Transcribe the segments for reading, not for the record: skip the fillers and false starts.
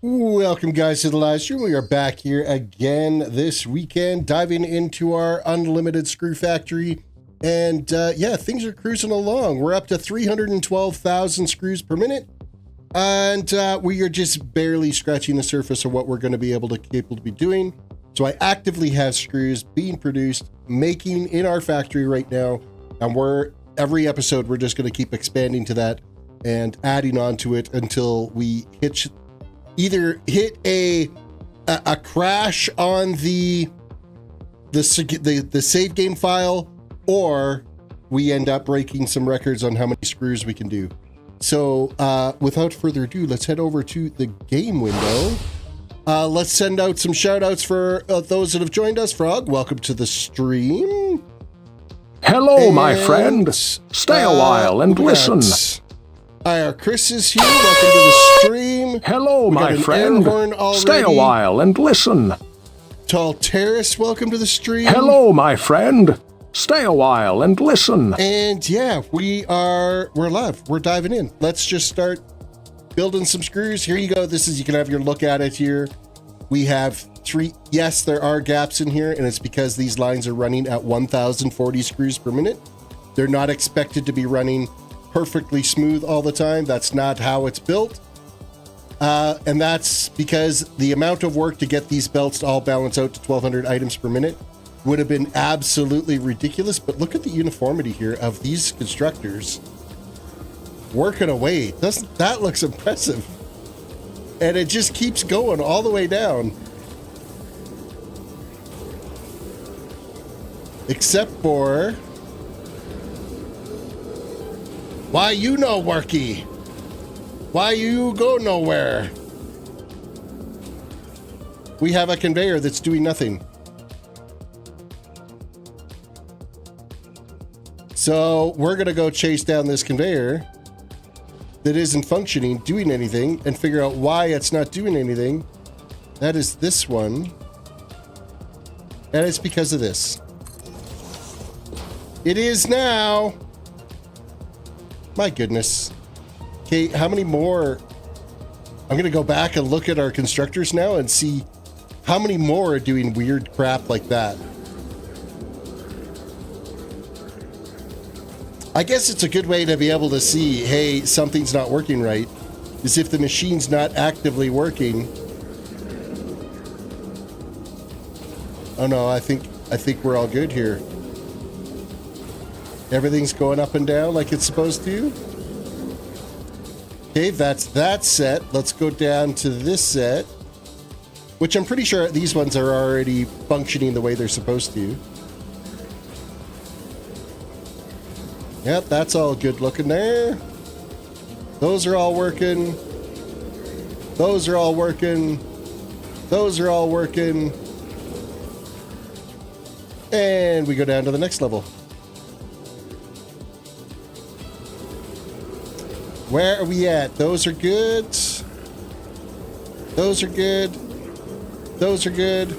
Welcome, guys, to the live stream. We are back here again this weekend, diving into our unlimited screw factory. And yeah, things are cruising along. We're up to 312,000 screws per minute. And we are just barely scratching the surface of what we're going to be capable to be doing. So I actively have screws being produced, making in our factory right now. And every episode, we're just going to keep expanding to that and adding on to it until we either hit a crash on the save game file, or we end up breaking some records on how many screws we can do. So without further ado, let's head over to the game window. Let's send out some shout outs for those that have joined us. Frog, welcome to the stream. Hello, my friend. Stay a while and listen. Chris is here. Welcome to the stream. Hello, my friend. Stay a while and listen. Tall Terrace, welcome to the stream. Hello, my friend. Stay a while and listen. And yeah, we're live. We're diving in. Let's just start building some screws. Here you go. You can have your look at it here. We have three. Yes, there are gaps in here, and it's because these lines are running at 1,040 screws per minute. They're not expected to be running perfectly smooth all the time. That's not how it's built. And that's because the amount of work to get these belts to all balance out to 1,200 items per minute would have been absolutely ridiculous. But look at the uniformity here of these constructors working away. That looks impressive. And it just keeps going all the way down. Except for... why you no worky? Why you go nowhere? We have a conveyor that's doing nothing. So we're gonna go chase down this conveyor that isn't functioning, doing anything, and figure out why it's not doing anything. That is this one. And it's because of this. It is now. My goodness. Okay, how many more? I'm gonna go back and look at our constructors now and see how many more are doing weird crap like that. I guess it's a good way to be able to see, hey, something's not working right, is if the machine's not actively working. Oh no, I think we're all good here. Everything's going up and down like it's supposed to. Okay, that's that set. Let's go down to this set, which I'm pretty sure these ones are already functioning the way they're supposed to. Yep, that's all good looking there. Those are all working. Those are all working. Those are all working. And we go down to the next level. Where are we at? Those are good. Those are good. Those are good.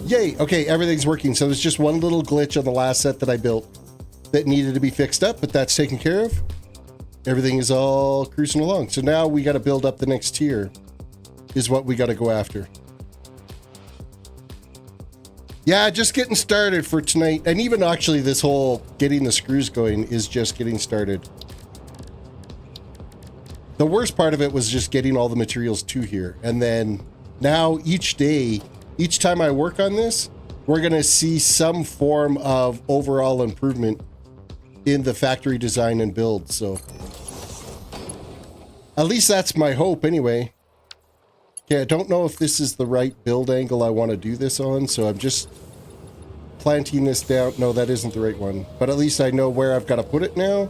Yay. Okay, everything's working. So there's just one little glitch on the last set that I built that needed to be fixed up, but that's taken care of. Everything is all cruising along. So now we got to build up the next tier is what we got to go after. Yeah, just getting started for tonight. And even actually this whole getting the screws going is just getting started. The worst part of it was just getting all the materials to here. And then now each day, each time I work on this, we're going to see some form of overall improvement in the factory design and build. So at least that's my hope anyway. Okay, I don't know if this is the right build angle I want to do this on, so I'm just planting this down. No, that isn't the right one. But at least I know where I've got to put it now.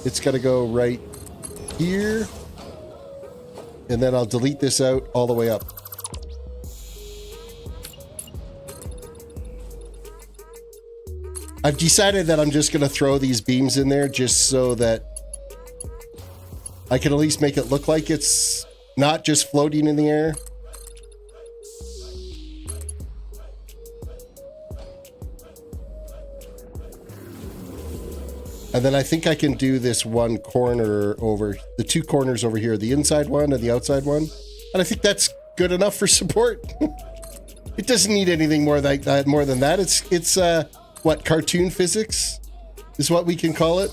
It's got to go right here. And then I'll delete this out all the way up. I've decided that I'm just going to throw these beams in there just so that I can at least make it look like it's not just floating in the air. And then I think I can do this one corner over, the two corners over here, the inside one and the outside one. And I think that's good enough for support. It doesn't need anything more like that, more than that. It's what, cartoon physics is what we can call it.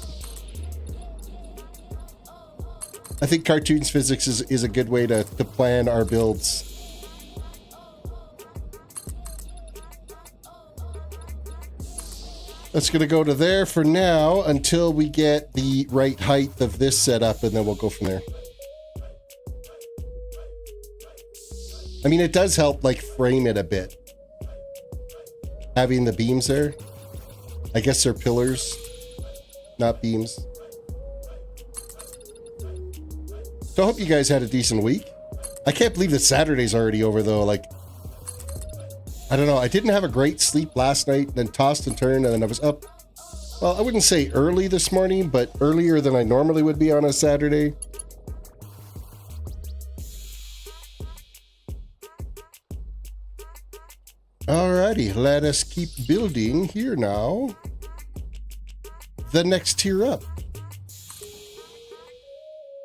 I think cartoons physics is a good way to plan our builds. That's going to go to there for now until we get the right height of this setup, and then we'll go from there. I mean, it does help, like, frame it a bit. Having the beams there. I guess they're pillars, not beams. So I hope you guys had a decent week. I can't believe that Saturday's already over, though. Like, I don't know. I didn't have a great sleep last night, then tossed and turned, and then I was up. Well, I wouldn't say early this morning, but earlier than I normally would be on a Saturday. Alrighty, let us keep building here now. The next tier up.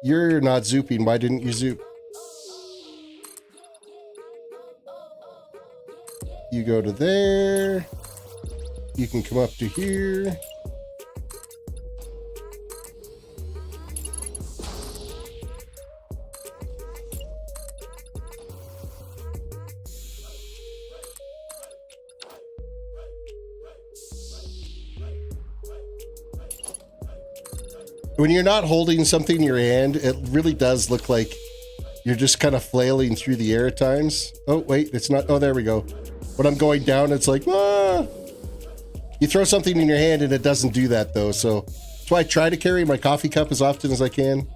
You're not zooping. Why didn't you zoop? You go to there. You can come up to here. When you're not holding something in your hand, it really does look like you're just kind of flailing through the air at times. Oh, wait, it's not. Oh, there we go. When I'm going down, it's like, ah. You throw something in your hand and it doesn't do that, though. So that's why I try to carry my coffee cup as often as I can.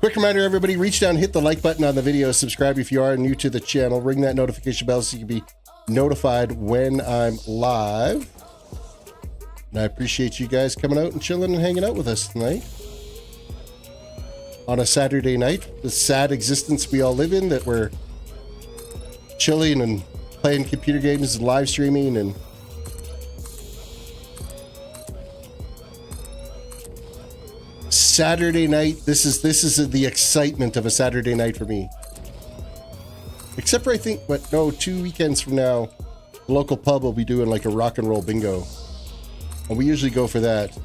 Quick reminder, everybody, reach down, hit the like button on the video, subscribe if you are new to the channel, ring that notification bell so you can be notified when I'm live. And I appreciate you guys coming out and chilling and hanging out with us tonight on a Saturday night, the sad existence we all live in, that we're chilling and playing computer games and live streaming. And Saturday night, this is the excitement of a Saturday night for me. Except for, I think, what, no, 2 weekends from now, the local pub will be doing like a rock and roll bingo. And we usually go for that.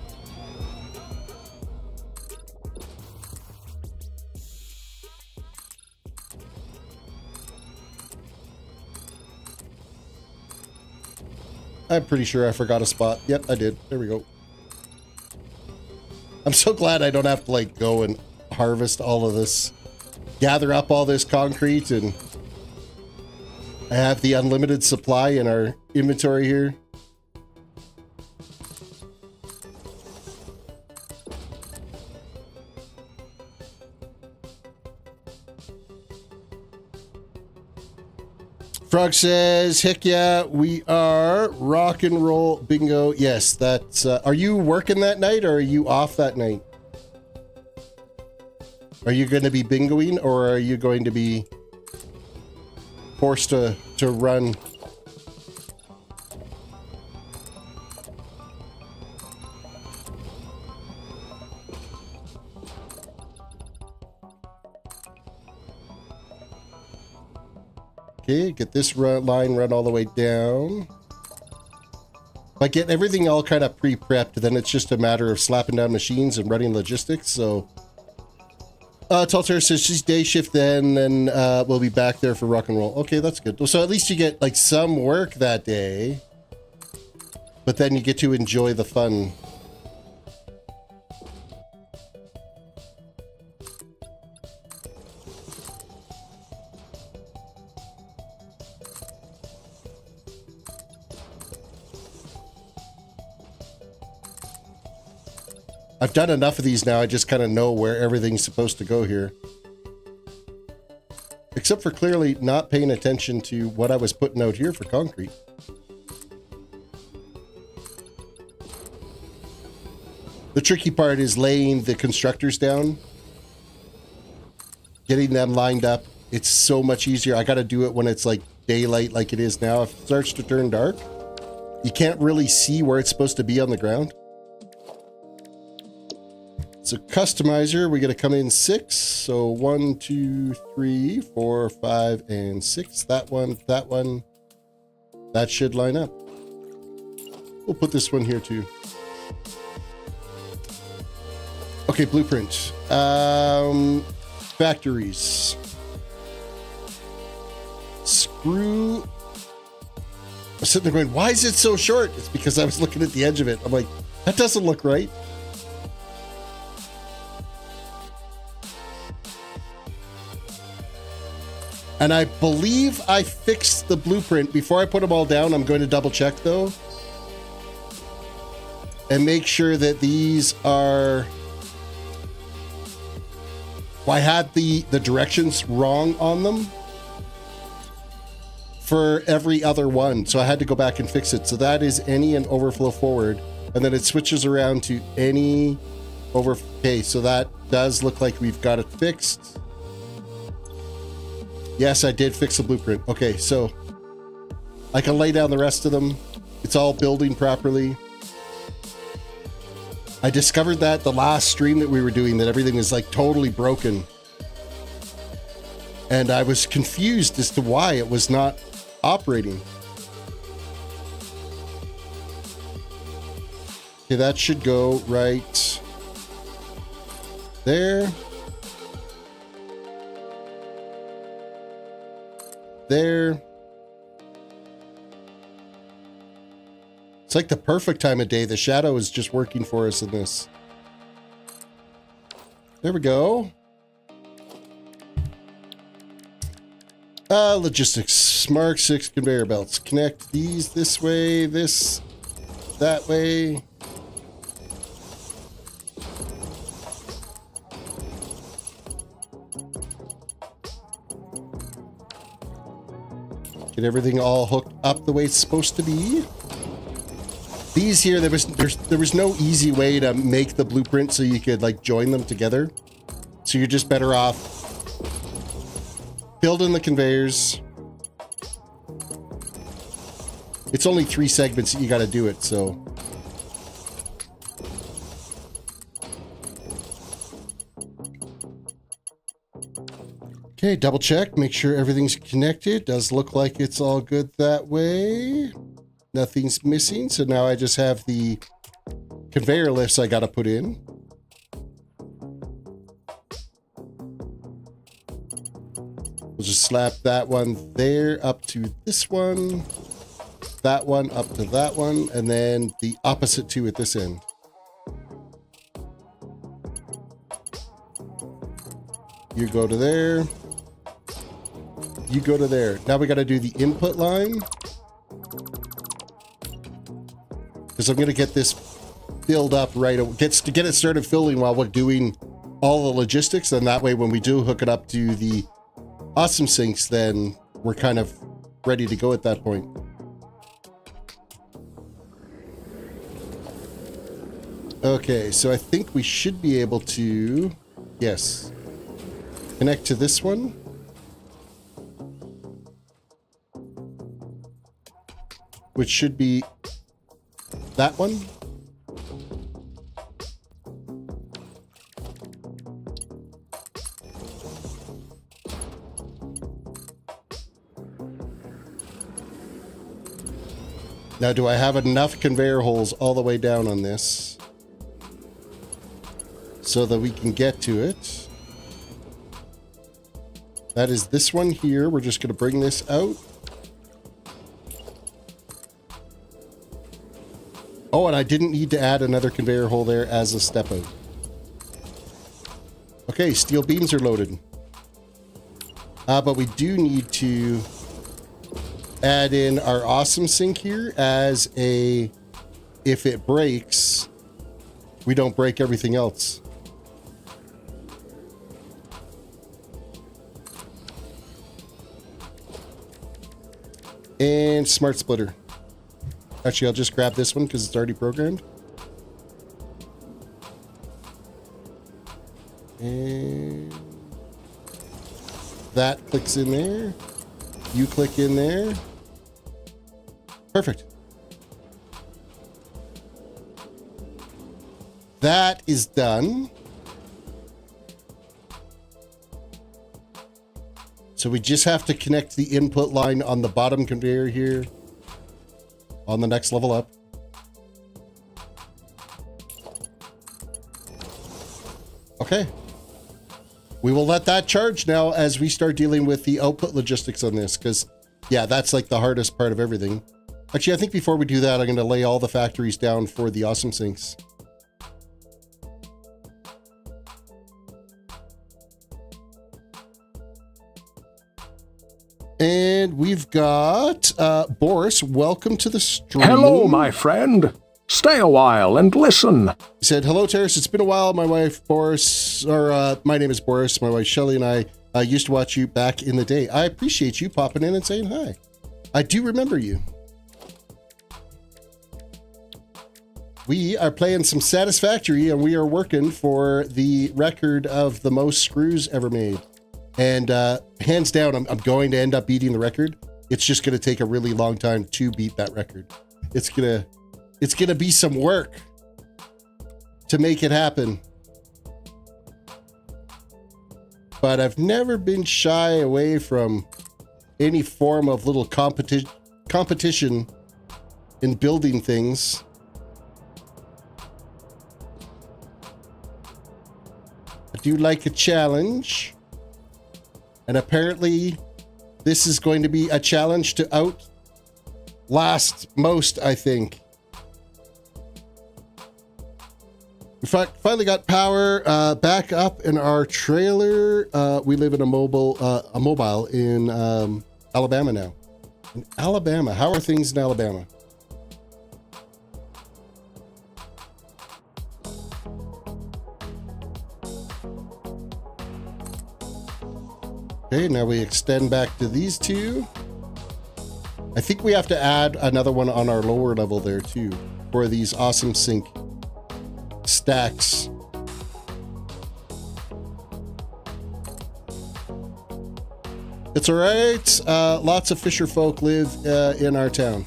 I'm pretty sure I forgot a spot. Yep, I did. There we go. I'm so glad I don't have to like go and harvest all of this, gather up all this concrete, and I have the unlimited supply in our inventory here. Frog says, heck yeah, we are rock and roll bingo. Yes, that's, are you working that night or are you off that night? Are you going to be bingoing or are you going to be forced to run? Okay, get this line run all the way down. If I get everything all kind of pre-prepped, then it's just a matter of slapping down machines and running logistics. So Talter says she's day shift then, and we'll be back there for rock and roll. Okay, that's good. So at least you get like some work that day, but then you get to enjoy the fun. I've done enough of these now, I just kind of know where everything's supposed to go here. Except for clearly not paying attention to what I was putting out here for concrete. The tricky part is laying the constructors down. Getting them lined up. It's so much easier. I got to do it when it's like daylight like it is now, if it starts to turn dark, you can't really see where it's supposed to be on the ground. So customizer, we got to come in 6. So 1, 2, 3, 4, 5, and 6. That one, that one. That should line up. We'll put this one here too. Okay, blueprint. Factories. Screw. I'm sitting there going, why is it so short? It's because I was looking at the edge of it. I'm like, that doesn't look right. And I believe I fixed the blueprint. Before I put them all down, I'm going to double check though. And make sure that these are... Well, I had the directions wrong on them for every other one. So I had to go back and fix it. So that is any and overflow forward. And then it switches around to any over... Okay, so that does look like we've got it fixed. Yes, I did fix the blueprint. Okay, so I can lay down the rest of them. It's all building properly. I discovered that the last stream that we were doing, that everything was like totally broken. And I was confused as to why it was not operating. Okay, that should go right there. There. It's like the perfect time of day. The shadow is just working for us in this. There we go. Logistics. Mark 6 conveyor belts. Connect these this way, this that way. Get everything all hooked up the way it's supposed to be. These here, there was no easy way to make the blueprint so you could like join them together. So you're just better off building the conveyors. It's only 3 segments that you got to do it, so. Okay, double check, make sure everything's connected. Does look like it's all good that way. Nothing's missing, so now I just have the conveyor lifts I gotta put in. We'll just slap that one there up to this one, that one up to that one, and then the opposite two at this end. You go to there. You go to there. Now we got to do the input line. Because I'm going to get this filled up right. Get it started filling while we're doing all the logistics. And that way, when we do hook it up to the awesome sinks, then we're kind of ready to go at that point. Okay, so I think we should be able to, yes, connect to this one. Which should be that one. Now, do I have enough conveyor holes all the way down on this so that we can get to it? That is this one here. We're just going to bring this out. Oh, and I didn't need to add another conveyor hole there as a step out. Okay, steel beams are loaded. But we do need to add in our awesome sink here as a, if it breaks, we don't break everything else. And smart splitter. Actually, I'll just grab this one because it's already programmed. And that clicks in there. You click in there. Perfect. That is done. So we just have to connect the input line on the bottom conveyor here on the next level up. Okay. We will let that charge now as we start dealing with the output logistics on this, because, yeah, that's like the hardest part of everything. Actually, I think before we do that, I'm going to lay all the factories down for the awesome sinks. And we've got Boris. Welcome to the stream. Hello, my friend. Stay a while and listen. He said, hello, Terrace. It's been a while. My wife, Boris, or my name is Boris. My wife, Shelly, and I used to watch you back in the day. I appreciate you popping in and saying hi. I do remember you. We are playing some Satisfactory, and we are working for the record of the most screws ever made. And hands down, I'm going to end up beating the record. It's just going to take a really long time to beat that record. It's gonna be some work to make it happen. But I've never been shy away from any form of little competition in building things. I do like a challenge. And apparently this is going to be a challenge to outlast most, I think. We finally got power back up in our trailer. We live in a mobile in Alabama now. In Alabama, how are things in Alabama? Okay, now we extend back to these two. I think we have to add another one on our lower level there too for these awesome sink stacks. It's all right. Lots of fisher folk live in our town.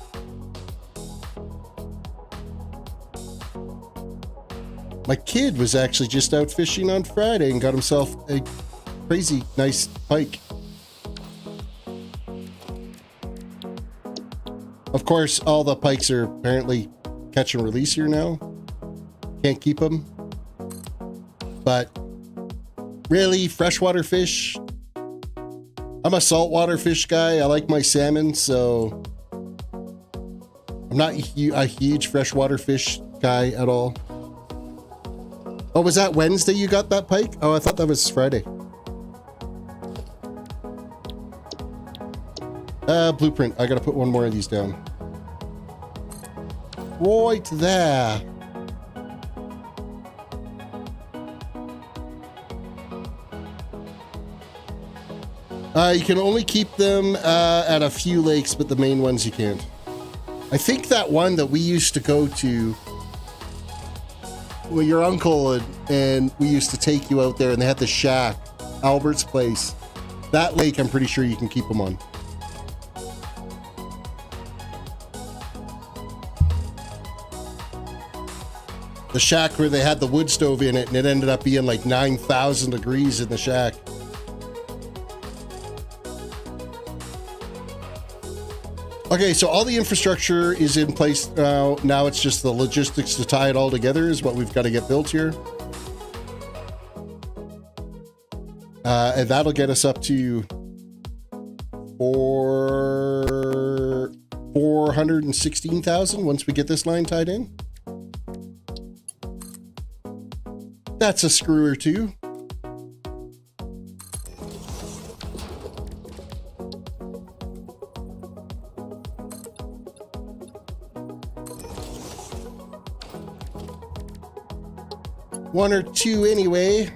My kid was actually just out fishing on Friday and got himself a crazy nice pike. Of course, all the pikes are apparently catch and release here now. Can't keep them. But really, freshwater fish. I'm a saltwater fish guy. I like my salmon, so I'm not a huge freshwater fish guy at all. Oh, was that Wednesday you got that pike? Oh, I thought that was Friday. Blueprint. I gotta put one more of these down. Right there. You can only keep them at a few lakes, but the main ones you can't. I think that one that we used to go to, well, your uncle and we used to take you out there, and they had the shack, Albert's place. That lake, I'm pretty sure you can keep them on. The shack where they had the wood stove in it, and it ended up being like 9,000 degrees in the shack. Okay, so all the infrastructure is in place now. Now it's just the logistics to tie it all together is what we've got to get built here. And that'll get us up to 416,000 once we get this line tied in. That's a screw or two. One or two anyway.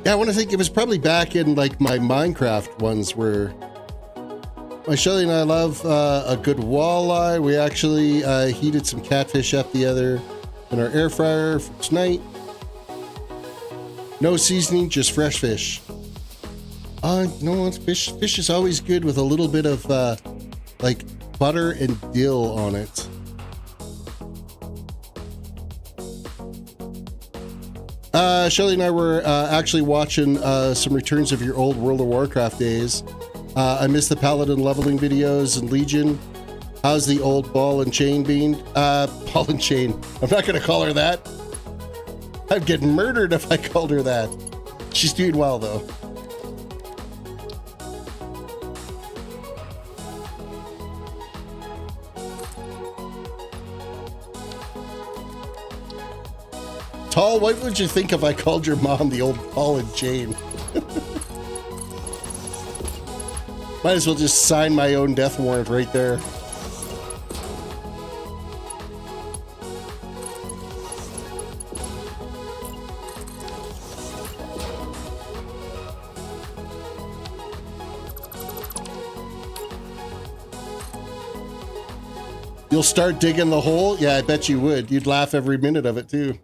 Yeah, I want to think it was probably back in like my Minecraft ones where my Shelly and I love a good walleye. We actually heated some catfish up the other in our air fryer for tonight. No seasoning, just fresh fish. No, fish is always good with a little bit of like butter and dill on it. Shelly and I were actually watching some returns of your old World of Warcraft days. I missed the Paladin leveling videos and Legion. How's the old ball and chain being? Ball and chain. I'm not going to call her that. I'd get murdered if I called her that. She's doing well, though. Tall, what would you think if I called your mom the old ball and chain? Might as well just sign my own death warrant right there. You'll start digging the hole? Yeah, I bet you would. You'd laugh every minute of it, too.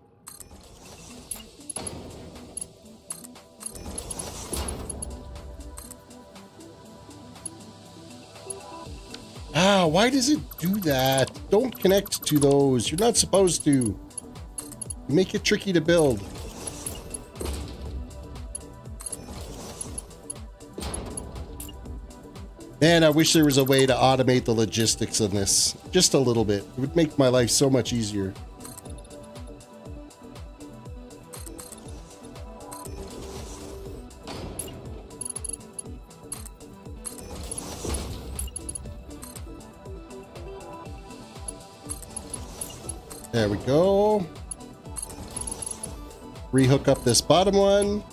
Ah, why does it do that? Don't connect to those. You're not supposed to. You make it tricky to build. Man, I wish there was a way to automate the logistics of this. Just a little bit. It would make my life so much easier. There we go. Rehook up this bottom one.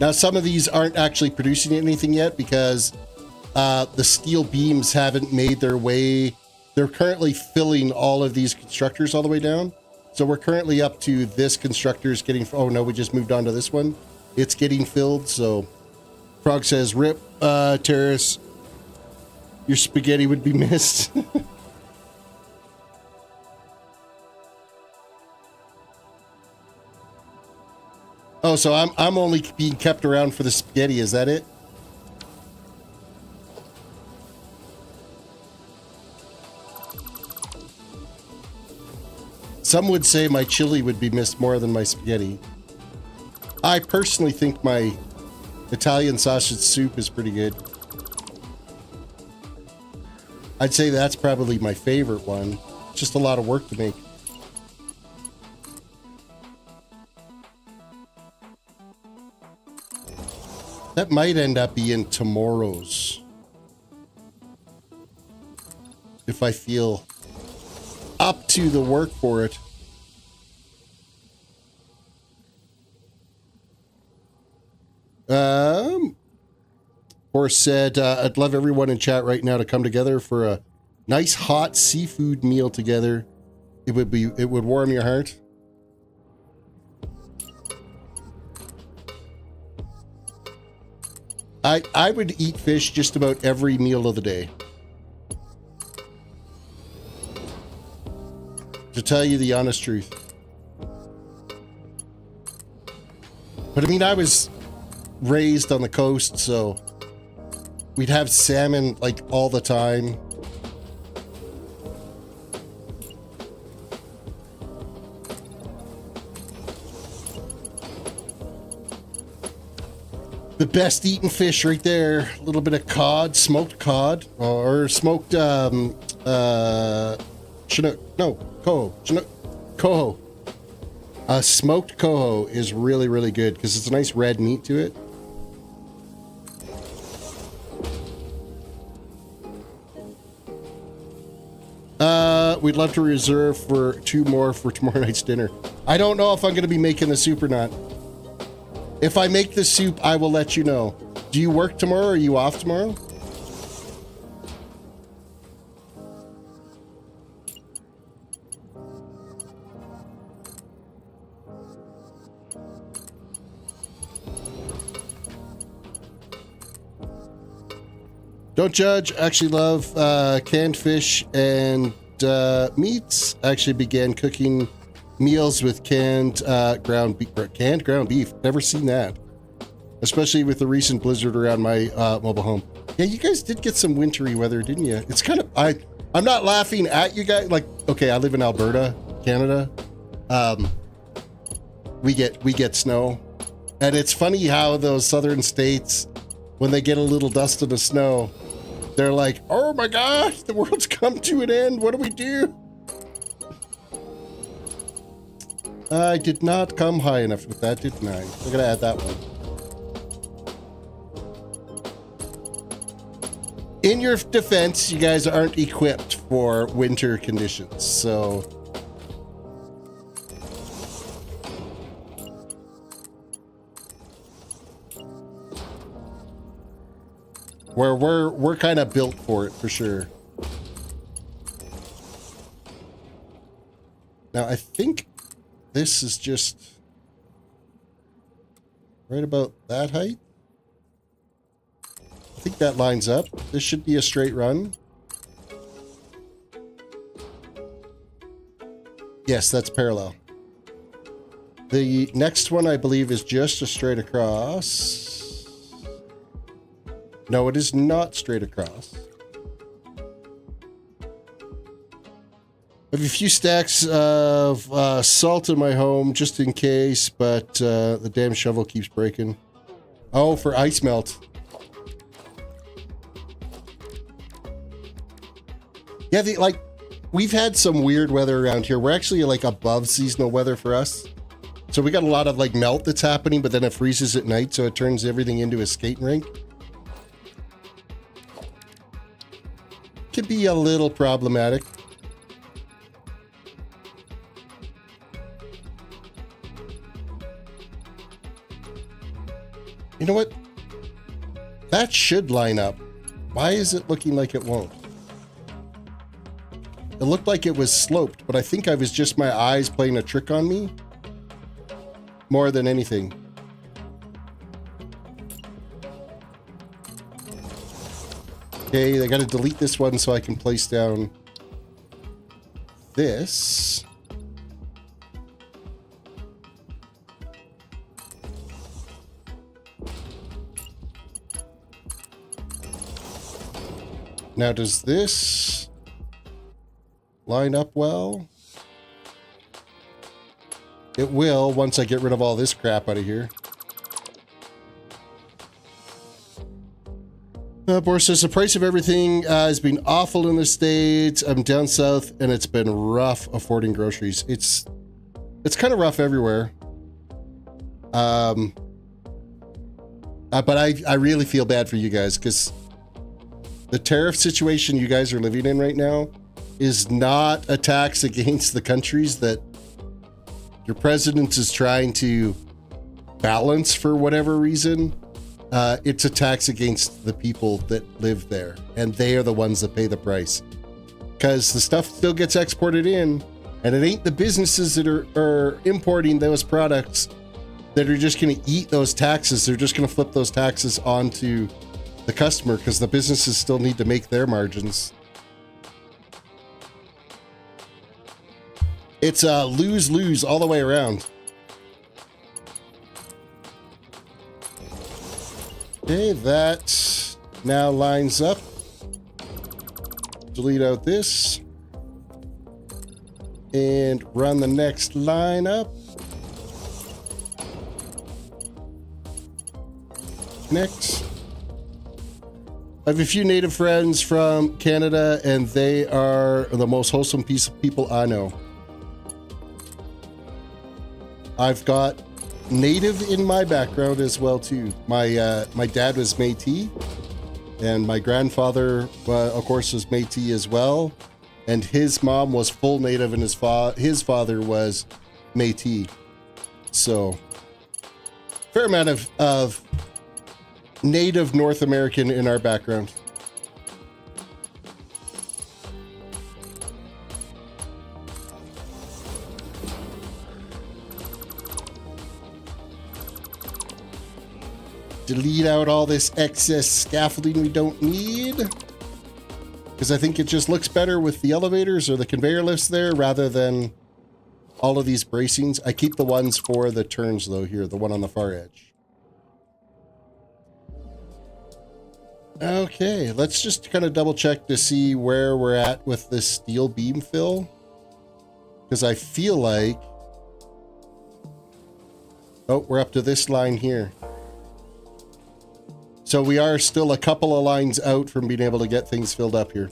Now, some of these aren't actually producing anything yet because the steel beams haven't made their way. They're currently filling all of these constructors all the way down. So we're currently up to this constructor's getting... Oh, no, we just moved on to this one. It's getting filled, so... Frog says, rip, Terrace. Your spaghetti would be missed. Oh, so I'm only being kept around for the spaghetti, is that it? Some would say my chili would be missed more than my spaghetti. I personally think my Italian sausage soup is pretty good. I'd say that's probably my favorite one. It's just a lot of work to make. That might end up being tomorrow's. If I feel up to the work for it. Horse said, I'd love everyone in chat right now to come together for a nice hot seafood meal together. It would warm your heart. I would eat fish just about every meal of the day. To tell you the honest truth. But I mean, I was raised on the coast, so we'd have salmon like all the time. The best eaten fish right there. A little bit of cod, smoked cod, or smoked coho. Smoked coho is really, really good because it's a nice red meat to it. We'd love to reserve for 2 more for tomorrow night's dinner. I don't know if I'm going to be making the soup or not. If I make the soup, I will let you know. Do you work tomorrow? Or are you off tomorrow? Don't judge. Actually love canned fish and meats. Actually began cooking meals with canned ground beef. Never seen that. Especially with the recent blizzard around my mobile home. Yeah, you guys did get some wintry weather, didn't you? It's kind of I'm not laughing at you guys. Like, okay, I live in Alberta, Canada. We get snow, and it's funny how those southern states, when they get a little dust of the snow, they're like, "Oh my gosh, the world's come to an end. What do we do?" I did not come high enough with that, didn't I? We're gonna add that one. In your defense, you guys aren't equipped for winter conditions, so we're kind of built for it for sure. Now I think this is just right about that height. I think that lines up. This should be a straight run. Yes, that's parallel. The next one, I believe, is just a straight across. No, it is not straight across. I have a few stacks of salt in my home just in case, but the damn shovel keeps breaking. Oh, for ice melt. Yeah, we've had some weird weather around here. We're actually like above seasonal weather for us. So we got a lot of like melt that's happening, but then it freezes at night, so it turns everything into a skating rink. Could be a little problematic. You know what? That should line up. Why is it looking like it won't? It looked like it was sloped, but I think I was just my eyes playing a trick on me. More than anything. Okay, I gotta delete this one so I can place down this. Now, does this line up well? It will once I get rid of all this crap out of here. Boris says the price of everything has been awful in the States. I'm down south and it's been rough affording groceries. It's kind of rough everywhere. But I really feel bad for you guys because the tariff situation you guys are living in right now is not a tax against the countries that your president is trying to balance for whatever reason. It's a tax against the people that live there, and they are the ones that pay the price. Because the stuff still gets exported in, and it ain't the businesses that are importing those products that are just going to eat those taxes. They're just going to flip those taxes onto the customer because the businesses still need to make their margins. It's a lose-lose all the way around. Okay, that now lines up. Delete out this. And run the next line up. Next. I have a few native friends from Canada, and they are the most wholesome piece of people I know. I've got native in my background as well too. My dad was Métis, and my grandfather, of course, was Métis as well. And his mom was full native, and his father was Métis. So, fair amount of native North American in our background. Delete out all this excess scaffolding we don't need, because I think it just looks better with the elevators or the conveyor lifts there rather than all of these bracings. I keep the ones for the turns though here, the one on the far edge. Okay, let's just kind of double check to see where we're at with this steel beam fill. Because I feel like, oh, we're up to this line here. So we are still a couple of lines out from being able to get things filled up here.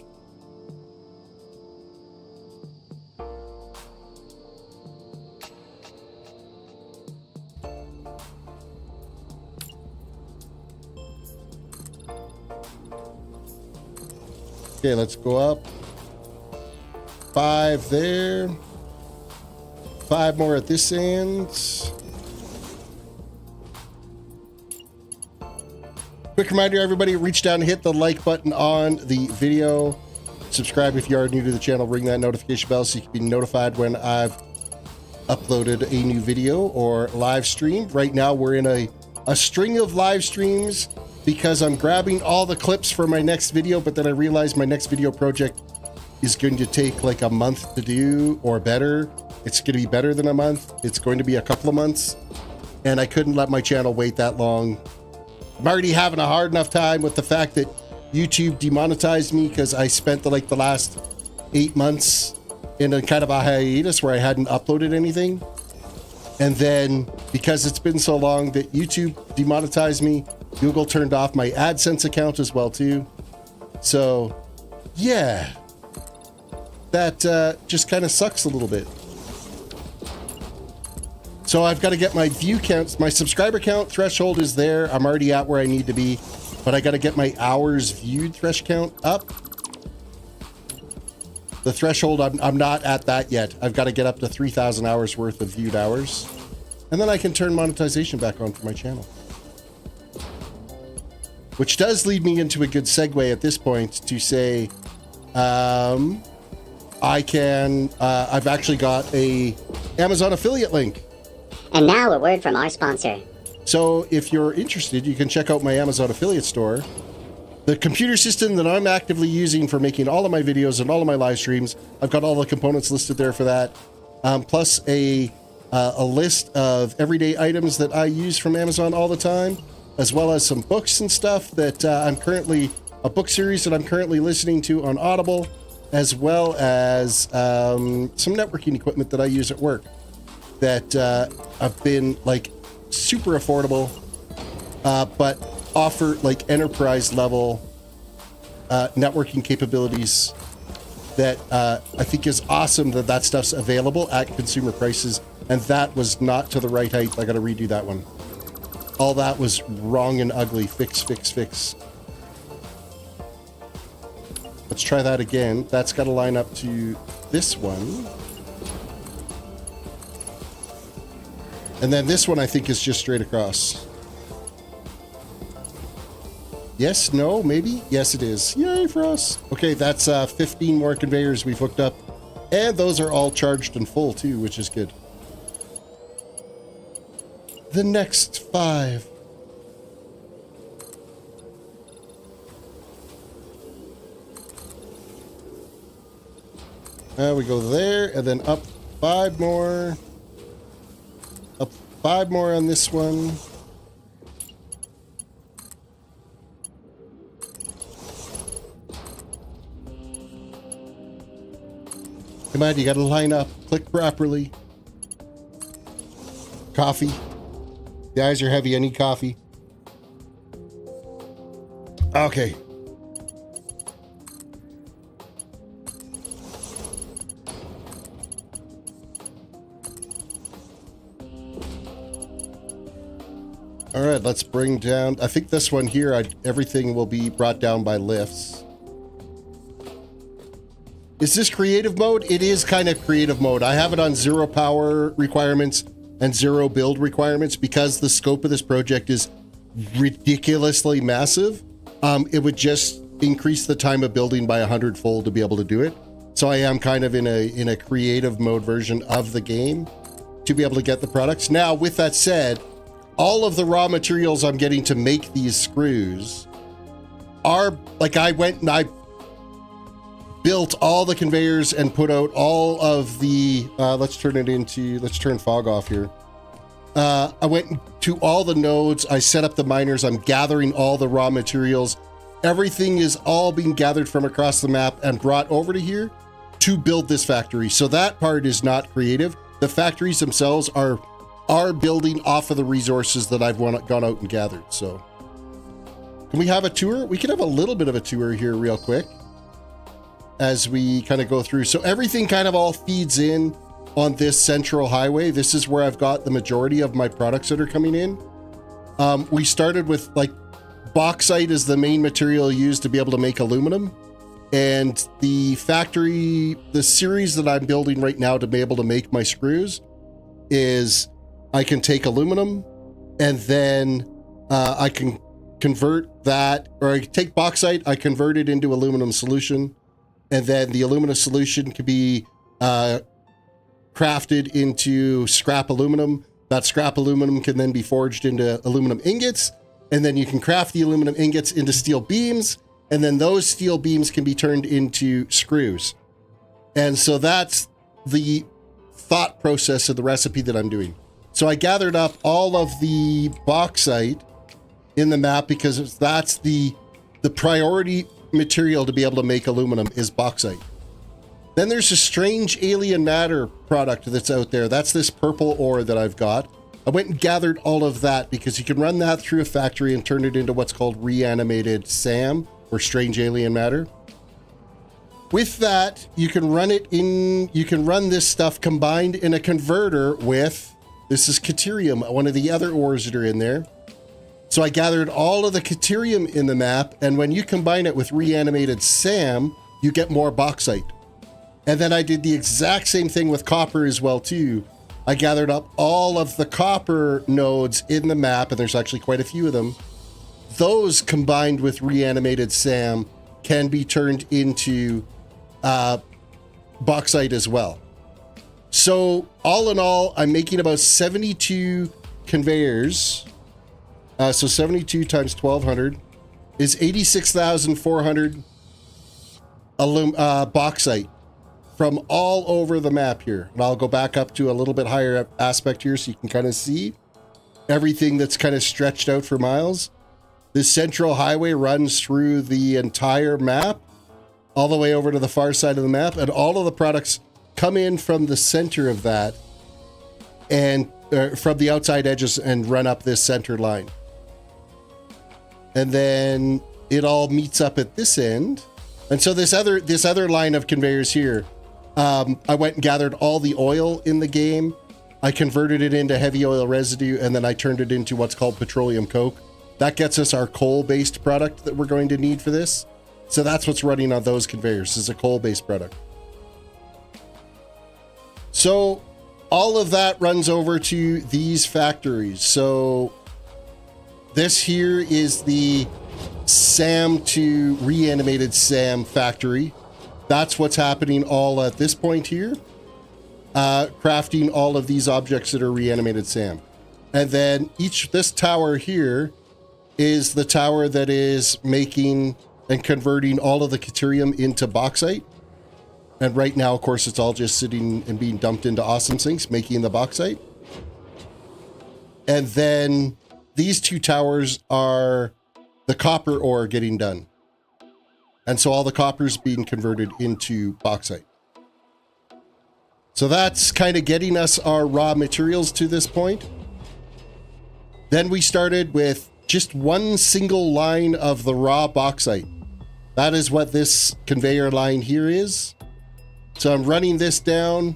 Okay, let's go up. 5 there. 5 more at this end. Quick reminder, everybody, reach down and hit the like button on the video. Subscribe if you are new to the channel. Ring that notification bell so you can be notified when I've uploaded a new video or live stream. Right now, we're in a string of live streams because I'm grabbing all the clips for my next video, but then I realized my next video project is going to take like a month to do or better. It's going to be better than a month. It's going to be a couple of months, and I couldn't let my channel wait that long. I'm already having a hard enough time with the fact that YouTube demonetized me because I spent the last 8 months in a kind of a hiatus where I hadn't uploaded anything. And then because it's been so long that YouTube demonetized me, Google turned off my AdSense account as well too. So yeah, that just kind of sucks a little bit. So I've got to get my view counts. My subscriber count threshold is there. I'm already at where I need to be, but I got to get my hours viewed thresh count up. The threshold, I'm not at that yet. I've got to get up to 3,000 hours worth of viewed hours. And then I can turn monetization back on for my channel. Which does lead me into a good segue at this point to say, I've actually got a Amazon affiliate link. And now a word from our sponsor. So if you're interested, you can check out my Amazon affiliate store. The computer system that I'm actively using for making all of my videos and all of my live streams, I've got all the components listed there for that. Plus a list of everyday items that I use from Amazon all the time, as well as some books and stuff that a book series that I'm currently listening to on Audible, as well as some networking equipment that I use at work that have been like super affordable, but offer like enterprise level networking capabilities that I think is awesome that stuff's available at consumer prices. And that was not to the right height. I got to redo that one. All that was wrong and ugly. Fix, fix, fix. Let's try that again. That's got to line up to this one. And then this one I think is just straight across. Yes, no, maybe? Yes, it is. Yay for us. Okay, that's 15 more conveyors we've hooked up. And those are all charged and full too, which is good. The next 5. We go there and then up 5 more. Up 5 more on this one. Come on, you gotta line up. Click properly. Coffee. The eyes are heavy. I need coffee. Okay. All right, let's bring down. I think this one here, everything will be brought down by lifts. Is this creative mode? It is kind of creative mode. I have it on 0 power requirements and 0 build requirements because the scope of this project is ridiculously massive. It would just increase the time of building by 100-fold to be able to do it. So I am kind of in a creative mode version of the game to be able to get the products. Now, with that said, all of the raw materials I'm getting to make these screws are like I went and I built all the conveyors and put out all of the, let's turn fog off here. I went to all the nodes. I set up the miners. I'm gathering all the raw materials. Everything is all being gathered from across the map and brought over to here to build this factory. So that part is not creative. The factories themselves are building off of the resources that I've gone out and gathered. So can we have a tour? We can have a little bit of a tour here real quick as we kind of go through. So everything kind of all feeds in on this central highway. This is where I've got the majority of my products that are coming in. We started with like bauxite is the main material used to be able to make aluminum. And the factory, the series that I'm building right now to be able to make my screws is I can take aluminum and then I can convert that, or I take bauxite, I convert it into aluminum solution. And then the aluminum solution can be crafted into scrap aluminum. That scrap aluminum can then be forged into aluminum ingots. And then you can craft the aluminum ingots into steel beams. And then those steel beams can be turned into screws. And so that's the thought process of the recipe that I'm doing. So I gathered up all of the bauxite in the map because that's the priority material to be able to make aluminum is bauxite. Then there's a strange alien matter product that's out there. That's this purple ore that I've got. I went and gathered all of that because you can run that through a factory and turn it into what's called reanimated SAM, or strange alien matter. With that, you can run this stuff combined in a converter with, this is Caterium, one of the other ores that are in there. So I gathered all of the Caterium in the map, and when you combine it with reanimated SAM, you get more bauxite. And then I did the exact same thing with copper as well too. I gathered up all of the copper nodes in the map, and there's actually quite a few of them. Those combined with reanimated SAM can be turned into bauxite as well. So all in all, I'm making about 72 conveyors. So 72 times 1200 is 86,400 bauxite from all over the map here. And I'll go back up to a little bit higher aspect here so you can kind of see everything that's kind of stretched out for miles. This central highway runs through the entire map, all the way over to the far side of the map, and all of the products come in from the center of that and from the outside edges and run up this center line. And then it all meets up at this end. And so this other line of conveyors here, I went and gathered all the oil in the game. I converted it into heavy oil residue, and then I turned it into what's called petroleum coke. That gets us our coal-based product that we're going to need for this. So that's what's running on those conveyors, is a coal-based product. So all of that runs over to these factories. So this here is the SAM to reanimated SAM factory. That's what's happening all at this point here. Crafting all of these objects that are reanimated SAM. And then this tower here is the tower that is making and converting all of the Caterium into bauxite. And right now, of course, it's all just sitting and being dumped into awesome sinks, making the bauxite. And then these two towers are the copper ore getting done. And so all the copper is being converted into bauxite. So that's kind of getting us our raw materials to this point. Then we started with just one single line of the raw bauxite. That is what this conveyor line here is. So I'm running this down.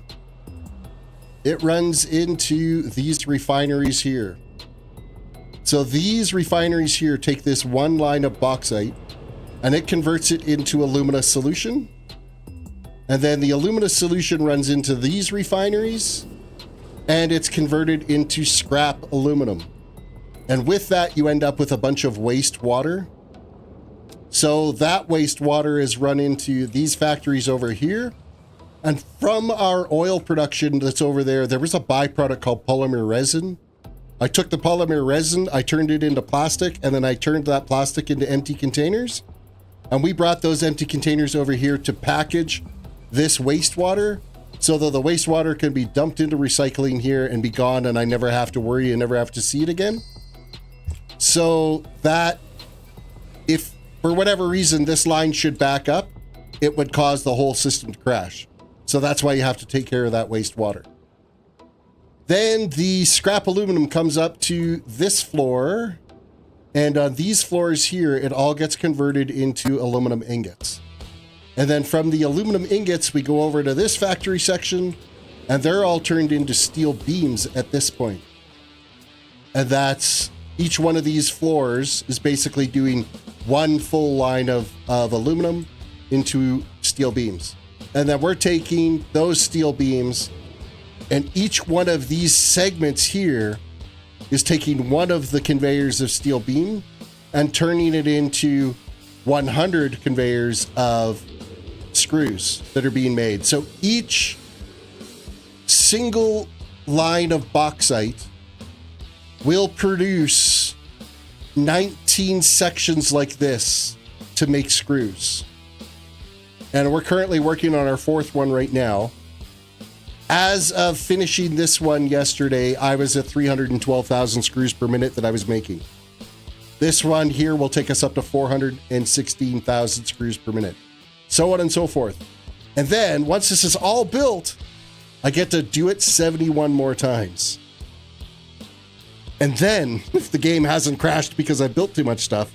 It runs into these refineries here. So these refineries here take this one line of bauxite and it converts it into alumina solution. And then the alumina solution runs into these refineries and it's converted into scrap aluminum. And with that, you end up with a bunch of wastewater. So that wastewater is run into these factories over here. And from our oil production that's over there, there was a byproduct called polymer resin. I took the polymer resin, I turned it into plastic, and then I turned that plastic into empty containers. And we brought those empty containers over here to package this wastewater so that the wastewater can be dumped into recycling here and be gone, and I never have to worry and never have to see it again. So that if for whatever reason this line should back up, it would cause the whole system to crash. So that's why you have to take care of that wastewater. Then the scrap aluminum comes up to this floor, and on these floors here, it all gets converted into aluminum ingots. And then from the aluminum ingots, we go over to this factory section, and they're all turned into steel beams at this point. And that's each one of these floors is basically doing one full line of aluminum into steel beams. And then we're taking those steel beams, and each one of these segments here is taking one of the conveyors of steel beam and turning it into 100 conveyors of screws that are being made. So each single line of bauxite will produce 19 sections like this to make screws. And we're currently working on our fourth one right now. As of finishing this one yesterday, I was at 312,000 screws per minute that I was making. This one here will take us up to 416,000 screws per minute. So on and so forth. And then once this is all built, I get to do it 71 more times. And then, if the game hasn't crashed because I built too much stuff,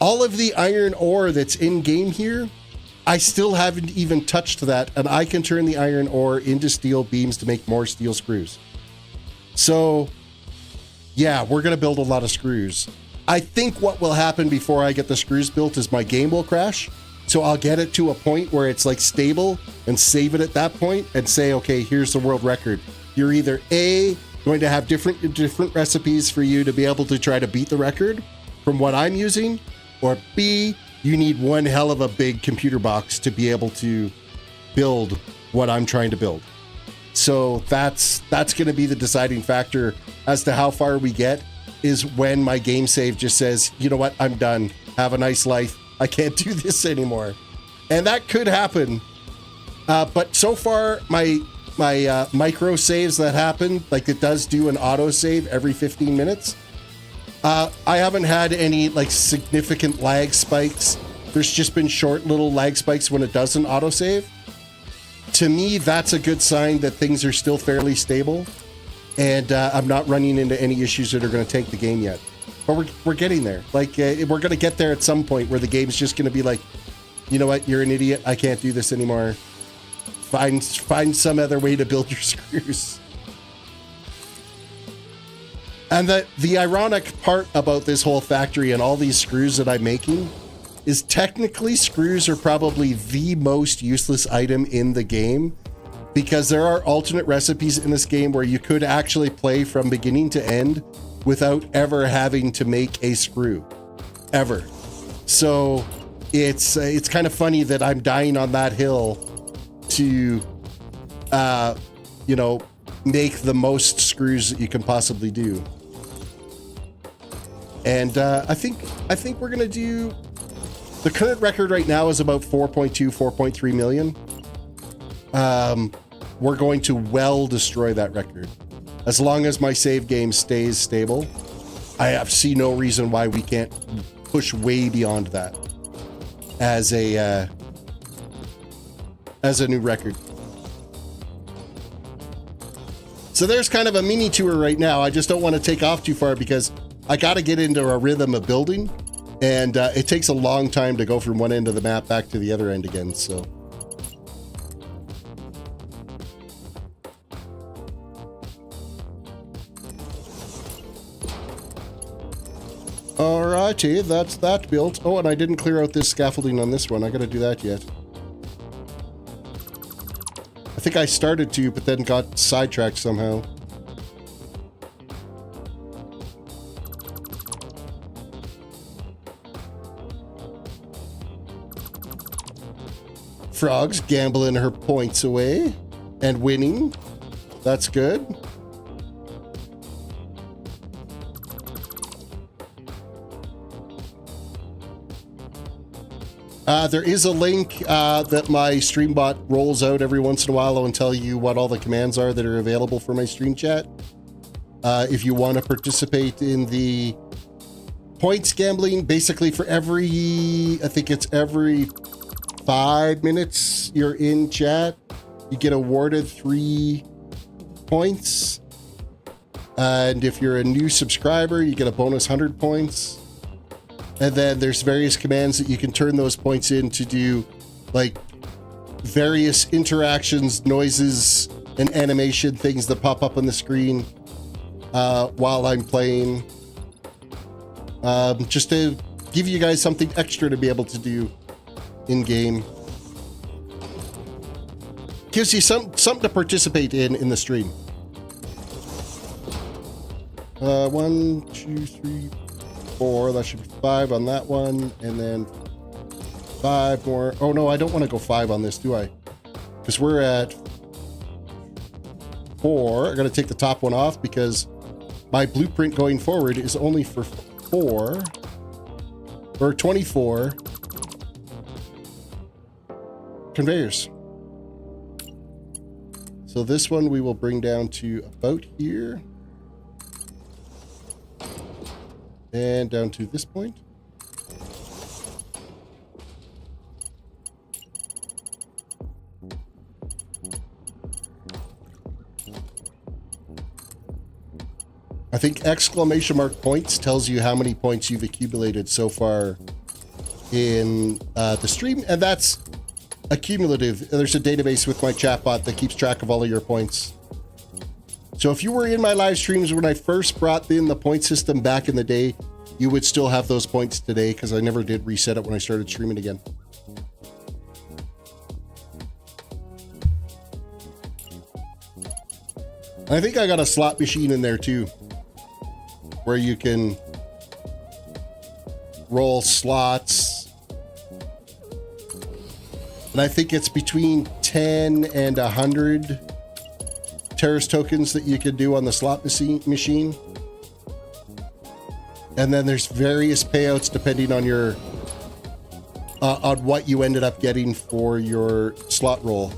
all of the iron ore that's in game here, I still haven't even touched that, and I can turn the iron ore into steel beams to make more steel screws. So, yeah, we're going to build a lot of screws. I think what will happen before I get the screws built is my game will crash. So I'll get it to a point where it's like stable and save it at that point and say, okay, here's the world record. You're either A, going to have different recipes for you to be able to try to beat the record from what I'm using, or B, you need one hell of a big computer box to be able to build what I'm trying to build. So that's going to be the deciding factor as to how far we get, is when my game save just says, you know what, I'm done. Have a nice life. I can't do this anymore. And that could happen. But so far, my micro saves that happen, like it does do an auto save every 15 minutes. I haven't had any like significant lag spikes. There's just been short little lag spikes when it doesn't auto save. To me, that's a good sign that things are still fairly stable, and I'm not running into any issues that are going to tank the game yet. But we're getting there. Like we're going to get there at some point where the game's just going to be like, you know what, you're an idiot. I can't do this anymore. Find some other way to build your screws. And the ironic part about this whole factory and all these screws that I'm making is technically screws are probably the most useless item in the game, because there are alternate recipes in this game where you could actually play from beginning to end without ever having to make a screw, ever. So it's kind of funny that I'm dying on that hill to, make the most screws that you can possibly do. And I think we're gonna do, the current record right now is about 4.3 million. We're going to well destroy that record. As long as my save game stays stable, I see no reason why we can't push way beyond that as a new record. So there's kind of a mini tour right now. I just don't want to take off too far because I got to get into a rhythm of building, and it takes a long time to go from one end of the map back to the other end again. So. Alrighty, that's that built. Oh, and I didn't clear out this scaffolding on this one. I gotta do that yet. I think I started to, but then got sidetracked somehow. Frog's gambling her points away and winning. That's good. There is a link that my StreamBot rolls out every once in a while and tell you what all the commands are that are available for my stream chat. If you want to participate in the points gambling, basically for every, I think it's every 5 minutes you're in chat, you get awarded 3 points. And if you're a new subscriber, you get a bonus 100 points. And then there's various commands that you can turn those points in to do, like various interactions, noises, and animation things that pop up on the screen while I'm playing. Just to give you guys something extra to be able to do in game. Gives you something to participate in the stream. 1, 2, 3, 4. That should be 5 on that one, and then 5 more. Oh no, I don't want to go 5 on this, do I? Because we're at 4. I got to take the top one off because my blueprint going forward is only for 4 or 24 conveyors. So this one we will bring down to about here. And down to this point. I think exclamation mark points tells you how many points you've accumulated so far in the stream, and that's accumulative. There's a database with my chatbot that keeps track of all of your points. So if you were in my live streams when I first brought in the point system back in the day, you would still have those points today because I never did reset it when I started streaming again. I think I got a slot machine in there too, where you can roll slots. And I think it's between 10 and 100 Terrace tokens that you can do on the slot machine. And then there's various payouts depending on your on what you ended up getting for your slot roll.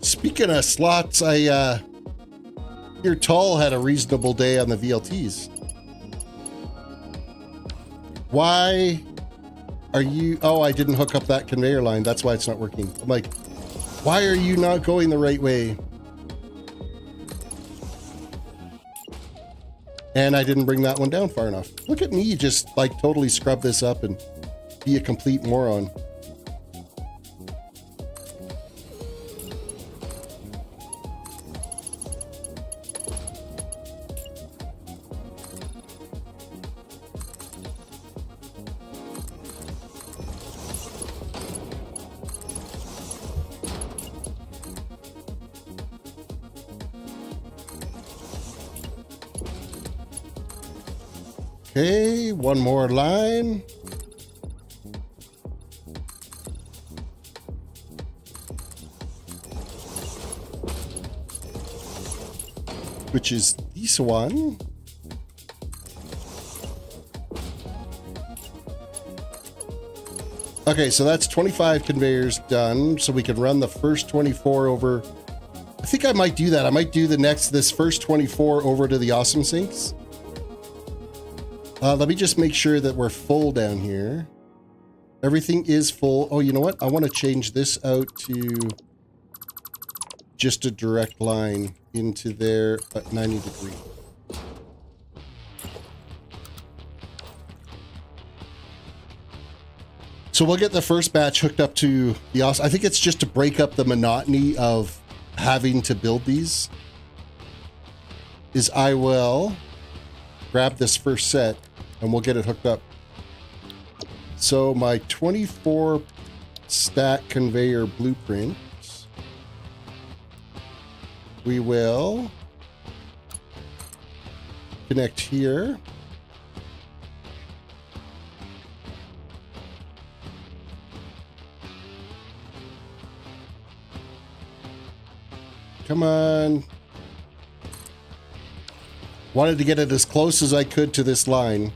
Speaking of slots, I hear Tall had a reasonable day on the VLTs. Why are you... Oh, I didn't hook up that conveyor line. That's why it's not working. I'm like, why are you not going the right way? And I didn't bring that one down far enough. Look at me just like totally scrub this up and be a complete moron. Okay, one more line. Which is this one. Okay, so that's 25 conveyors done. So we can run the first 24 over. I think I might do that. I might do this first 24 over to the awesome sinks. Let me just make sure that we're full down here. Everything is full. Oh, you know what? I want to change this out to just a direct line into there at 90 degrees. So we'll get the first batch hooked up to the awesome. I think it's just to break up the monotony of having to build these. I will grab this first set and we'll get it hooked up. So my 24 stack conveyor blueprint, we will connect here. Come on. Wanted to get it as close as I could to this line.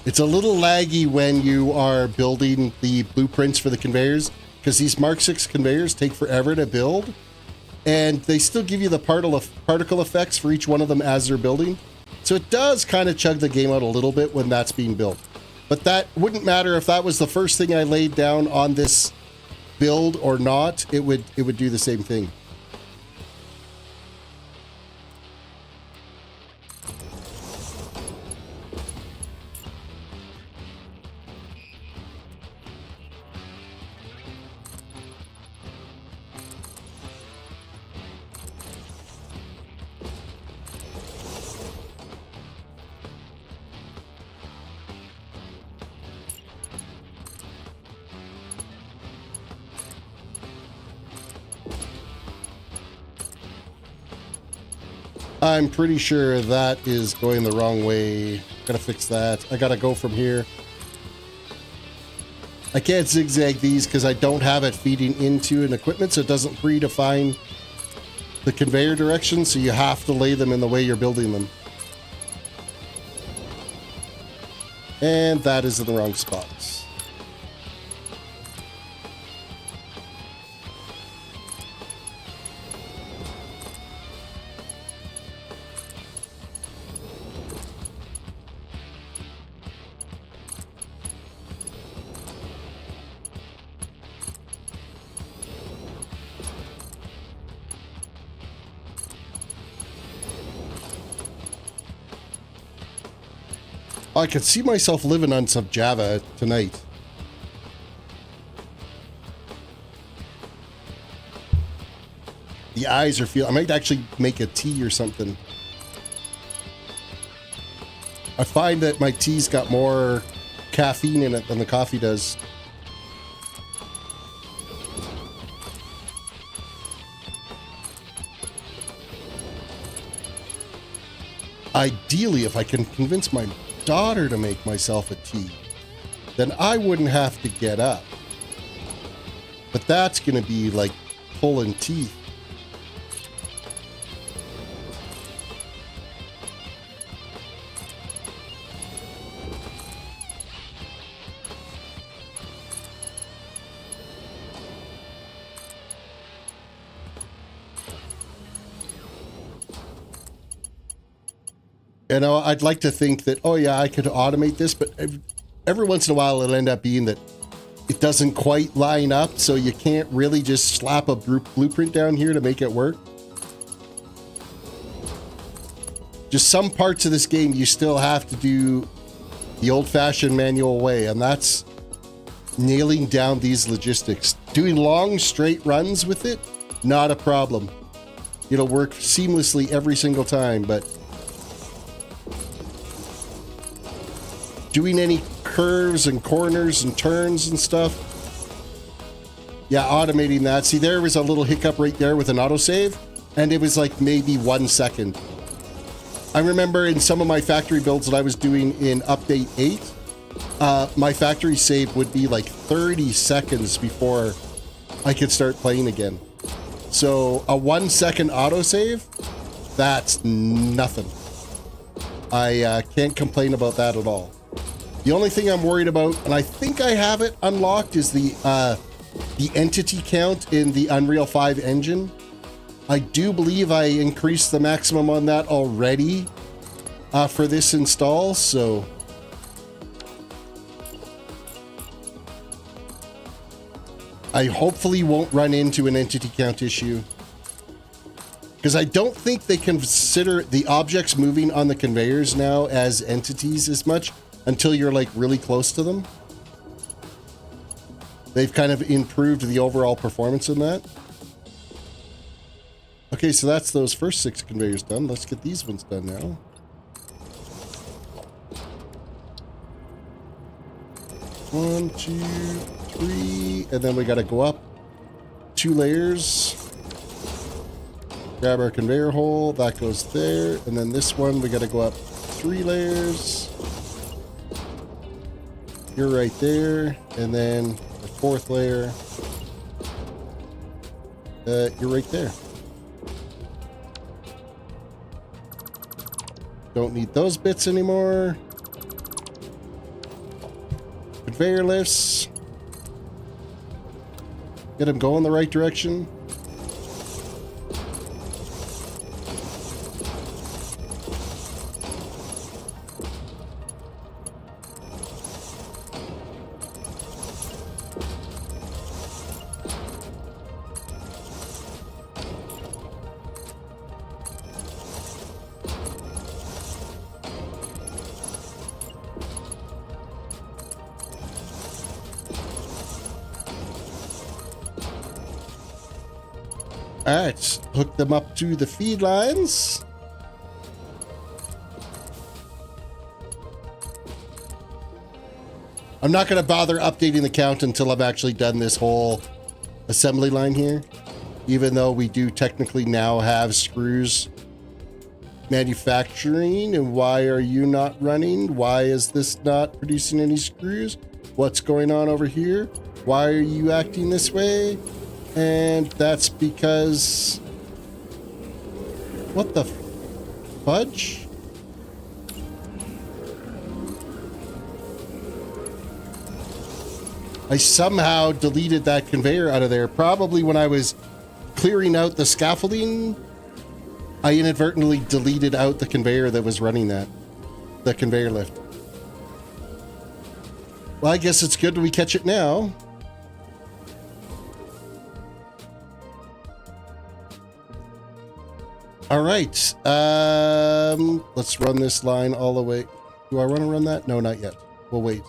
It's a little laggy when you are building the blueprints for the conveyors, because these Mark 6 conveyors take forever to build, and they still give you the particle effects for each one of them as they're building. So it does kind of chug the game out a little bit when that's being built. But that wouldn't matter if that was the first thing I laid down on this build or not. It would do the same thing. I'm pretty sure that is going the wrong way. Gotta fix that. I gotta go from here. I can't zigzag these because I don't have it feeding into an equipment, so it doesn't predefine the conveyor direction, so you have to lay them in the way you're building them. And that is in the wrong spots. I could see myself living on some Java tonight. The eyes are feeling... I might actually make a tea or something. I find that my tea's got more caffeine in it than the coffee does. Ideally, if I can convince my daughter to make myself a tea, then I wouldn't have to get up. But that's going to be like pulling teeth. You know, I'd like to think that, oh yeah, I could automate this, but every once in a while it'll end up being that it doesn't quite line up, so you can't really just slap a blueprint down here to make it work. Just some parts of this game you still have to do the old-fashioned manual way, and that's nailing down these logistics. Doing long, straight runs with it, not a problem. It'll work seamlessly every single time, but doing any curves and corners and turns and stuff, yeah, automating that. See, there was a little hiccup right there with an autosave, and it was like maybe 1 second. I remember in some of my factory builds that I was doing in update 8, my factory save would be like 30 seconds before I could start playing again. So a 1 second autosave, that's nothing. I can't complain about that at all. The only thing I'm worried about, and I think I have it unlocked, is the entity count in the Unreal 5 engine. I do believe I increased the maximum on that already for this install, so I hopefully won't run into an entity count issue. Because I don't think they consider the objects moving on the conveyors now as entities as much until you're like really close to them. They've kind of improved the overall performance in that. Okay, so that's those first 6 conveyors done. Let's get these ones done now. 1, 2, 3, and then we got to go up 2 layers. Grab our conveyor hole, that goes there, and then this one we got to go up 3 layers. You're right there, and then the 4th layer. You're right there. Don't need those bits anymore. Conveyor lifts. Get them going the right direction. All right, hook them up to the feed lines. I'm not going to bother updating the count until I've actually done this whole assembly line here, even though we do technically now have screws manufacturing. And why are you not running? Why is this not producing any screws? What's going on over here? Why are you acting this way? And that's because... What the fudge? I somehow deleted that conveyor out of there. Probably when I was clearing out the scaffolding, I inadvertently deleted out the conveyor that was running that. The conveyor lift. Well, I guess it's good we catch it now. All right, let's run this line all the way. Do I want to run that? No, not yet. We'll wait.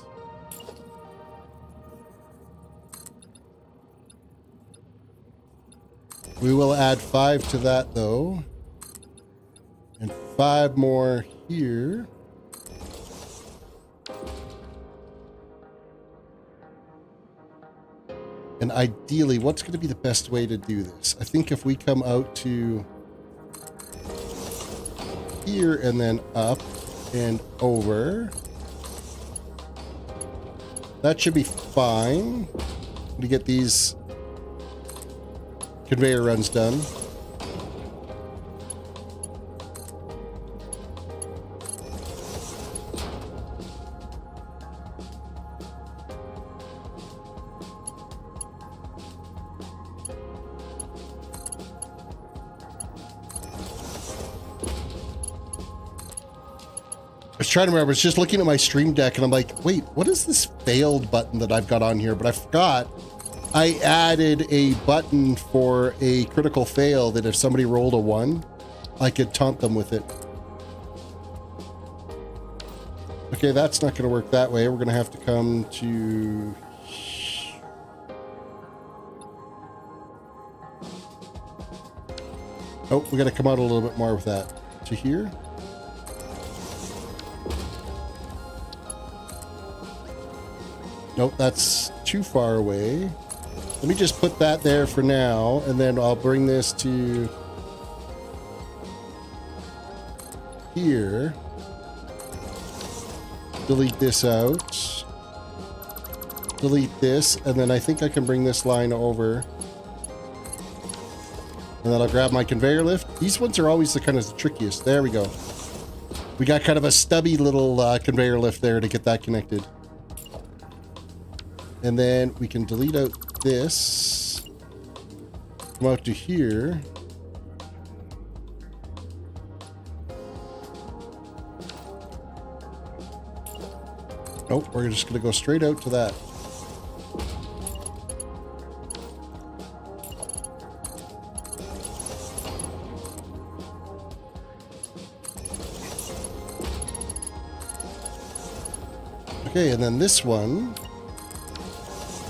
We will add 5 to that though. And 5 more here. And ideally, what's going to be the best way to do this? I think if we come out to here and then up and over, that should be fine to get these conveyor runs done. I was trying to remember, I was just looking at my stream deck and I'm like, wait, what is this failed button that I've got on here? But I forgot I added a button for a critical fail that if somebody rolled a 1, I could taunt them with it. Okay, that's not going to work that way. We're going to have to come to... Oh, we got to come out a little bit more with that. To here. Nope, that's too far away. Let me just put that there for now, and then I'll bring this to here. Delete this out. Delete this, and then I think I can bring this line over. And then I'll grab my conveyor lift. These ones are always the kind of the trickiest. There we go. We got kind of a stubby little conveyor lift there to get that connected. And then we can delete out this. Come out to here. Nope, we're just going to go straight out to that. Okay, and then this one,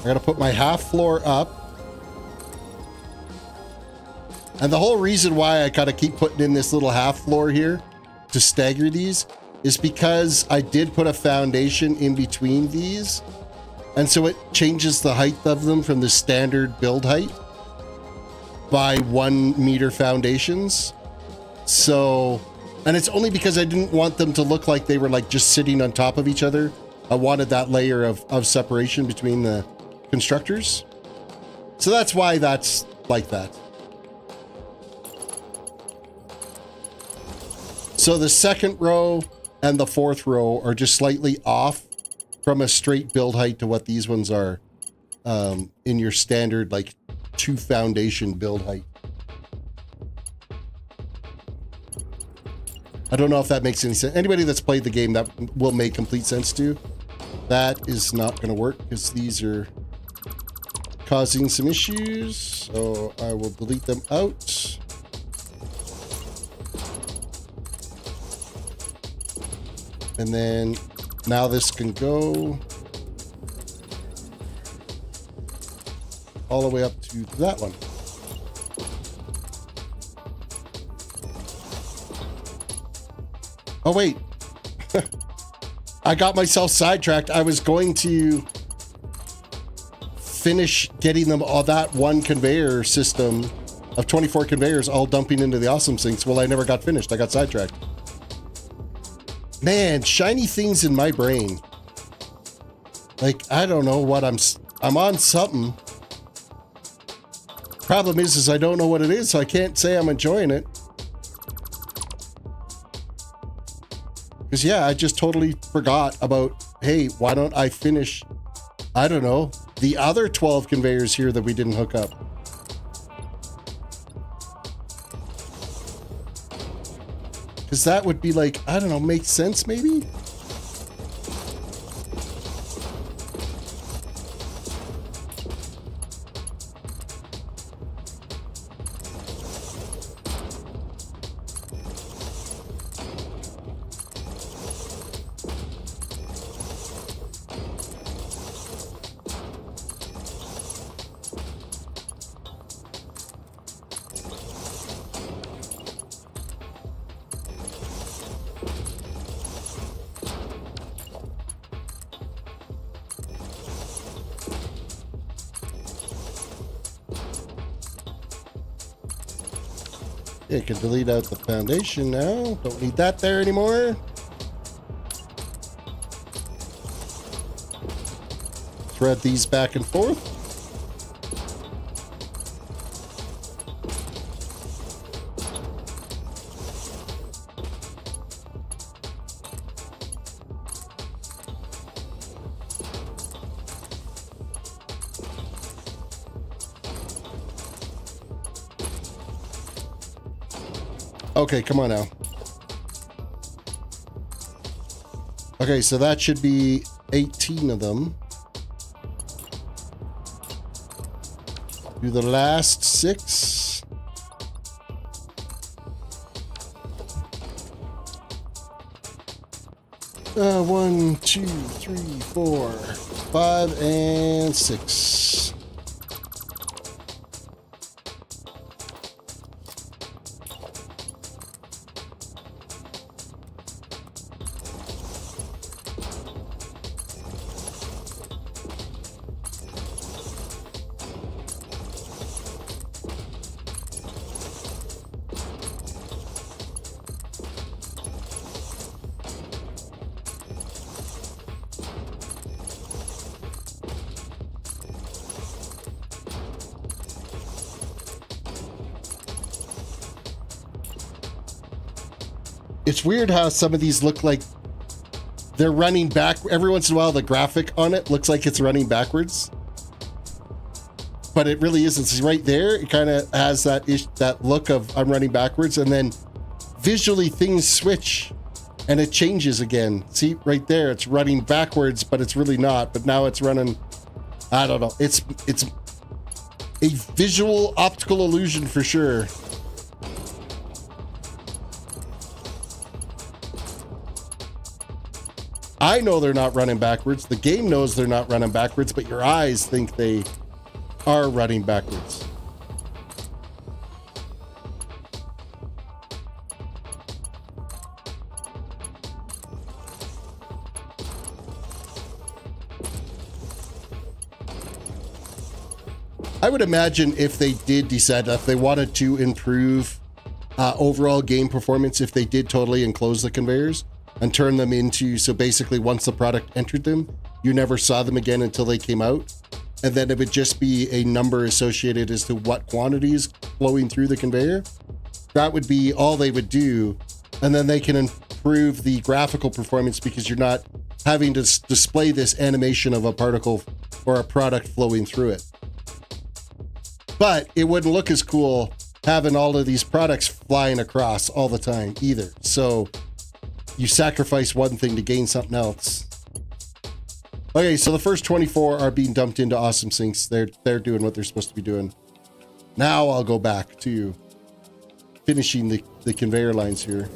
I gotta put my half floor up. And the whole reason why I gotta keep putting in this little half floor here to stagger these is because I did put a foundation in between these And so it changes the height of them from the standard build height by 1 meter foundations. So, and it's only because I didn't want them to look like they were like just sitting on top of each other. I wanted that layer of separation between the constructors. So that's why that's like that. So the second row and the fourth row are just slightly off from a straight build height to what these ones are in your standard like 2 foundation build height. I don't know if that makes any sense. Anybody that's played the game, that will make complete sense to. That is not going to work because these are causing some issues. So I will delete them out. And then now this can go all the way up to that one. Oh, wait. I got myself sidetracked. I was going to finish getting them all that one conveyor system of 24 conveyors all dumping into the awesome sinks. Well, I never got finished. I got sidetracked. Man, shiny things in my brain. Like, I don't know what I'm on something. Problem is I don't know what it is, so I can't say I'm enjoying it. Because, yeah, I just totally forgot about, hey, why don't I finish, I don't know, the other 12 conveyors here that we didn't hook up. Because that would be like, I don't know, make sense maybe? Yeah, can delete out the foundation now. Don't need that there anymore. Thread these back and forth. Okay, come on now. Okay, so that should be 18 of them. Do the last 6. One, 2, 3, 4, 5, and 6. It's weird how some of these look like they're running back. Every once in a while, the graphic on it looks like it's running backwards. But it really isn't. See, right there, it kind of has that look of I'm running backwards. And then visually things switch and it changes again. See, right there, it's running backwards, but it's really not. But now it's running, I don't know. It's a visual optical illusion for sure. I know they're not running backwards. The game knows they're not running backwards, but your eyes think they are running backwards. would imagine if they did decide that if they wanted to improve overall game performance, if they did totally enclose the conveyors and turn them into, so basically once the product entered them, you never saw them again until they came out. And then it would just be a number associated as to what quantities flowing through the conveyor. That would be all they would do. And then they can improve the graphical performance because you're not having to display this animation of a particle or a product flowing through it. But it wouldn't look as cool having all of these products flying across all the time either. So you sacrifice one thing to gain something else. Okay, so the first 24 are being dumped into Awesome Sinks. They're doing what they're supposed to be doing. Now I'll go back to finishing the conveyor lines here.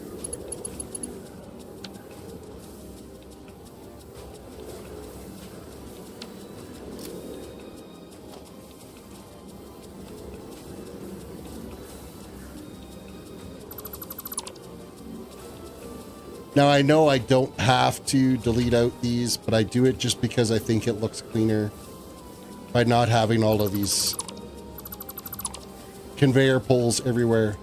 Now, I know I don't have to delete out these, but I do it just because I think it looks cleaner by not having all of these conveyor poles everywhere.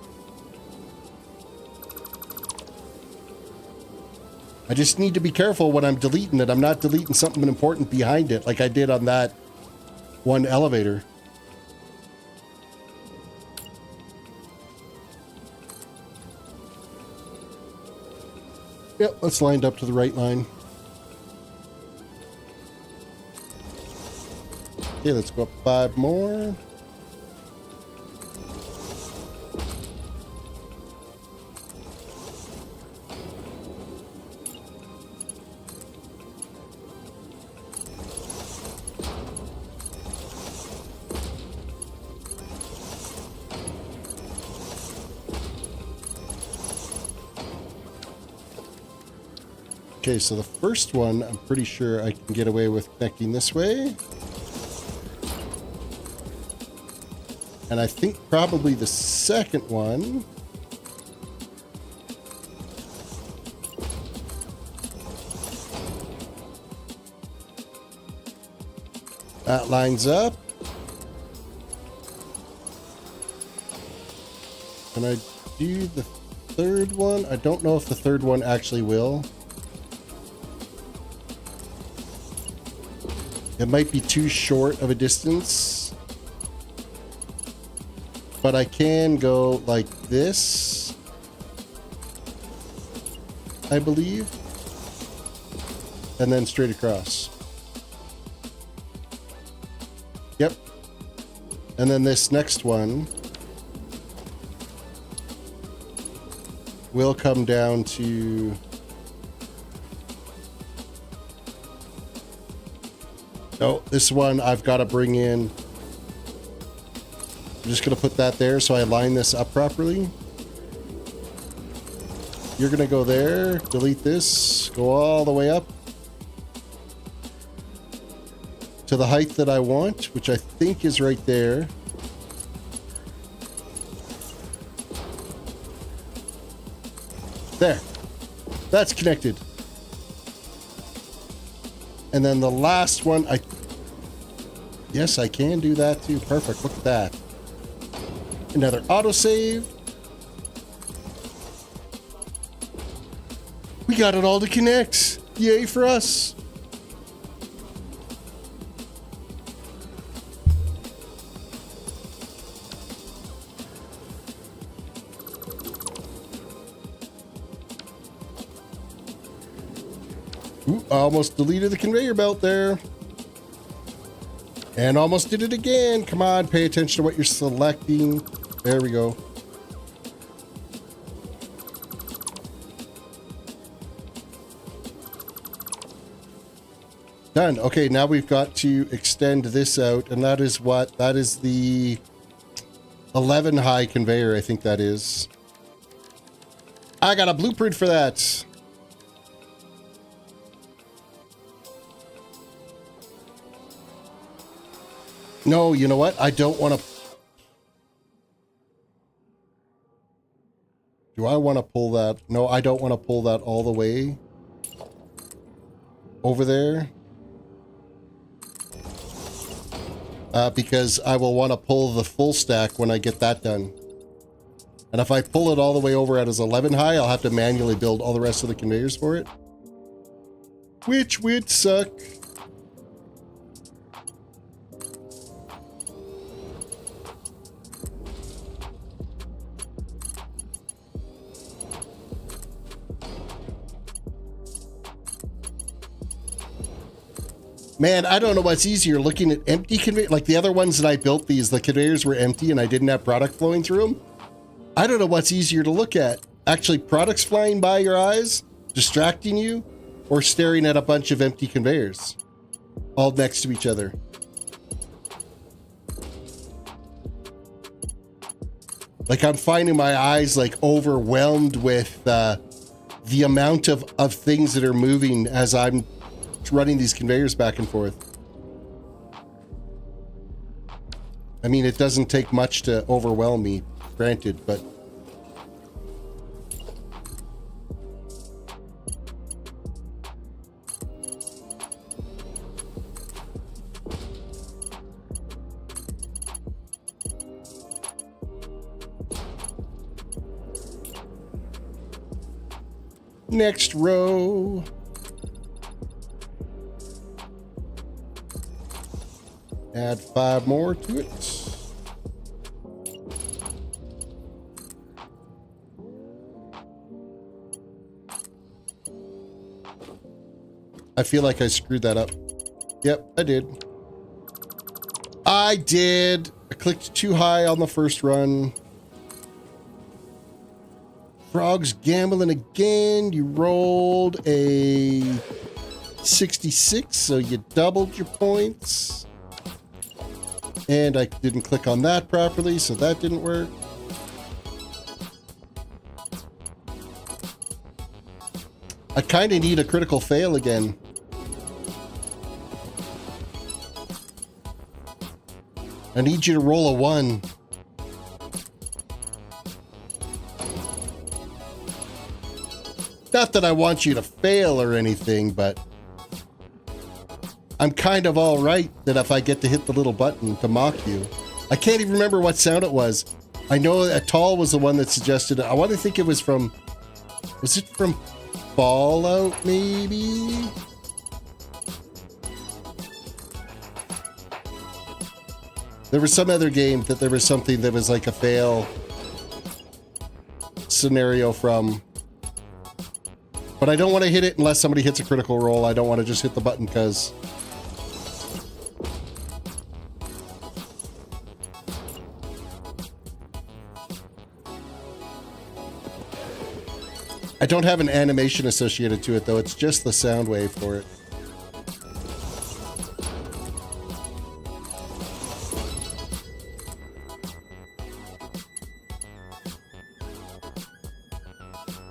I just need to be careful when I'm deleting it. I'm not deleting something important behind it like I did on that one elevator. Yep, let's line up to the right line. Okay, let's go up 5 more. Okay, so the first one, I'm pretty sure I can get away with connecting this way. And I think probably the second one. That lines up. Can I do the third one? I don't know if the third one actually will. It might be too short of a distance, but I can go like this, I believe, and then straight across. Yep. And then this next one will come down to oh, this one I've got to bring in. I'm just going to put that there so I line this up properly. You're going to go there, delete this, go all the way up to the height that I want, which I think is right there. There. That's connected. And then the last one, yes, I can do that too. Perfect. Look at that. Another autosave. We got it all to connect. Yay for us. Ooh, I almost deleted the conveyor belt there. And almost did it again. Come on, pay attention to what you're selecting. There we go. Done. Okay, now we've got to extend this out, and that is what? That is the 11 high conveyor, I think that is. I got a blueprint for that. No, you know what? I don't want to... Do I want to pull that? No, I don't want to pull that all the way over there. because I will want to pull the full stack when I get that done. And if I pull it all the way over at as 11 high, I'll have to manually build all the rest of the conveyors for it, which would suck. Man, I don't know what's easier, looking at empty conveyor, like the other ones that I built, the conveyors were empty and I didn't have product flowing through them. I don't know what's easier to look at. Actually, products flying by your eyes, distracting you, or staring at a bunch of empty conveyors all next to each other. Like I'm finding my eyes like overwhelmed with the amount of things that are moving as I'm running these conveyors back and forth. I mean, it doesn't take much to overwhelm me, granted, but next row. Add 5 more to it. I feel like I screwed that up. Yep, I did. I clicked too high on the first run. Frog's gambling again. You rolled a 66, so you doubled your points. And I didn't click on that properly, so that didn't work. I kind of need a critical fail again. I need you to roll a 1. Not that I want you to fail or anything, but I'm kind of all right that if I get to hit the little button to mock you. I can't even remember what sound it was. I know Atal was the one that suggested it. I want to think it was from... Was it from Fallout, maybe? There was some other game that there was something that was like a fail scenario from... But I don't want to hit it unless somebody hits a critical roll. I don't want to just hit the button because... I don't have an animation associated to it, though. It's just the sound wave for it.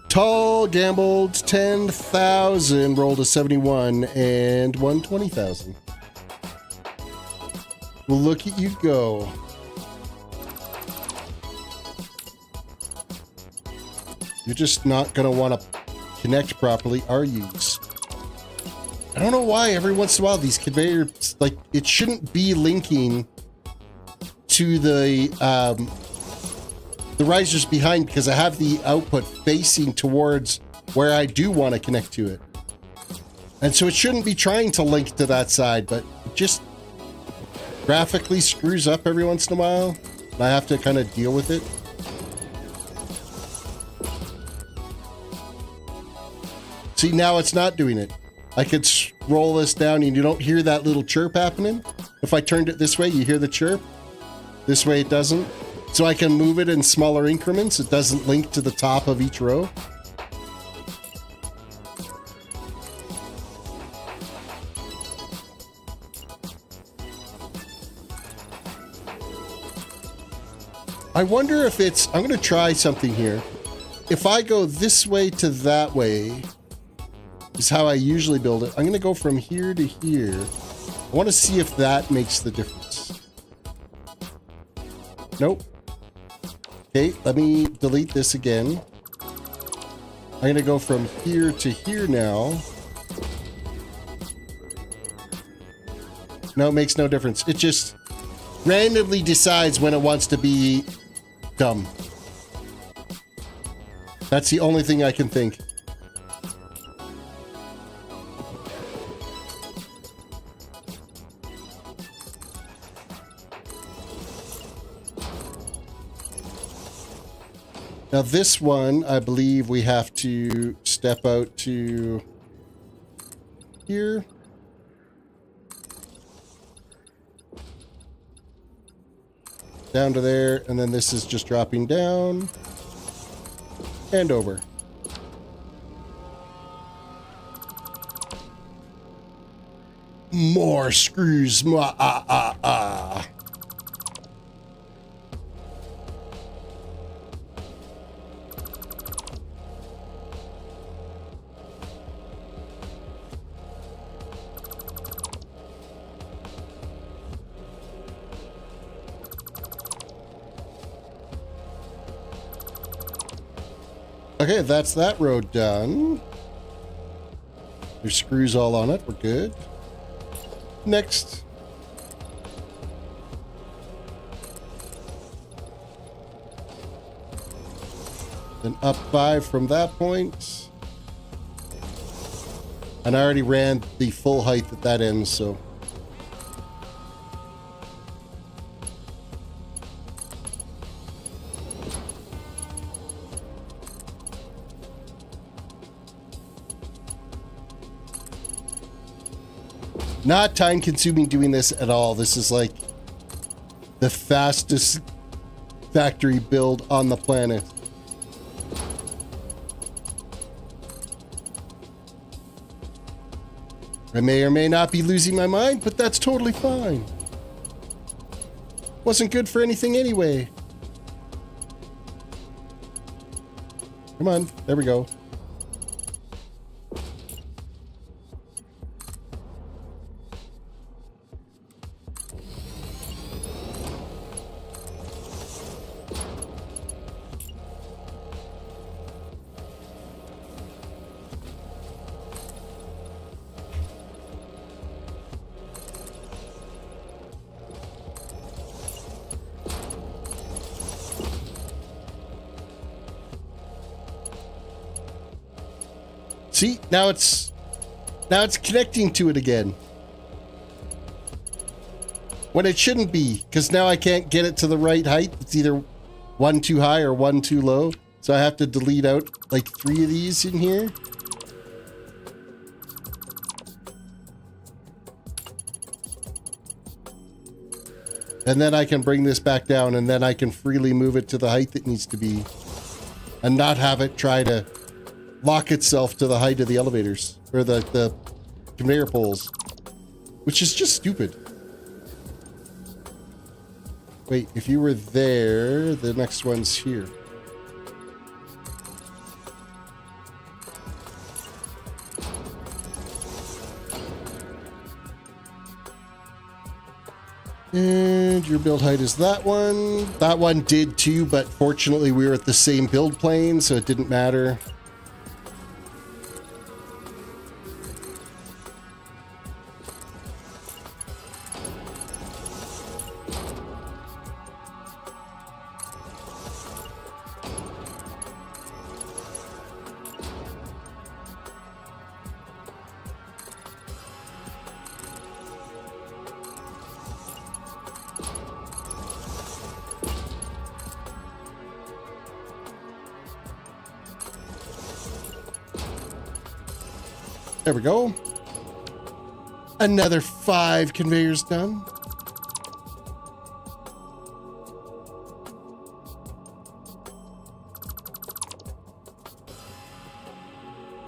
Tall gambled 10,000, rolled a 71, and won 20,000. Well, look at you go. You're just not going to want to connect properly, are you? I don't know why every once in a while these conveyors, like, it shouldn't be linking to the risers behind because I have the output facing towards where I do want to connect to it. And so it shouldn't be trying to link to that side, but it just graphically screws up every once in a while. And I have to kind of deal with it. See, now it's not doing it. I could roll this down and you don't hear that little chirp happening. If I turned it this way, you hear the chirp. This way it doesn't. So I can move it in smaller increments. It doesn't link to the top of each row. I wonder if it's... I'm going to try something here. If I go this way to that way... is how I usually build it. I'm going to go from here to here. I want to see if that makes the difference. Nope. Okay, let me delete this again. I'm going to go from here to here now. No, it makes no difference. It just... randomly decides when it wants to be dumb. That's the only thing I can think. Now this one, I believe we have to step out to here. Down to there, and then this is just dropping down and over. More screws. Okay, that's that road done. There's screws all on it. We're good. Next. Then up 5 from that point. And I already ran the full height at that end, so... Not time consuming doing this at all. This is like the fastest factory build on the planet. I may or may not be losing my mind, but that's totally fine. Wasn't good for anything anyway. Come on, there we go. See, now it's connecting to it again. When it shouldn't be, because now I can't get it to the right height. It's either one too high or one too low. So I have to delete out like 3 of these in here. And then I can bring this back down, and then I can freely move it to the height it needs to be. And not have it try to lock itself to the height of the elevators. Or the conveyor poles. Which is just stupid. Wait, if you were there, the next one's here. And your build height is that one. That one did too, but fortunately we were at the same build plane, so it didn't matter. There we go. Another 5 conveyors done.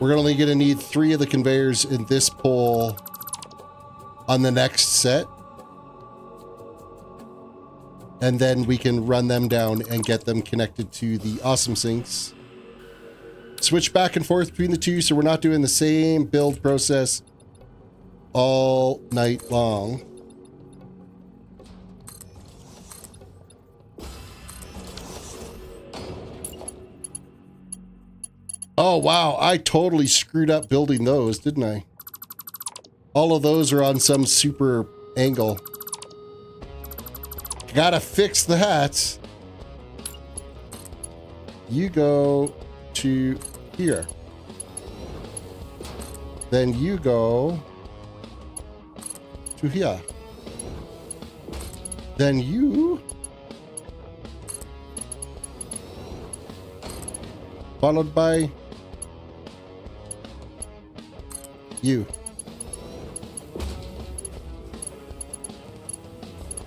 We're only going to need 3 of the conveyors in this pole on the next set. And then we can run them down and get them connected to the awesome sinks. Switch back and forth between the two, so we're not doing the same build process all night long. Oh wow, I totally screwed up building those, didn't I? All of those are on some super angle. gotta fix the hats. You go to here. Then you go to here. Then you followed by you.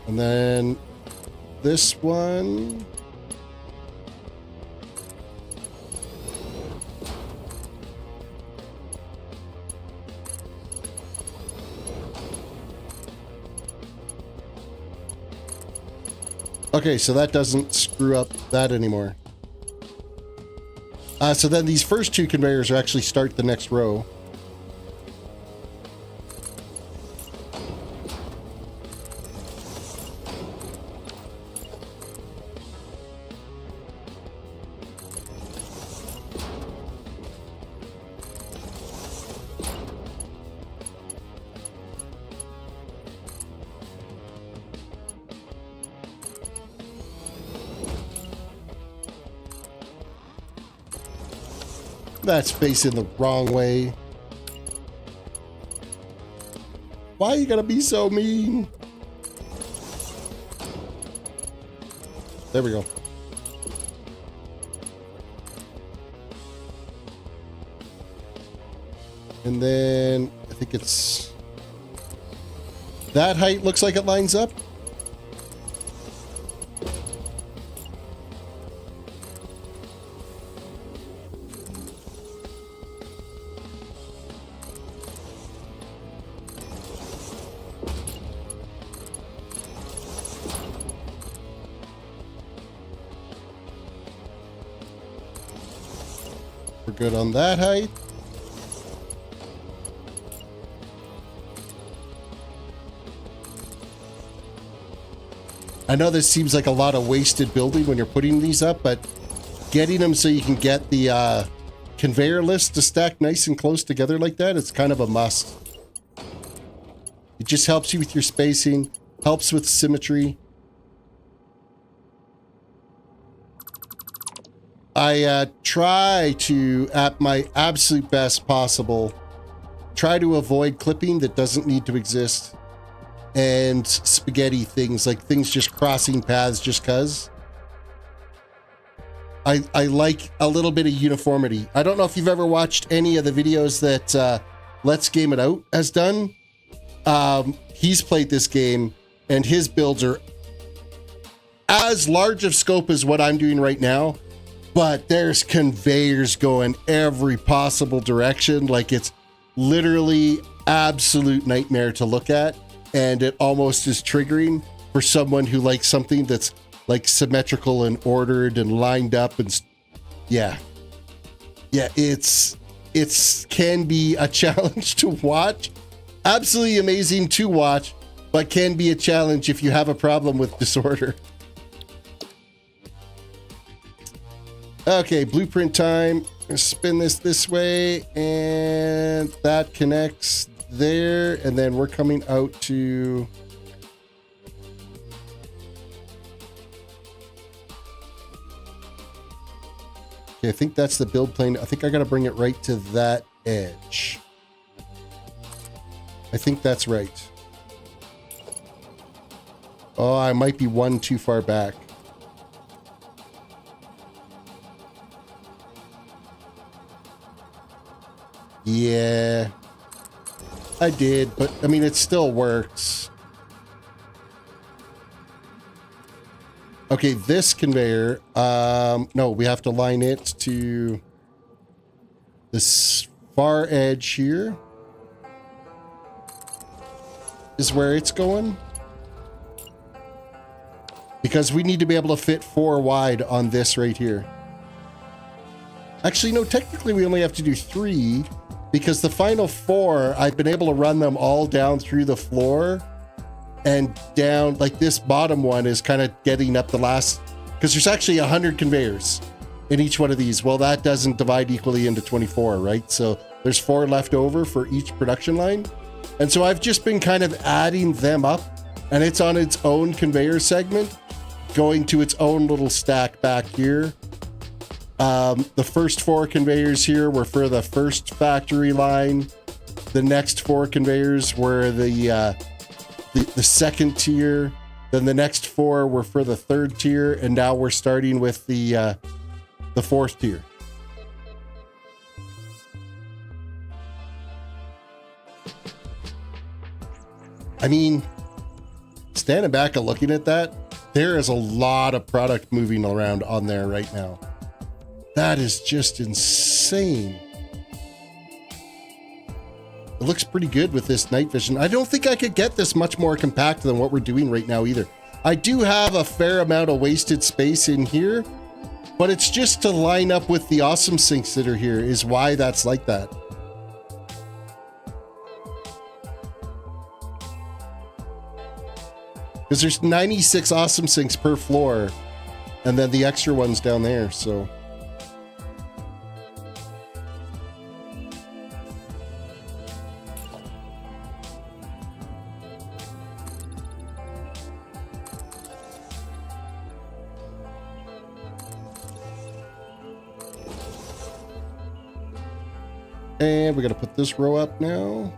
And then this one. Okay, so that doesn't screw up that anymore. So then these first two conveyors are actually start the next row. That's facing the wrong way. Why you gotta be so mean? There we go. And then I think it's that height looks like it lines up. We're good on that height. I know this seems like a lot of wasted building when you're putting these up, but getting them so you can get the conveyor list to stack nice and close together like that, it's kind of a must. It just helps you with your spacing, helps with symmetry. I try to, at my absolute best possible, try to avoid clipping that doesn't need to exist, and spaghetti things, like things just crossing paths just cuz. I like a little bit of uniformity. I don't know if you've ever watched any of the videos that Let's Game It Out has done. He's played this game, and his builds are as large of scope as what I'm doing right now. But there's conveyors going every possible direction. Like, it's literally absolute nightmare to look at. And it almost is triggering for someone who likes something that's like symmetrical and ordered and lined up. And yeah, it's can be a challenge to watch. Absolutely amazing to watch, but can be a challenge if you have a problem with disorder. Okay, blueprint time. Spin this way, and that connects there, and then we're coming out to okay, I think that's the build plane. I think I gotta bring it right to that edge. I think that's right. Oh, I might be one too far back. Yeah, I did, but I mean, it still works. Okay, this conveyor, no, we have to line it to this far edge here is where it's going. Because we need to be able to fit 4 wide on this right here. Actually, no, technically we only have to do 3. Because the final 4, I've been able to run them all down through the floor and down, like this bottom one is kind of getting up the last, because there's actually 100 conveyors in each one of these. Well, that doesn't divide equally into 24, right? So there's 4 left over for each production line. And so I've just been kind of adding them up and it's on its own conveyor segment, going to its own little stack back here. The first 4 conveyors here were for the first factory line. The next 4 conveyors were the second tier. Then the next 4 were for the third tier, and now we're starting with the 4th tier. I mean, standing back and looking at that, there is a lot of product moving around on there right now. That is just insane. It looks pretty good with this night vision. I don't think I could get this much more compact than what we're doing right now either. I do have a fair amount of wasted space in here, but it's just to line up with the awesome sinks that are here is why that's like that. Because there's 96 awesome sinks per floor, and then the extra ones down there, so. And we're gonna put this row up now.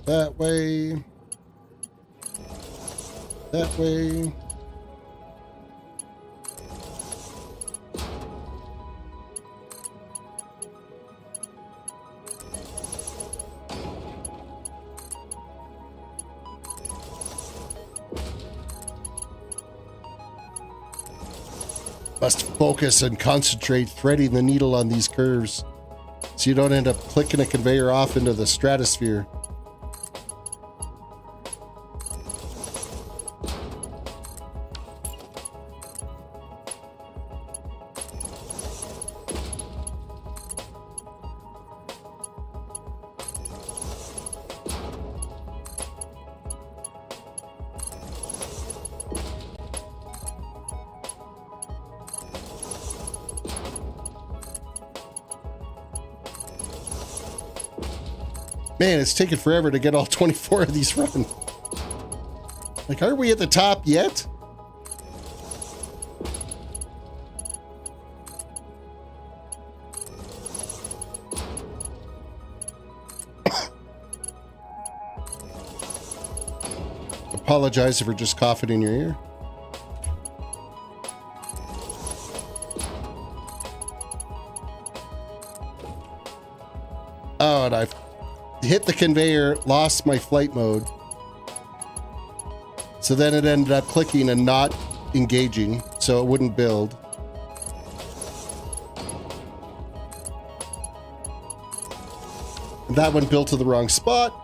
That way. That way. Must focus and concentrate threading the needle on these curves so you don't end up clicking a conveyor off into the stratosphere. Man, it's taken forever to get all 24 of these run. Like, are we at the top yet? Apologize if we're just coughing in your ear. Oh, and I've hit the conveyor, lost my flight mode. So then it ended up clicking and not engaging, so it wouldn't build. And that one built to the wrong spot.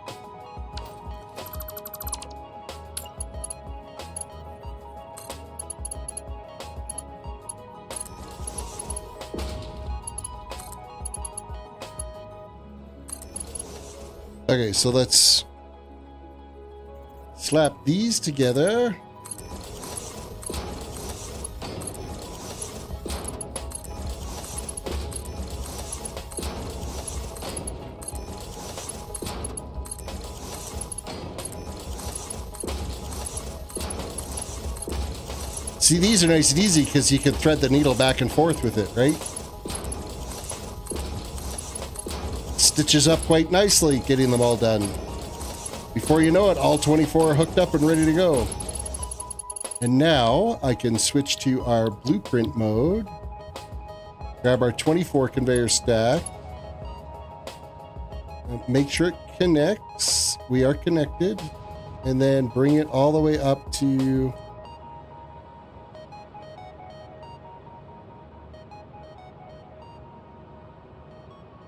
Okay, so let's slap these together. See, these are nice and easy because you can thread the needle back and forth with it, right? Stitches up quite nicely, getting them all done. Before you know it, all 24 are hooked up and ready to go. And now I can switch to our blueprint mode, grab our 24 conveyor stack, make sure it connects. We are connected, and then bring it all the way up to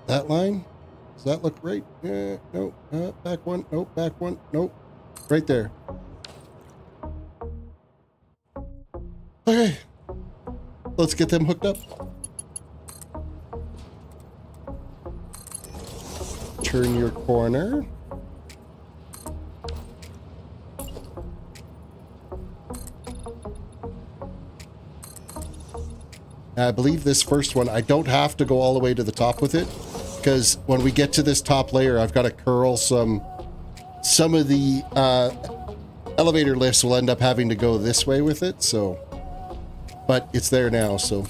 that line. Does that look right? Nope. Back one. Nope. Back one. Nope. Right there. Okay. Let's get them hooked up. turn your corner. I believe this first one, I don't have to go all the way to the top with it, because when we get to this top layer, I've got to curl some of the elevator lifts will end up having to go this way with it, so, but it's there now, so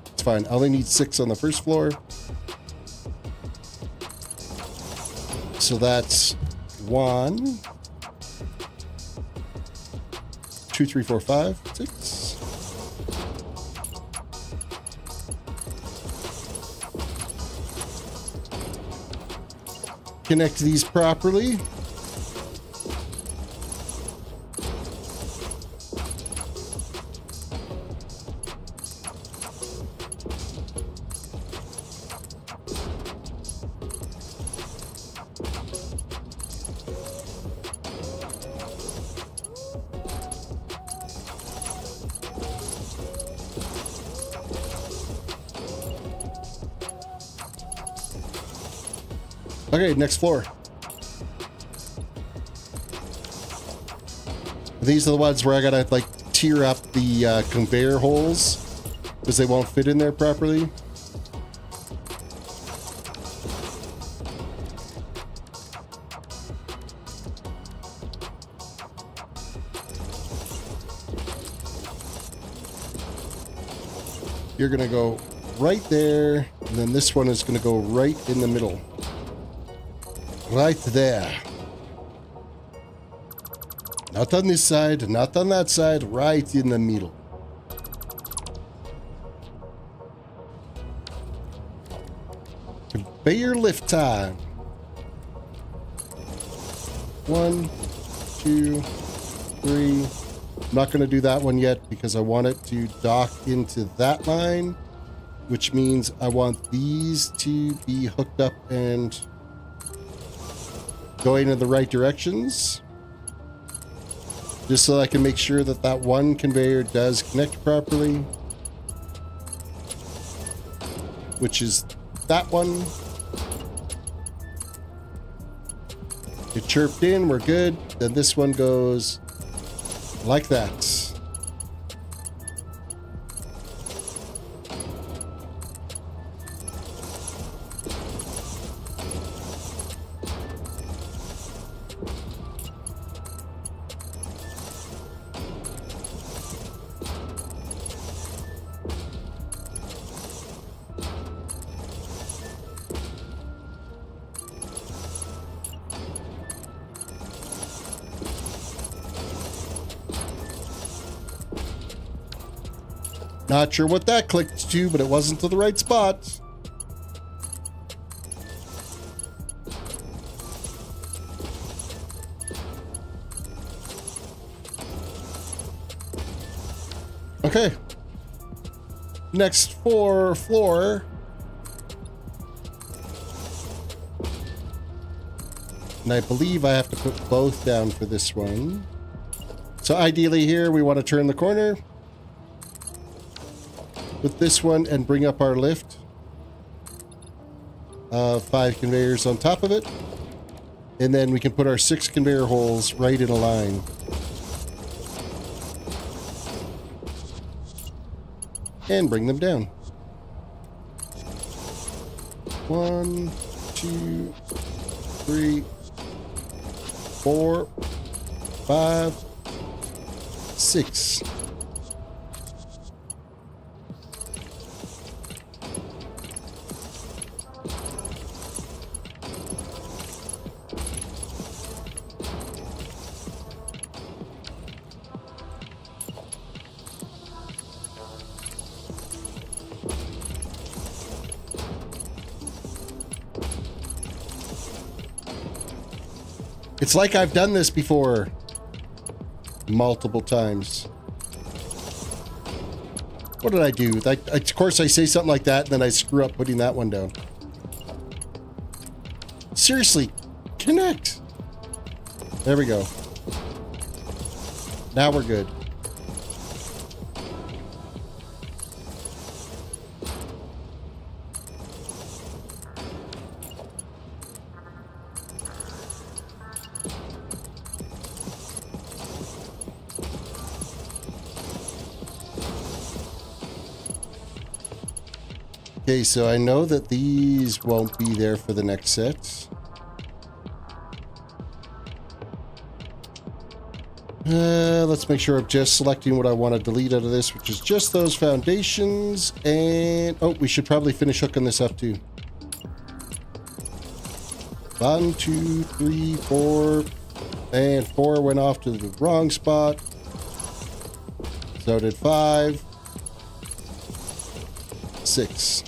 it's fine. I only need 6 on the first floor. So that's 1, 2, 3, 4, 5, 6. Connect these properly. Okay, next floor. These are the ones where I gotta like tier up the conveyor holes because they won't fit in there properly. You're gonna go right there, and then this one is gonna go right in the middle. Right there. Not on this side, not on that side, right in the middle. Conveyor lift time. 1, 2, 3. I'm not going to do that one yet because I want it to dock into that line, which means I want these to be hooked up and going in the right directions, just so I can make sure that that one conveyor does connect properly, which is that one. It chirped in, we're good. Then this one goes like that. Not sure what that clicked to, but it wasn't to the right spot. Okay. Next floor. And I believe I have to put both down for this one. So ideally here, we want to turn the corner with this one and bring up our lift. 5 conveyors on top of it. And then we can put our 6 conveyor holes right in a line. And bring them down. 1, 2, 3, 4, 5, 6. It's like I've done this before multiple times. What did I do? Of course, I say something like that, and then I screw up putting that one down. Seriously, connect. There we go. Now we're good. Okay, so I know that these won't be there for the next set. Let's make sure I'm just selecting what I want to delete out of this, which is just those foundations. And, oh, we should probably finish hooking this up too. 1, 2, 3, 4. And 4 went off to the wrong spot. So did 5. 6.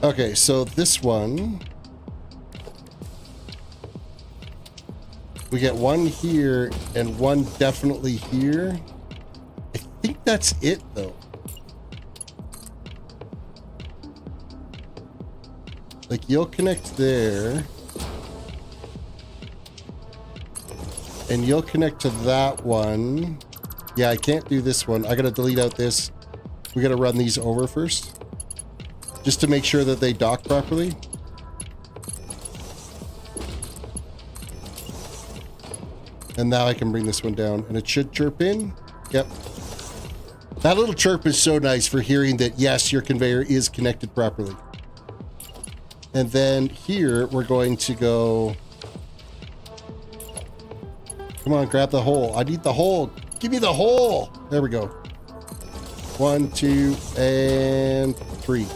Okay, so this one, we get one here and one definitely here. I think that's it though. Like you'll connect there and you'll connect to that one. Yeah, I can't do this one. I gotta delete out this. We gotta run these over first, just to make sure that they dock properly. And now I can bring this one down and it should chirp in. Yep. That little chirp is so nice for hearing that, yes, your conveyor is connected properly. And then here we're going to go. Come on, grab the hole. I need the hole. Give me the hole. There we go. 1, 2, and 3.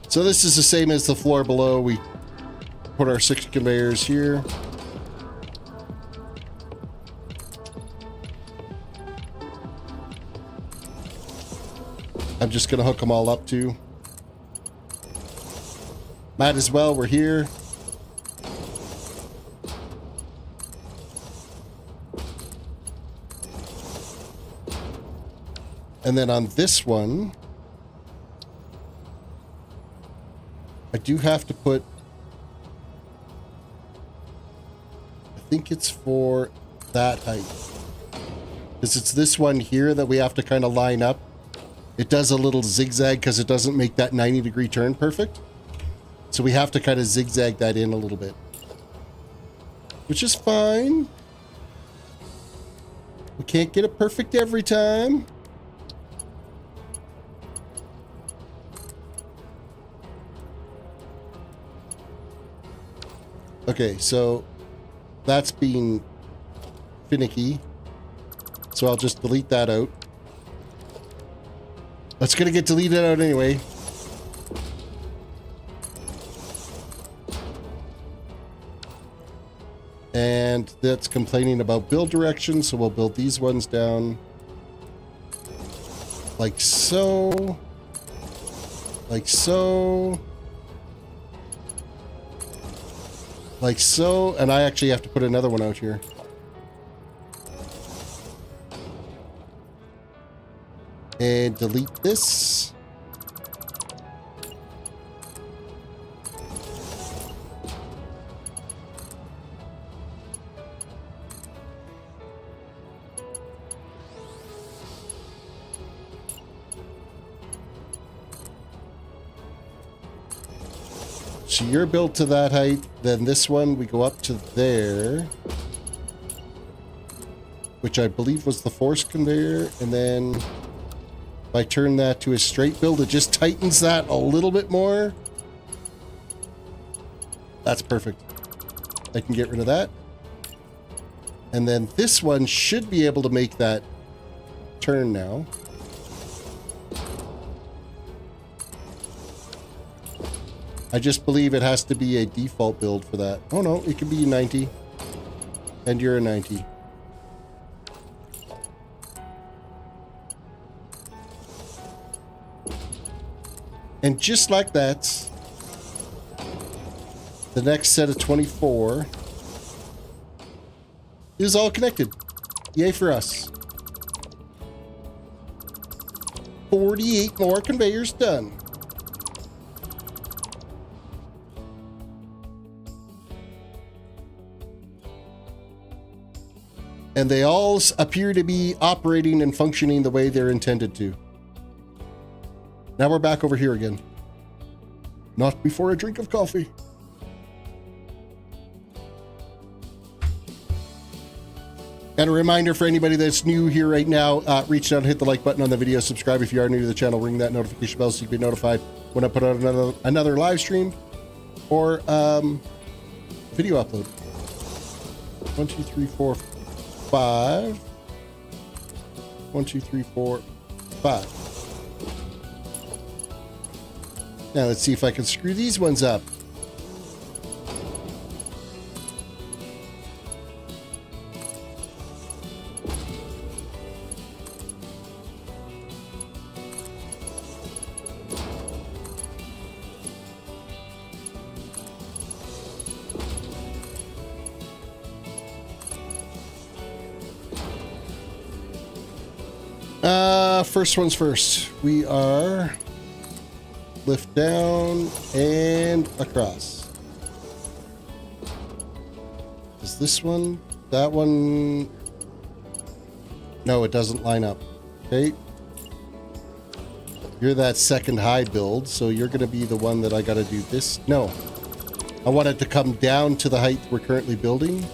So this is the same as the floor below. We put our 6 conveyors here. I'm just going to hook them all up too. Might as well, we're here. And then on this one, I do have to put, I think it's for that height. Because it's this one here that we have to kind of line up. It does a little zigzag because it doesn't make that 90-degree turn perfect. So we have to kind of zigzag that in a little bit. Which is fine. We can't get it perfect every time. Okay, so that's being finicky. So I'll just delete that out. That's going to get deleted out anyway. And that's complaining about build direction, so we'll build these ones down. Like so. Like so. Like so, and I actually have to put another one out here. And delete this. So you're built to that height, then this one we go up to there, which I believe was the force conveyor, and then if I turn that to a straight build, it just tightens that a little bit more. That's perfect. I can get rid of that. And then this one should be able to make that turn now. I just believe it has to be a default build for that. Oh no, it could be 90. And you're a 90. And just like that, the next set of 24 is all connected. Yay for us. 48 more conveyors done. And they all appear to be operating and functioning the way they're intended to. Now we're back over here again. Not before a drink of coffee. And a reminder for anybody that's new here right now, reach down, hit the like button on the video, subscribe if you are new to the channel, ring that notification bell so you can be notified when I put out another live stream or video upload. 1, 2, 3, 4, 5. 1, 2, 3, 4, 5. Now let's see if I can screw these ones up. First one's first. We are lift down and across. Is this one? That one? No, it doesn't line up. Okay. You're that second high build, so you're going to be the one that I got to do this. No. I want it to come down to the height we're currently building.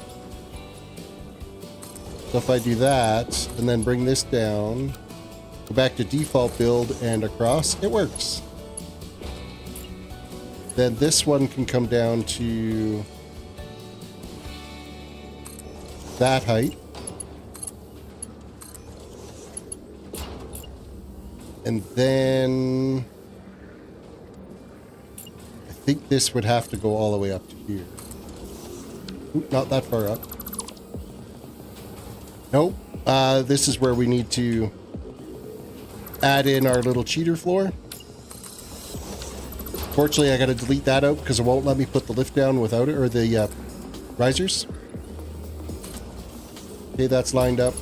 So if I do that, and then bring this down, go back to default build and across, it works. Then this one can come down to that height. And then I think this would have to go all the way up to here. Oop, not that far up. Nope. This is where we need to add in our little cheater floor. Fortunately, I got to delete that out because it won't let me put the lift down without it, or the risers. Okay, that's lined up.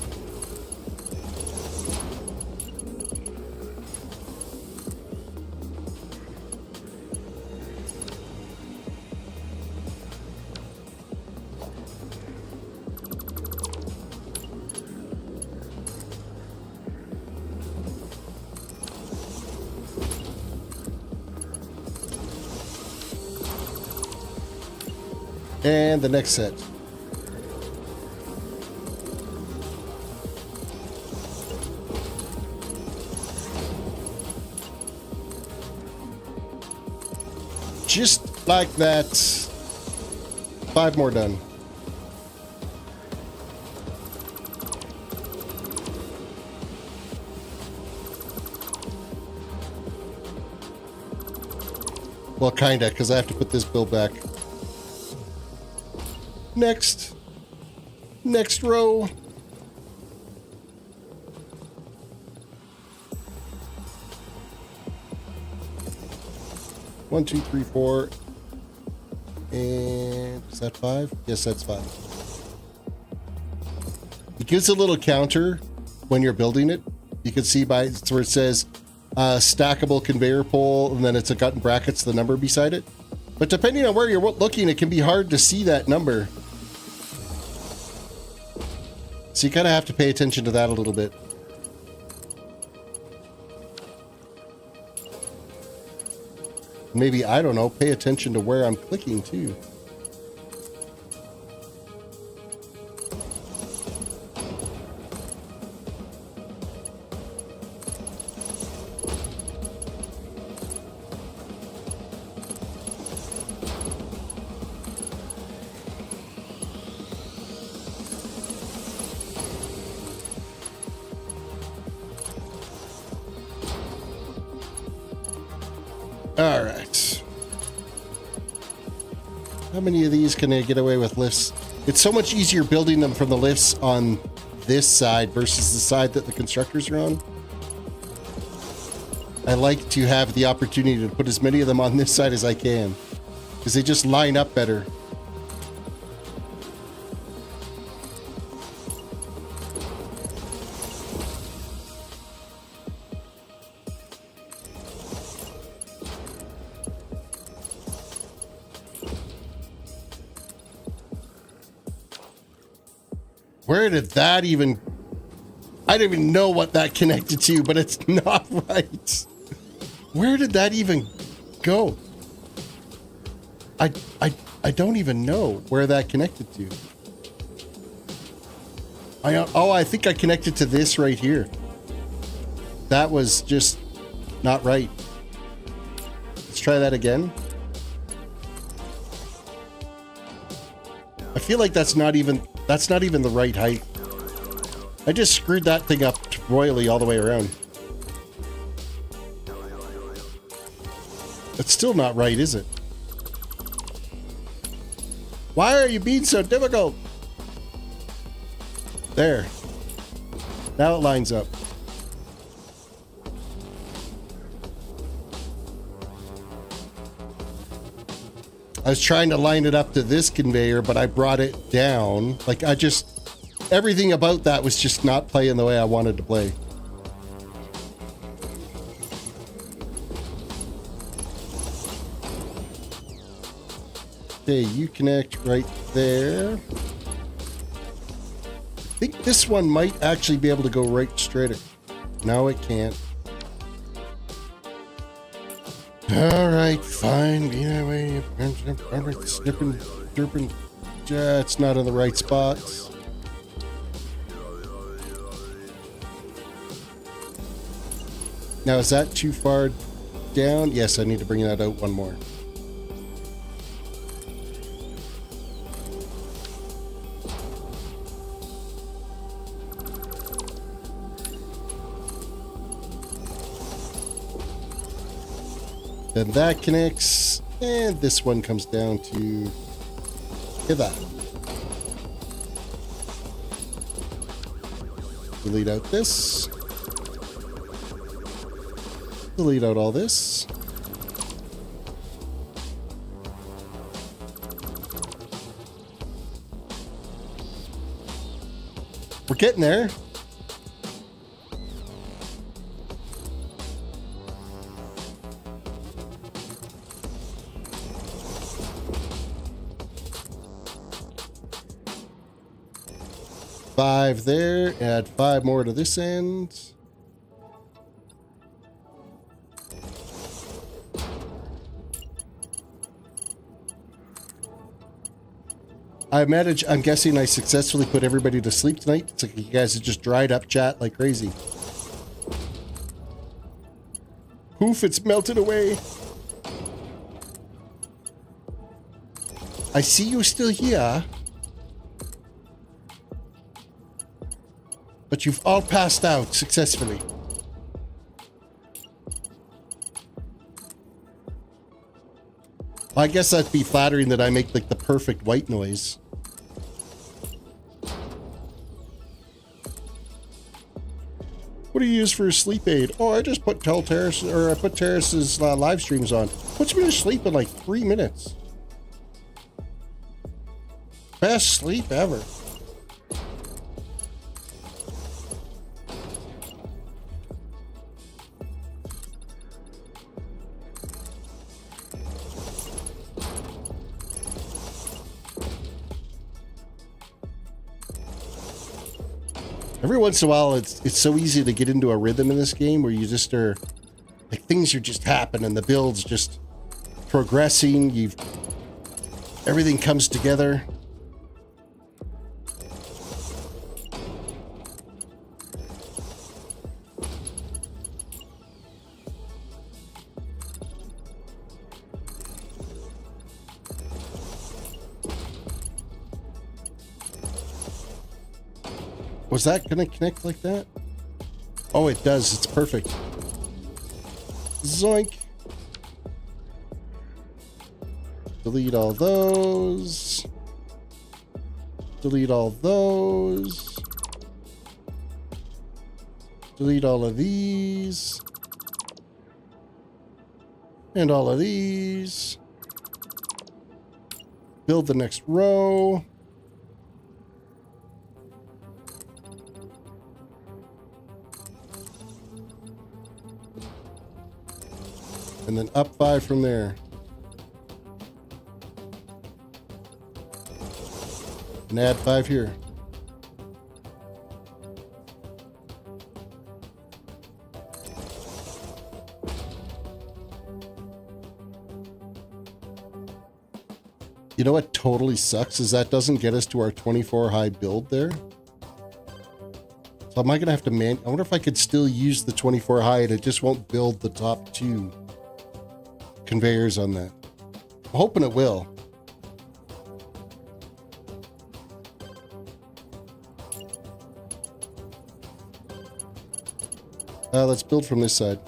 And the next set. Just like that. 5 more done. Well, kinda, because I have to put this build back. Next row. One, two, three, four, and is that 5? Yes, that's 5. It gives a little counter when you're building it. You can see by where it says stackable conveyor pole, and then it's got in brackets the number beside it. But depending on where you're looking, it can be hard to see that number. So you kind of have to pay attention to that a little bit. Maybe, I don't know, pay attention to where I'm clicking too. All right. How many of these can I get away with lifts? It's so much easier building them from the lifts on this side versus the side that the constructors are on. I like to have the opportunity to put as many of them on this side as I can, because they just line up better. Where did that even... I don't even know what that connected to, but it's not right. Where did that even go? I, I don't even know where that connected to. I think I connected to this right here. That was just not right. Let's try that again. I feel like that's not even the right height. I just screwed that thing up royally all the way around. It's still not right, is it? Why are you being so difficult? There. Now it lines up. I was trying to line it up to this conveyor, but I brought it down. Like, everything about that was just not playing the way I wanted to play. Okay, you connect right there. I think this one might actually be able to go right straight. No, it can't. All right, fine. Yeah, wait. Snipping, derping. Yeah, it's not in the right spots. Now, is that too far down? Yes, I need to bring that out one more. Then that connects, and this one comes down to that. Delete out this. Delete out all this. We're getting there. Five there, add 5 more to this end. I'm guessing I successfully put everybody to sleep tonight. It's like you guys have just dried up chat like crazy. Poof, it's melted away. I see you still here. But you've all passed out successfully. Well, I guess that'd be flattering that I make like the perfect white noise. What do you use for a sleep aid? Oh, I just put Terrace's live streams on. Puts me to sleep in like 3 minutes. Best sleep ever. Every once in a while, it's so easy to get into a rhythm in this game where you just are, like, things are just happening. The build's just progressing. Everything comes together. Was that gonna connect like that? Oh, it does. It's perfect. Zoink. Delete all those. Delete all those. Delete all of these. And all of these. Build the next row. And then up 5 from there. And add 5 here. You know what totally sucks is that doesn't get us to our 24 high build there. So am I going to have to I wonder if I could still use the 24 high and it just won't build the top 2 conveyors on that. I'm hoping it will. Let's build from this side.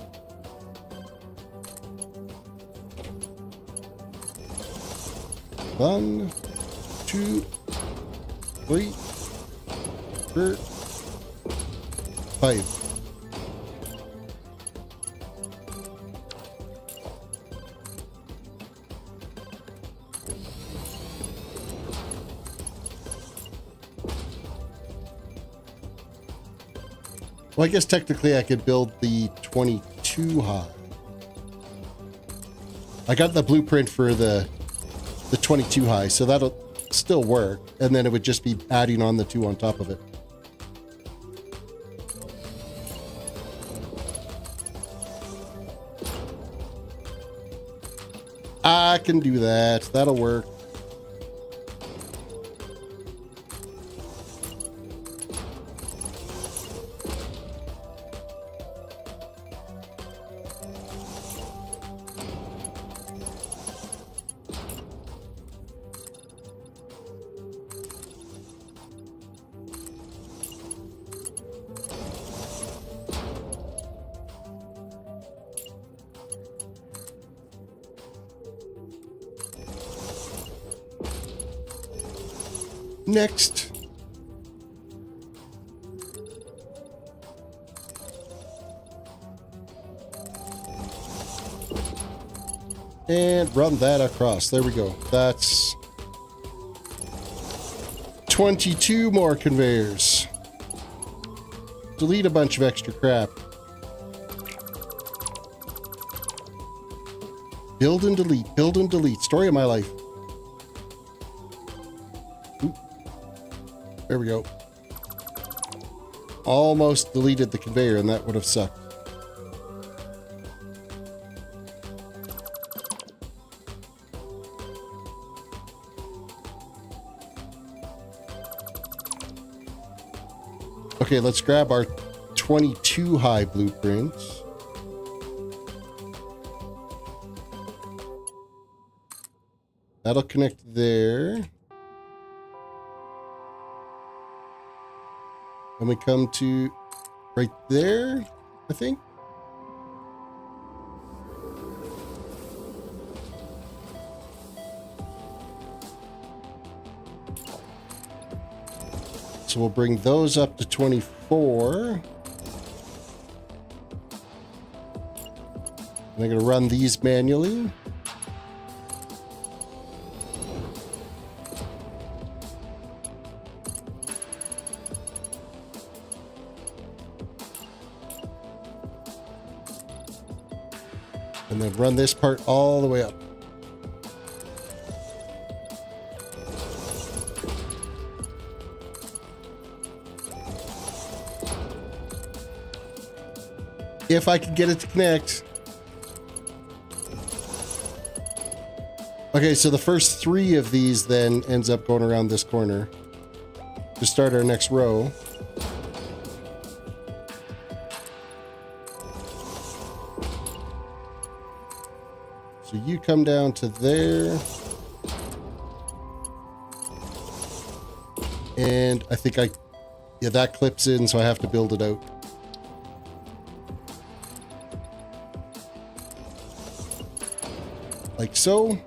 One, 2, 3, 4, 5. Well, I guess technically I could build the 22 high. I got the blueprint for the 22 high, so that'll still work. And then it would just be adding on the 2 on top of it. I can do that. That'll work. Next. And run that across. There we go. That's 22 more conveyors. Delete a bunch of extra crap. Build and delete. Build and delete. Story of my life. Oop. There we go. Almost deleted the conveyor, and that would have sucked. Okay, let's grab our 22 high blueprints. That'll connect there. And we come to right there, I think. So we'll bring those up to 24. And I'm going to run these manually. And then run this part all the way up. If I can get it to connect. Okay, so the first 3 of these then ends up going around this corner to start our next row. So you come down to there. And I think yeah, that clips in, so I have to build it out. Like so.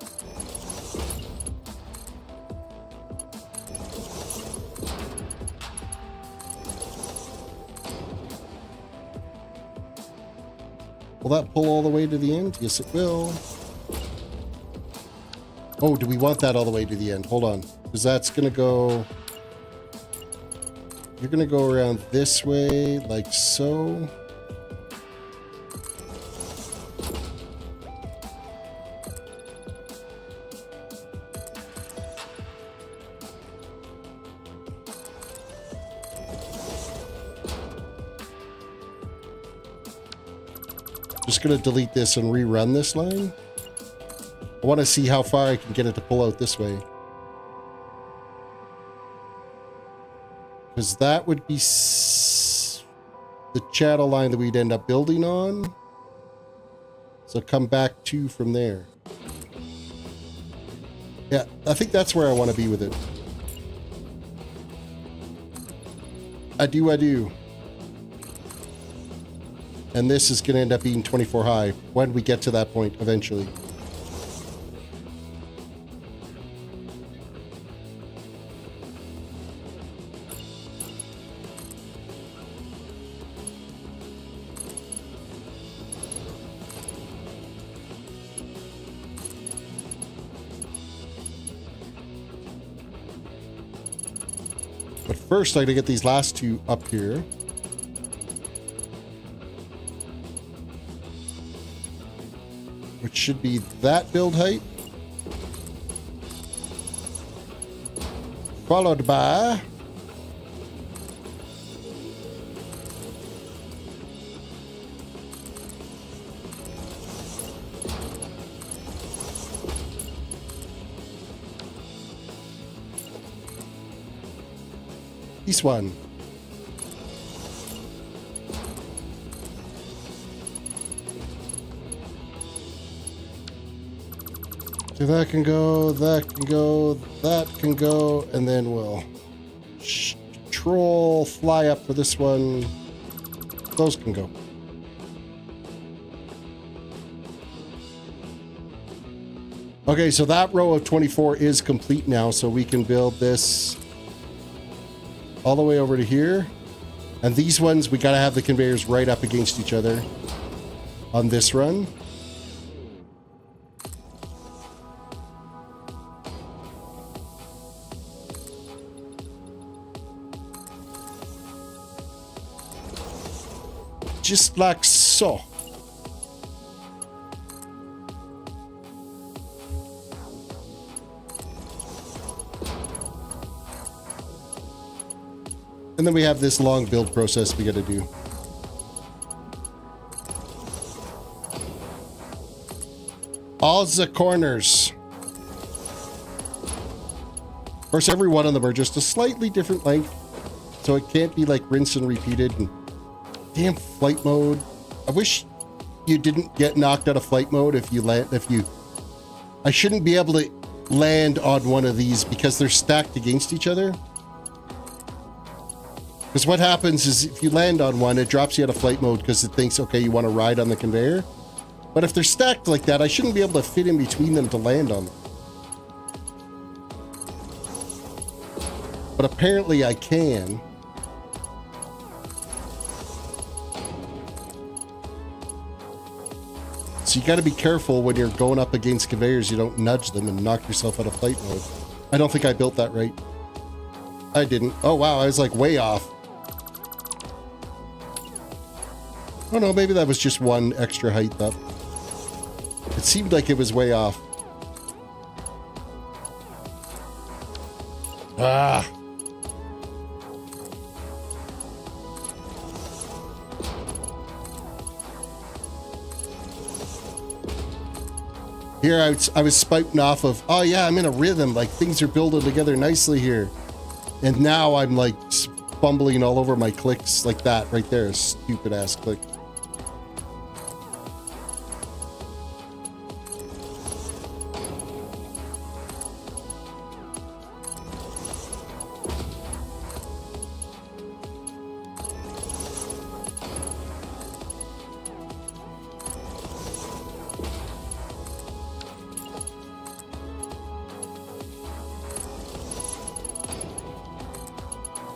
Will that pull all the way to the end? Yes, it will. Oh, do we want that all the way to the end? Hold on. Because that's going to go... You're going to go around this way, like so. Just going to delete this and rerun this line. I want to see how far I can get it to pull out this way. Because that would be the channel line that we'd end up building on. So come back 2 from there. Yeah, I think that's where I want to be with it. I do. And this is going to end up being 24 high when we get to that point eventually. But first, I gotta get these last 2 up here. Which should be that build height. Followed by... this one. So that can go, that can go, that can go, and then we'll control fly up for this one. Those can go. Okay, so that row of 24 is complete now, so we can build this all the way over to here. And these ones, we gotta have the conveyors right up against each other on this run. Just like so. And then we have this long build process we got to do. All the corners. Of course, every one of them are just a slightly different length, so it can't be like rinse and repeated. And damn flight mode. I wish you didn't get knocked out of flight mode if you land. I shouldn't be able to land on one of these because they're stacked against each other. Because what happens is if you land on one, it drops you out of flight mode because it thinks, okay, you want to ride on the conveyor. But if they're stacked like that, I shouldn't be able to fit in between them to land on them. But apparently I can. So you got to be careful when you're going up against conveyors. You don't nudge them and knock yourself out of flight mode. I don't think I built that right. I didn't. Oh, wow. I was like way off. Oh, no. Maybe that was just one extra height up. It seemed like it was way off. Ah. Here I was spouting off of, oh yeah, I'm in a rhythm, like things are building together nicely here. And now I'm like fumbling all over my clicks like that right there, stupid ass click.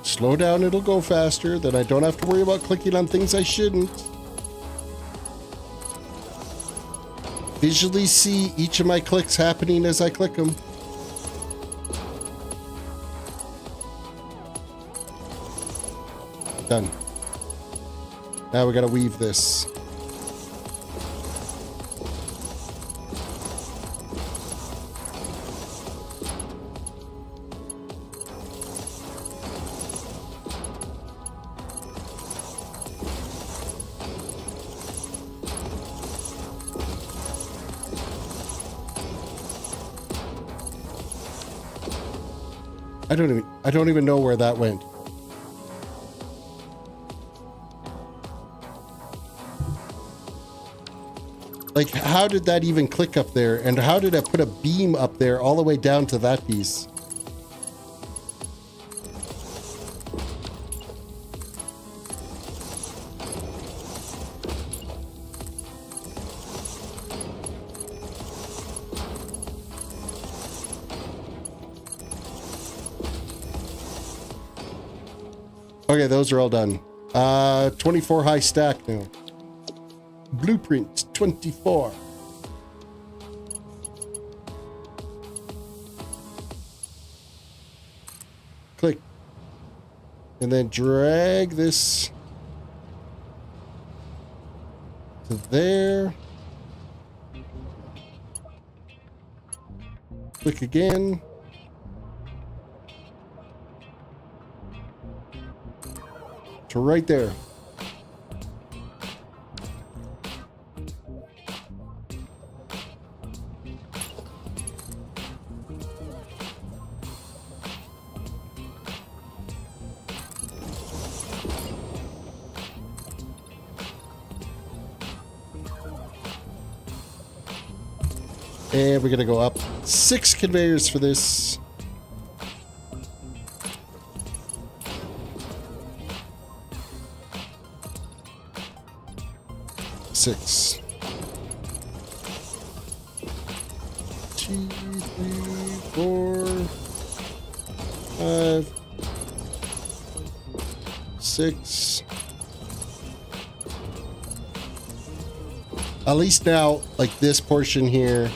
Slow down, it'll go faster. Then I don't have to worry about clicking on things I shouldn't. Visually see each of my clicks happening as I click them. Done. Now we gotta weave this. I don't even know where that went. Like, how did that even click up there? And how did I put a beam up there all the way down to that piece? Okay, those are all done. 24 high stack now. Blueprint 24. Click. And then drag this to there. Click again. To right there. And we're going to go up 6 conveyors for this. Six. 2, 3, 4, 5, 6. At least now, like this portion here,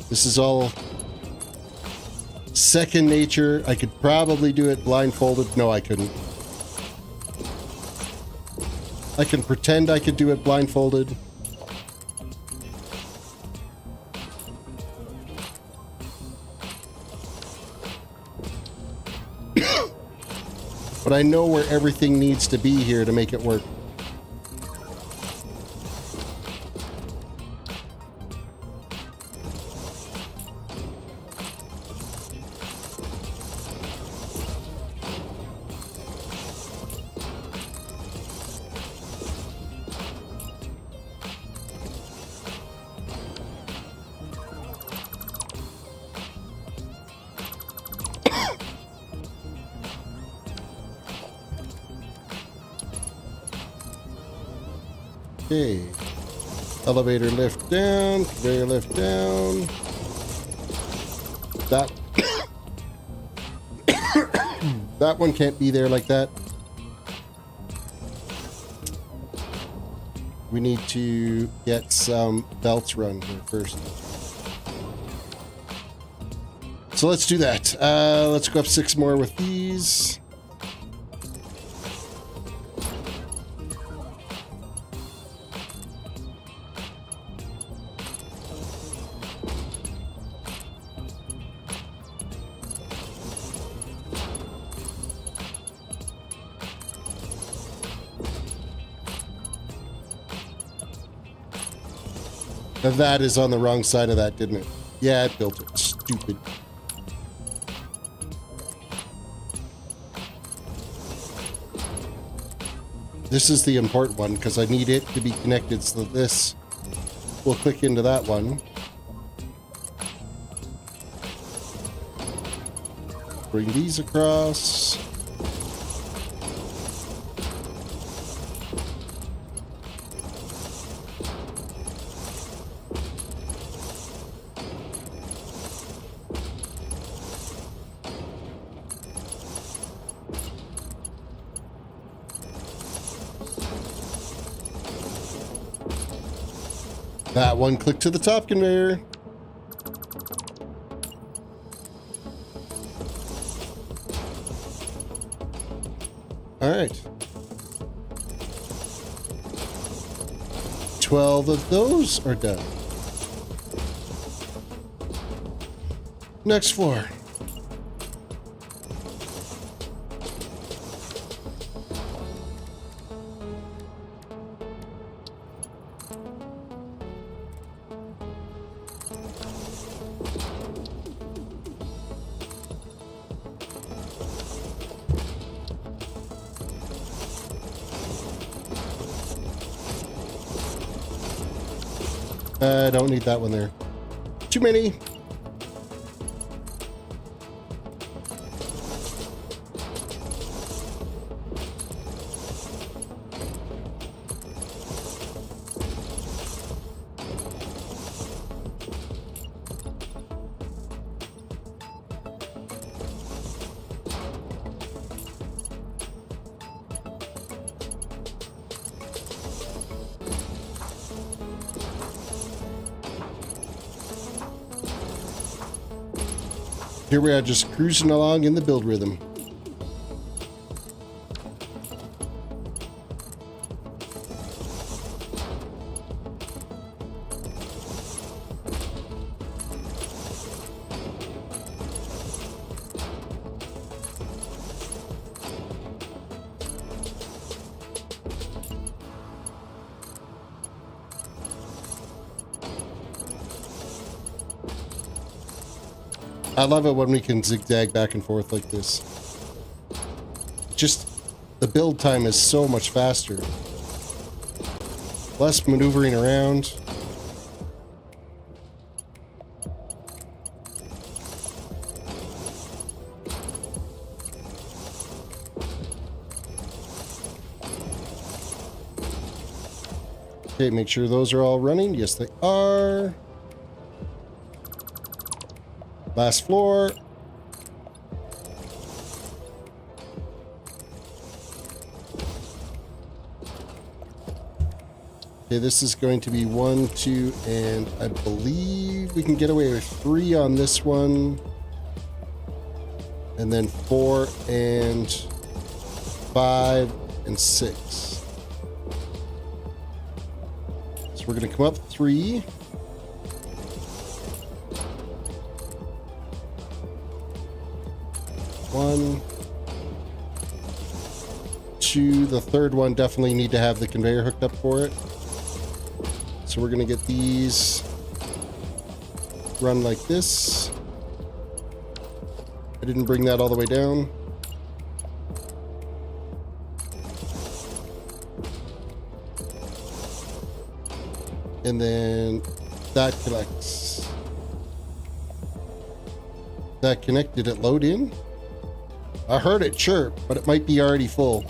this is all second nature. I could probably do it blindfolded. No, I couldn't. I can pretend I could do it blindfolded. But I know where everything needs to be here to make it work. Okay. Elevator lift down, conveyor lift down. That that one can't be there like that. We need to get some belts run here first. So let's do that. Let's go up 6 more with these. Now that is on the wrong side of that, didn't it? Yeah, it built it. Stupid. This is the important one because I need it to be connected so that this will click into that one. Bring these across. That one click to the top conveyor. All right. 12 of those are done. Next floor. I don't need that one there. Too many. Here we are, just cruising along in the build rhythm. I love it when we can zigzag back and forth like this. Just the build time is so much faster. Less maneuvering around. Okay, make sure those are all running. Yes, they are. Last floor. Okay, this is going to be 1, 2, and I believe we can get away with 3 on this one. And then 4 and 5 and 6. So we're going to come up 3. One, 2, the third one definitely need to have the conveyor hooked up for it. So we're going to get these run like this. I didn't bring that all the way down. And then that connects. That connected, did it load in? I heard it chirp, but it might be already full.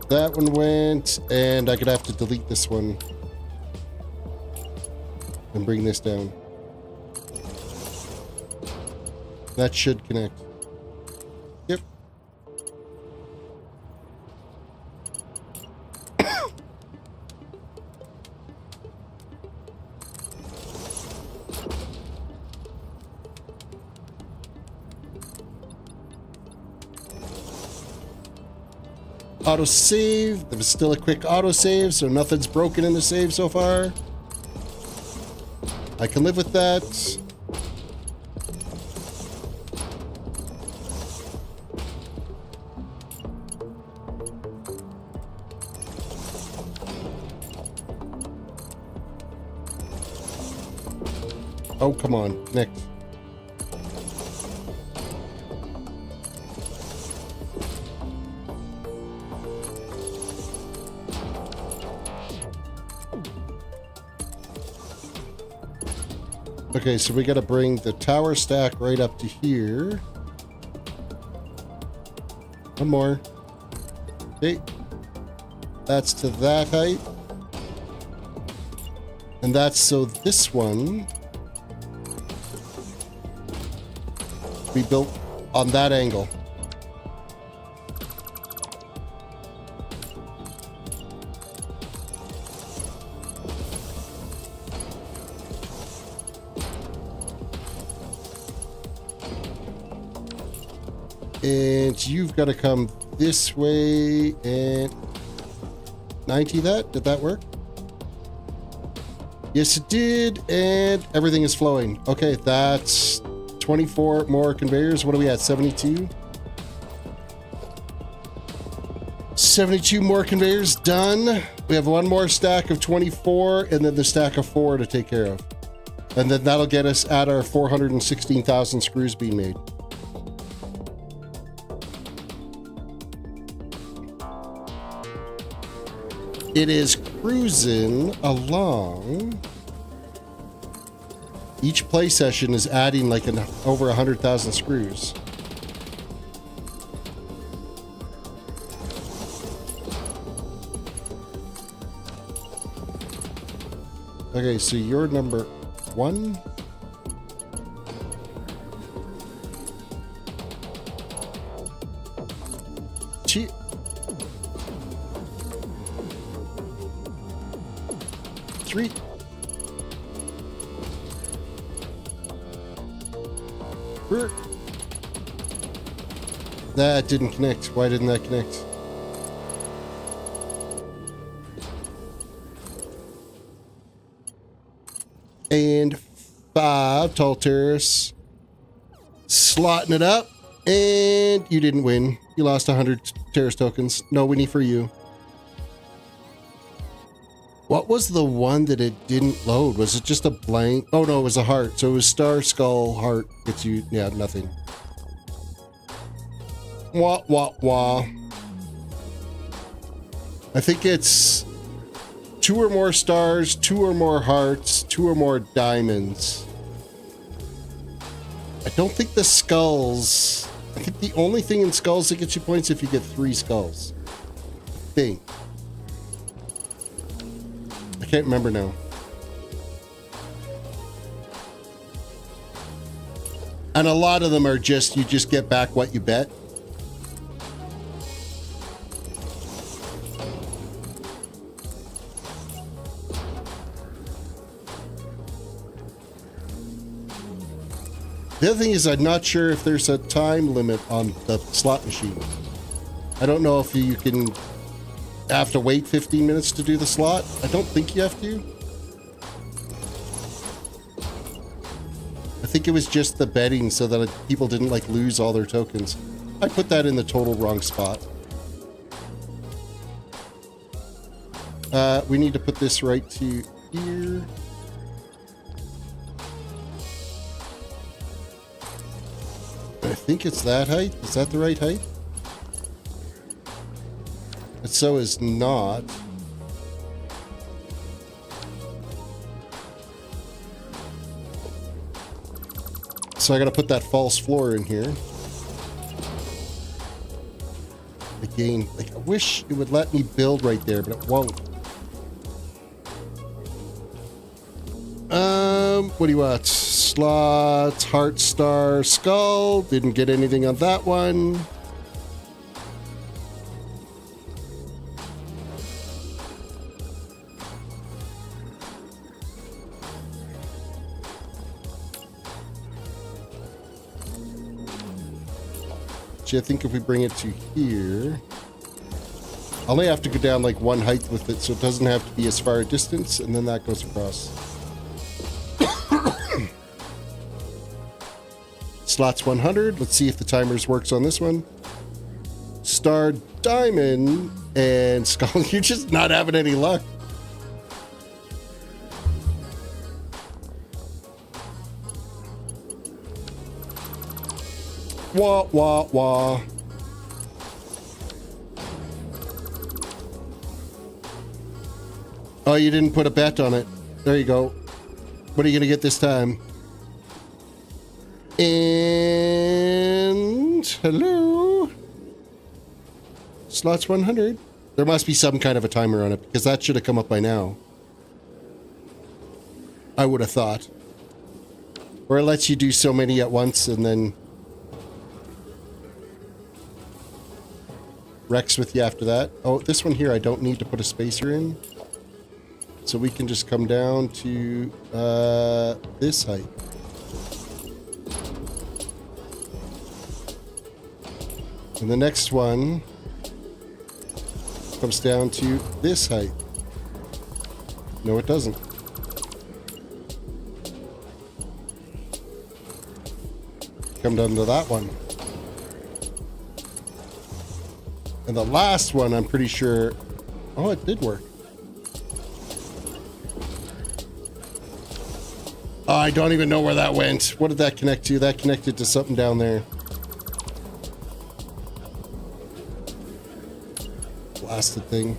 That one went, and I could have to delete this one and bring this down. That should connect. Yep. Auto save. There was still a quick auto save, so nothing's broken in the save so far. I can live with that. Oh, come on, Nick. Okay, so we got to bring the tower stack right up to here. One more. Okay. That's to that height. And that's so this one we built on that angle. And you've got to come this way and 90 that. Did that work? Yes, it did. And everything is flowing. Okay, that's 24 more conveyors. What are we at? 72? 72 more conveyors done. We have one more stack of 24 and then the stack of 4 to take care of. And then that'll get us at our 416,000 screws being made. It is cruising along. Each play session is adding like over 100,000 screws. Okay, so you're number 1. Two. 3. 4. That didn't connect. Why didn't that connect? And 5 tall terrace. Slotting it up. And you didn't win. You lost 100 terrace tokens. No winnie for you. What was the one that it didn't load? Was it just a blank? Oh no, it was a heart. So it was star, skull, heart. Gets you, yeah, nothing. Wah, wah, wah. I think it's 2 or more stars, 2 or more hearts, 2 or more diamonds. I don't think the skulls. I think the only thing in skulls that gets you points if you get 3 skulls. I think. I can't remember now. And a lot of them are just, you just get back what you bet. The other thing is I'm not sure if there's a time limit on the slot machine. I don't know if you can have to wait 15 minutes to do the slot. I don't think you have to. I think it was just the betting so that people didn't like lose all their tokens. I put that in the total wrong spot. We need to put this right to here. I think it's that height. Is that the right height? It so is not. So I gotta put that false floor in here. Again, like I wish it would let me build right there, but it won't. What do you want? Slots, heart, star, skull. Didn't get anything on that one. I think if we bring it to here, I only have to go down like 1 height with it, so it doesn't have to be as far a distance, and then that goes across. Slots 100. Let's see if the timers works on this one. Star, diamond, and skull. You're just not having any luck. Wah, wah, wah. Oh, you didn't put a bet on it. There you go. What are you going to get this time? And hello. Slots 100. There must be some kind of a timer on it because that should have come up by now. I would have thought. Or it lets you do so many at once and then wrecks with you after that. Oh, this one here I don't need to put a spacer in. So we can just come down to this height. And the next one comes down to this height. No, it doesn't. Come down to that one. And the last one, I'm pretty sure... Oh, it did work. Oh, I don't even know where that went. What did that connect to? That connected to something down there. Blasted thing.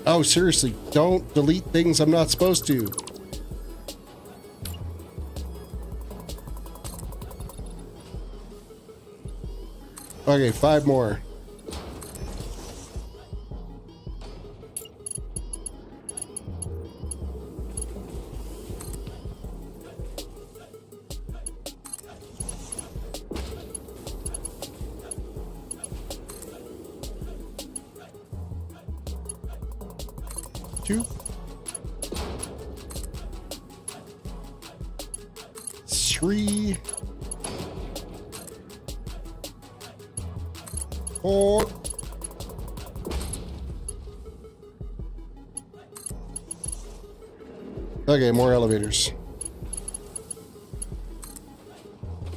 Oh, seriously, don't delete things I'm not supposed to. Okay, 5 more. Two. 3. 4. Okay, more elevators.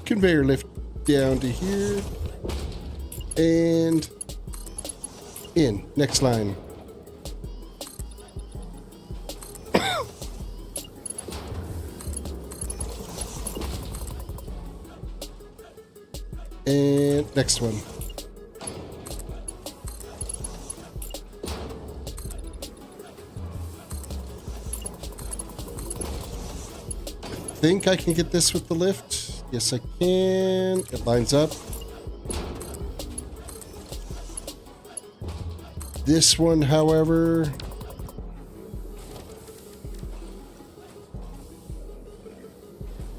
Conveyor lift down to here. And in. Next line. And next one. I think I can get this with the lift. Yes, I can. It lines up. This one, however...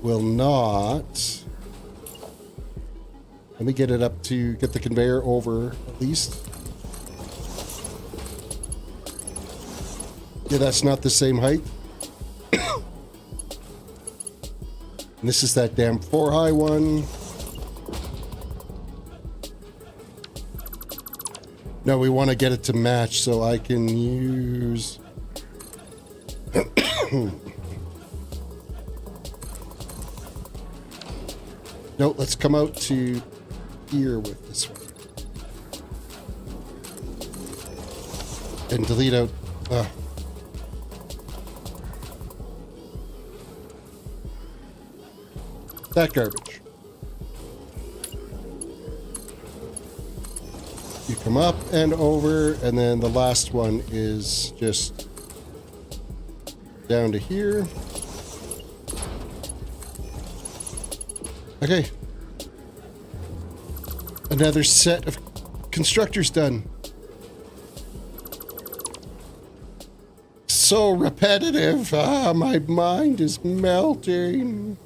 will not... Let me get it up to get the conveyor over at least. Yeah, that's not the same height. And this is that damn 4 high one. No, we want to get it to match so I can use... No, let's come out to here with this one. And delete out... that garbage. You come up and over, and then the last one is just down to here. Okay. Another set of constructors done. So repetitive. Ah, my mind is melting.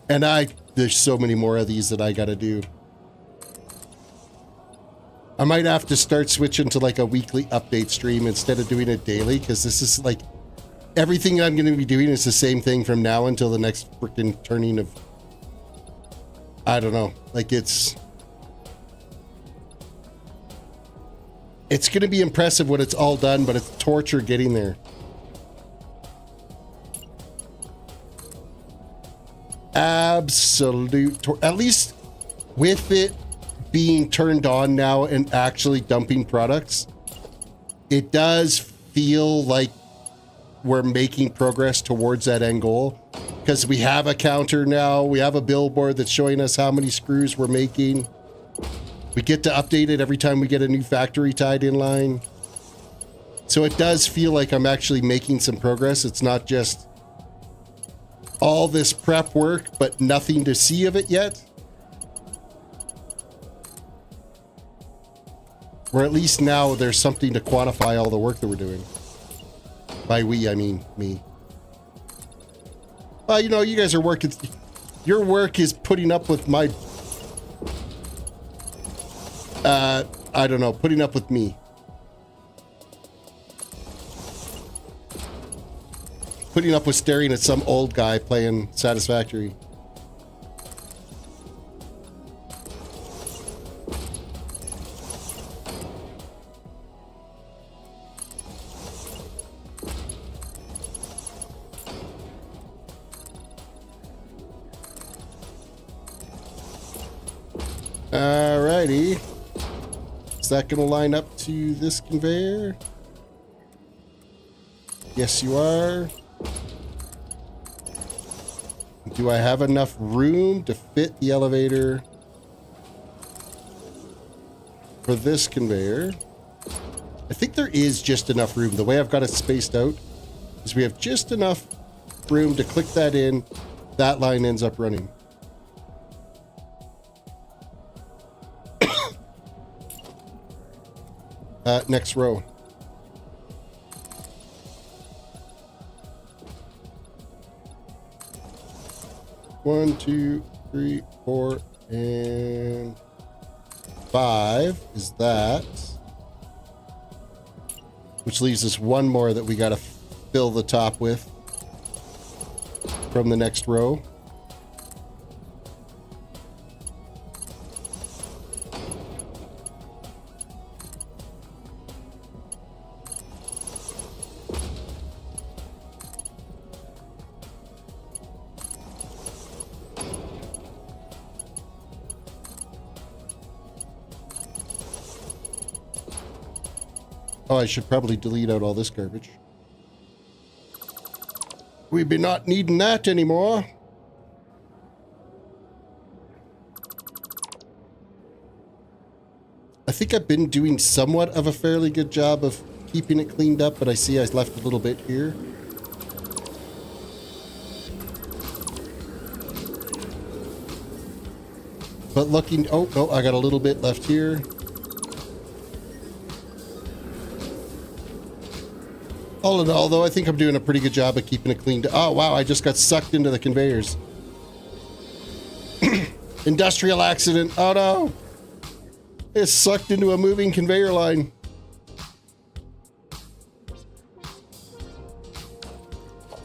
And there's so many more of these that I gotta do. I might have to start switching to like a weekly update stream instead of doing it daily, because this is like, everything I'm gonna be doing is the same thing from now until the next freaking turning of, I don't know, like it's gonna be impressive when it's all done, but it's torture getting there. Absolute at least with it being turned on now and actually dumping products, it does feel like we're making progress towards that end goal, because we have a counter now, we have a billboard that's showing us how many screws we're making. We get to update it every time we get a new factory tied in line. So it does feel like I'm actually making some progress. It's not just all this prep work, but nothing to see of it yet. Or at least now there's something to quantify all the work that we're doing. By we, I mean me. Well, you know, you guys are working. Your work is putting up with my... I don't know, putting up with me. putting up with staring at some old guy playing Satisfactory. Alrighty. Is that going to line up to this conveyor? Yes, you are. Do I have enough room to fit the elevator for this conveyor? I think there is just enough room. The way I've got it spaced out is we have just enough room to click that in. That line ends up running. Next row. One, two, three, 4, and 5 is that. Which leaves us one more that we got to fill the top with from the next row. Oh, I should probably delete out all this garbage. We be not needing that anymore. I think I've been doing somewhat of a fairly good job of keeping it cleaned up, but I see I left a little bit here. But looking, oh, no, I got a little bit left here. All in all, though, I think I'm doing a pretty good job of keeping it cleaned. Oh, wow, I just got sucked into the conveyors. Industrial accident. Oh, no. It's sucked into a moving conveyor line.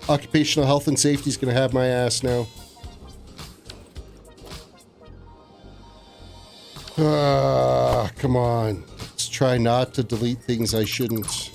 Occupational health and safety is going to have my ass now. Come on. Let's try not to delete things I shouldn't.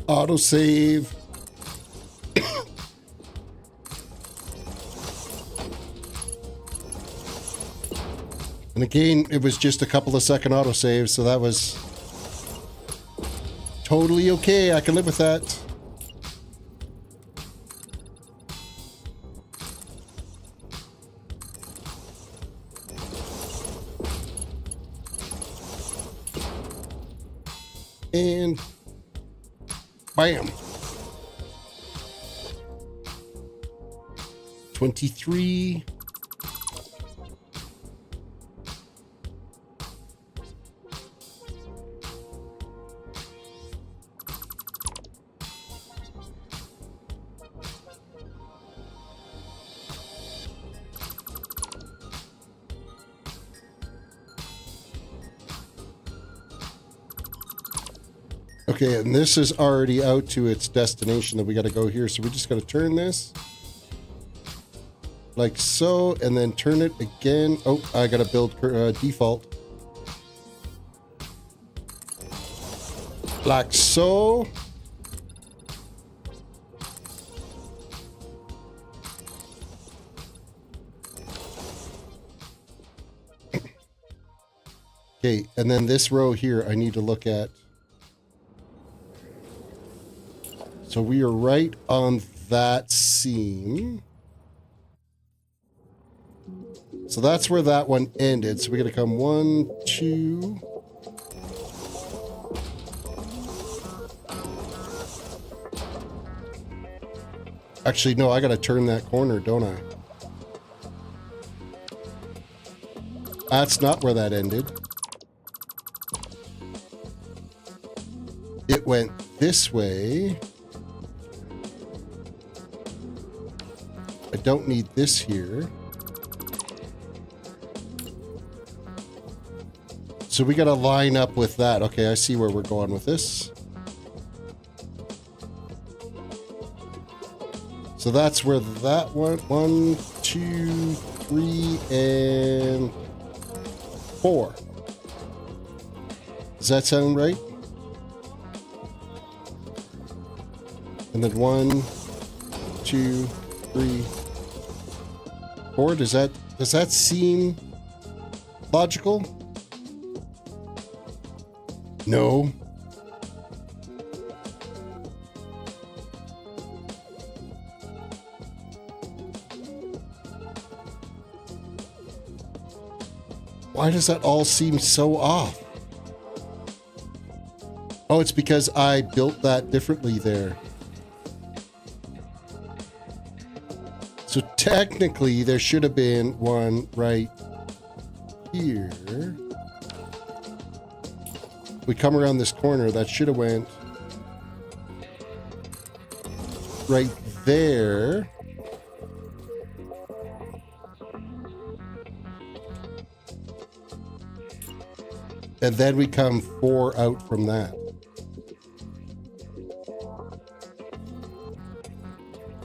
Autosave. And again, it was just a couple of second autosaves, so that was totally okay. I can live with that. And bam. 23. Okay, and this is already out to its destination that we got to go here. So we just got to turn this like so, and then turn it again. Oh, I got to build default. Like so. Okay, and then this row here I need to look at. So we are right on that seam. So that's where that one ended. So we're going to come 1, 2. Actually, no, I got to turn that corner, don't I? That's not where that ended. It went this way. I don't need this here. So we got to line up with that. Okay, I see where we're going with this. So that's where that one, 1, 2, 3, and 4. Does that sound right? And then 1, 2, 3, 4. Does that seem logical? No. Why does that all seem so off? Oh, it's because I built that differently there. So technically, there should have been one right here. We come around this corner, that should have went right there. And then we come 4 out from that.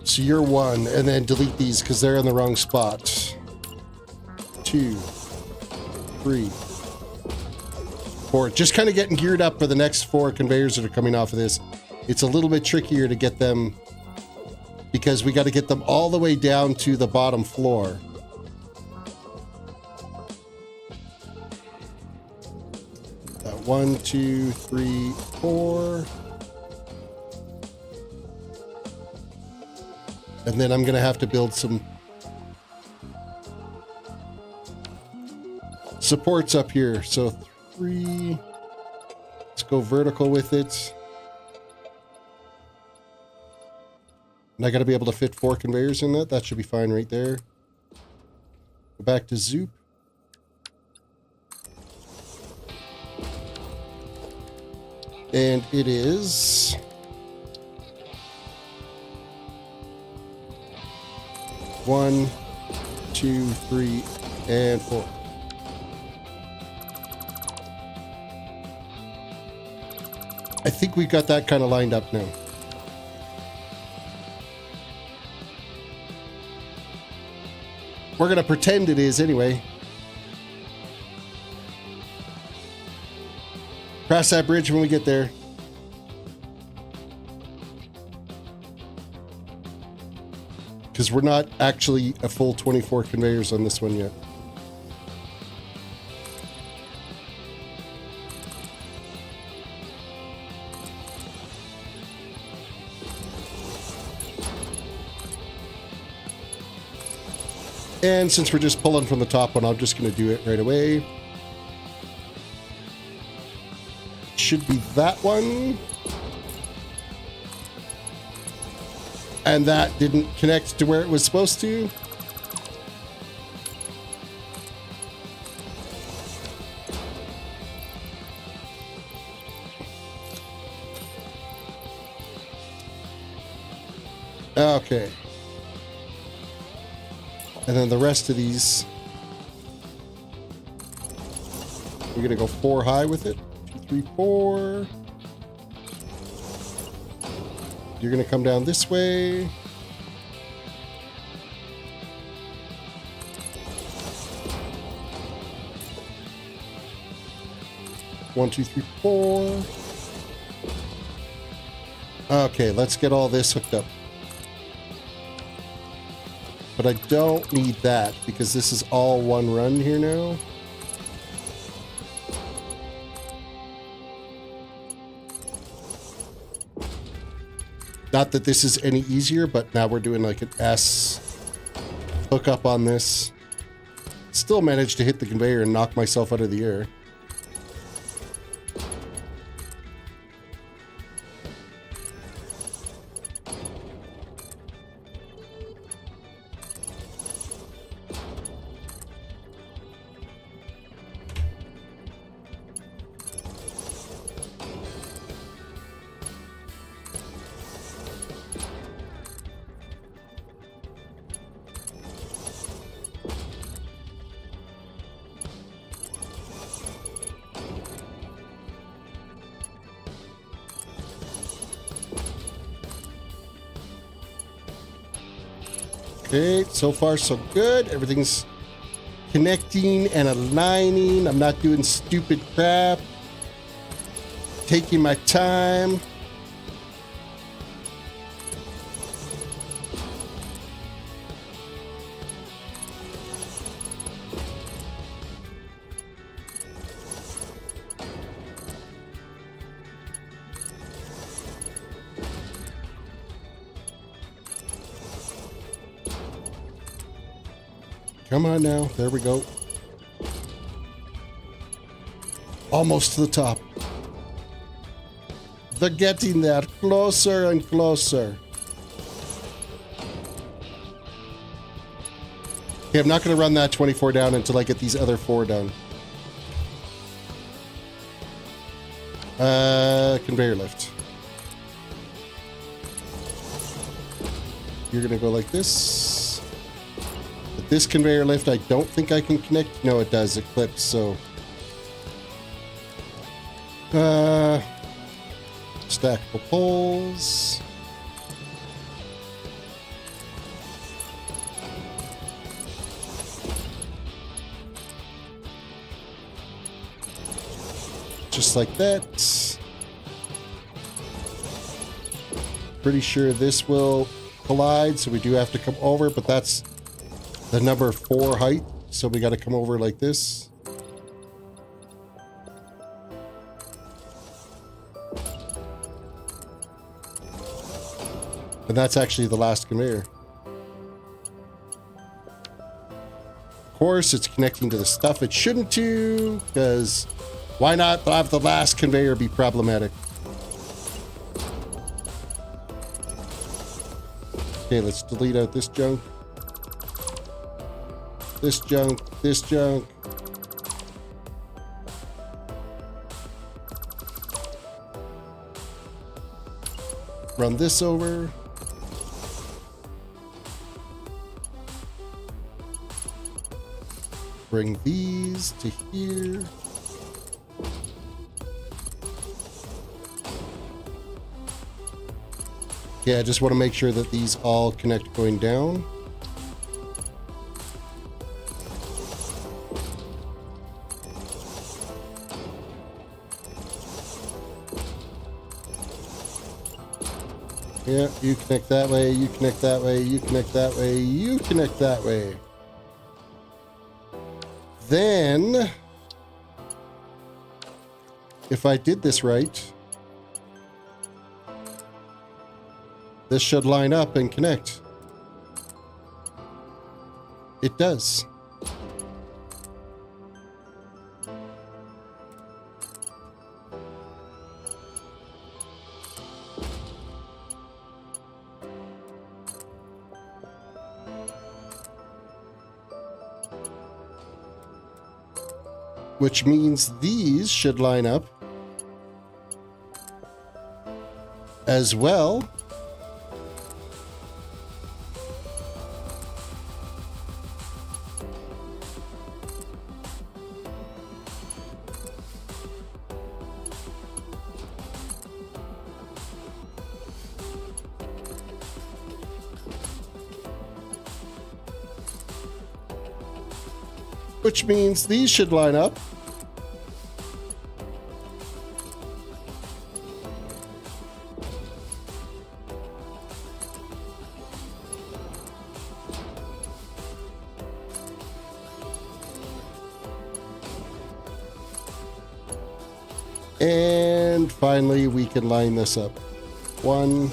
So you're 1, and then delete these because they're in the wrong spot. 2, 3, 4. Just kind of getting geared up for the next 4 conveyors that are coming off of this. It's a little bit trickier to get them because we got to get them all the way down to the bottom floor. That 1, 2, 3, 4. And then I'm going to have to build some supports up here. So 3. Let's go vertical with it. And I got to be able to fit 4 conveyors in that. That should be fine right there. Go back to Zoop. And it is 1, 2, 3, and 4. I think we've got that kind of lined up now. We're going to pretend it is anyway. Cross that bridge when we get there. Because we're not actually a full 24 conveyors on this one yet. And since we're just pulling from the top one, I'm just going to do it right away. Should be that one. And that didn't connect to where it was supposed to. Okay. And then the rest of these, we're going to go 4 high with it. 2, 3, 4. You're going to come down this way. One, 2, 3, 4. Okay, let's get all this hooked up. But I don't need that because this is all one run here now. Not that this is any easier, but now we're doing like an S hookup on this. Still managed to hit the conveyor and knock myself out of the air. Okay, so far so good. Everything's connecting and aligning. I'm not doing stupid crap. Taking my time. Come on now. There we go. Almost to the top. They're getting there. Closer and closer. Okay, I'm not going to run that 24 down until I get these other 4 done. Conveyor lift. You're going to go like this. This conveyor lift, I don't think I can connect. No, it does. It clips, so... stackable poles. Just like that. Pretty sure this will collide, so we do have to come over, but that's the number 4 height, so we got to come over like this. And that's actually the last conveyor. Of course, it's connecting to the stuff it shouldn't to, because why not have the last conveyor be problematic? Okay, let's delete out this junk. This junk, this junk. Run this over. Bring these to here. Yeah, I just want to make sure that these all connect going down. Yeah, you connect that way, you connect that way, you connect that way, you connect that way. Then, if I did this right, this should line up and connect. It does. Which means these should line up as well. Which means these should line up. And finally, we can line this up. 1,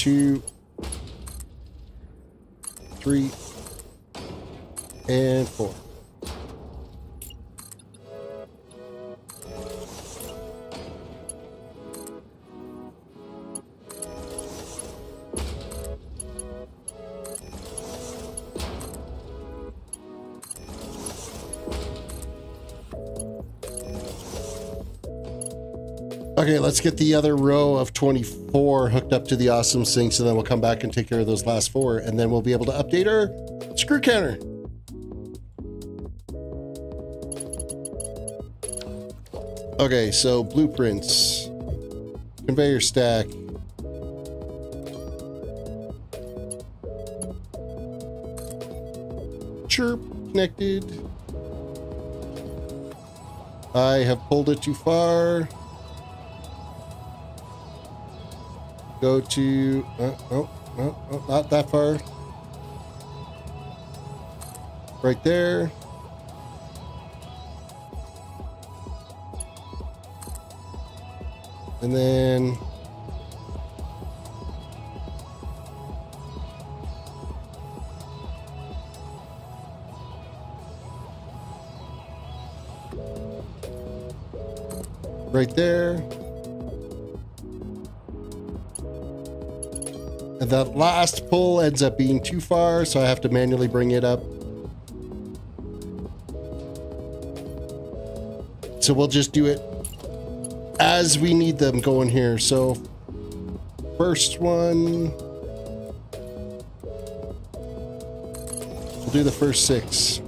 2, 3, and 4. Okay, let's get the other row of 24 hooked up to the awesome sinks, and then we'll come back and take care of those last 4, and then we'll be able to update our screw counter. Okay, so blueprints, conveyor stack, chirp, connected. I have pulled it too far. Go to, no, not that far. Right there. And then right there. And that last pull ends up being too far, so I have to manually bring it up. So we'll just do it as we need them going here. So first one, we'll do the first 6.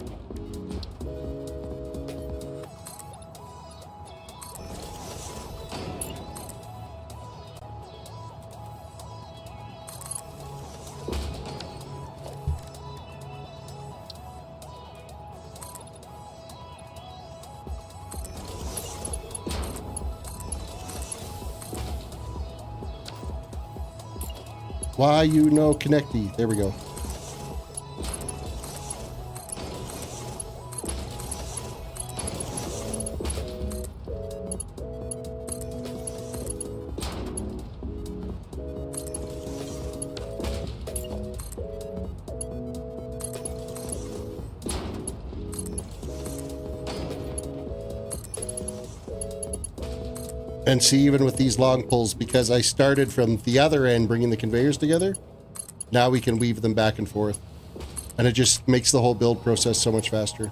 Why you no connecty? There we go. And see, even with these long pulls, because I started from the other end bringing the conveyors together, now we can weave them back and forth. And it just makes the whole build process so much faster.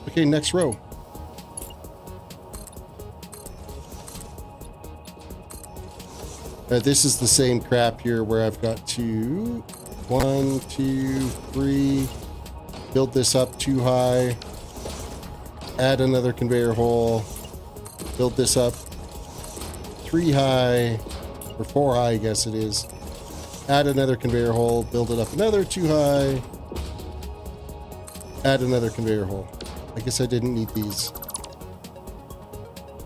Okay, next row. This is the same crap here where I've got to 1, 2, 3, build this up too high. Add another conveyor hole, build this up 3 high, or 4 high, I guess it is. Add another conveyor hole, build it up another 2 high, add another conveyor hole. I guess I didn't need these.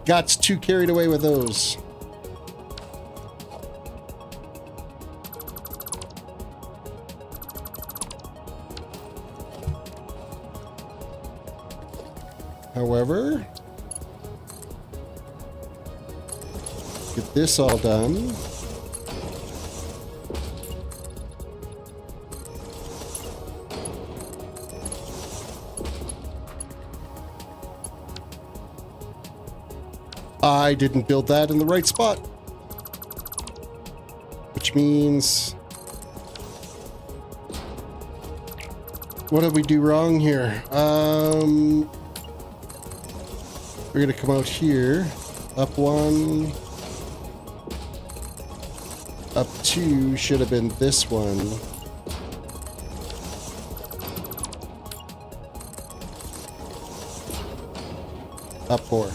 Got too carried away with those. However, get this all done. I didn't build that in the right spot, which means, what did we do wrong here? We're gonna come out here, up 1, up 2 should have been this one. Up 4.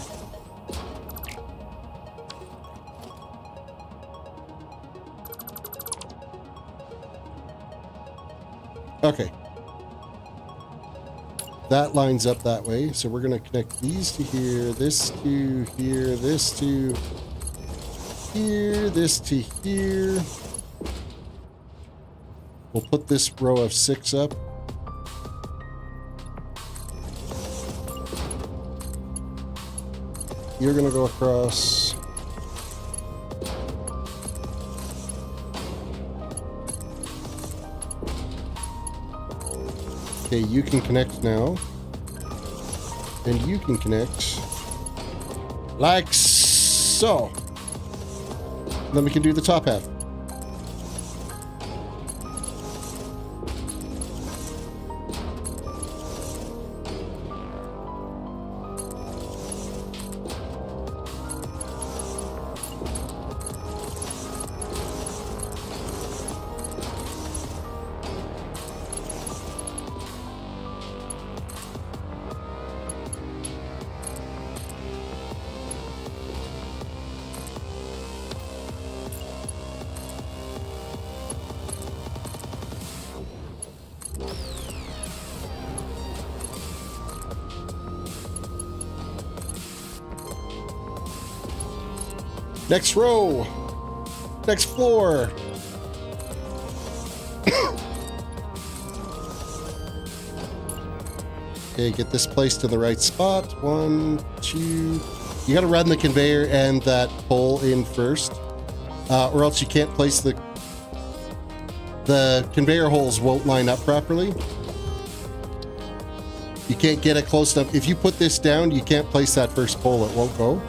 Okay. That lines up that way, so we're going to connect these to here, this to here, this to here, this to here. We'll put this row of 6 up. You're going to go across. Okay, you can connect now. And you can connect like so. Then we can do the top half. Next row. Next floor. Okay, get this placed in the right spot. 1, 2. You gotta run the conveyor and that pole in first. Or else you can't place the conveyor holes won't line up properly. You can't get it close enough. If you put this down, you can't place that first pole. It won't go.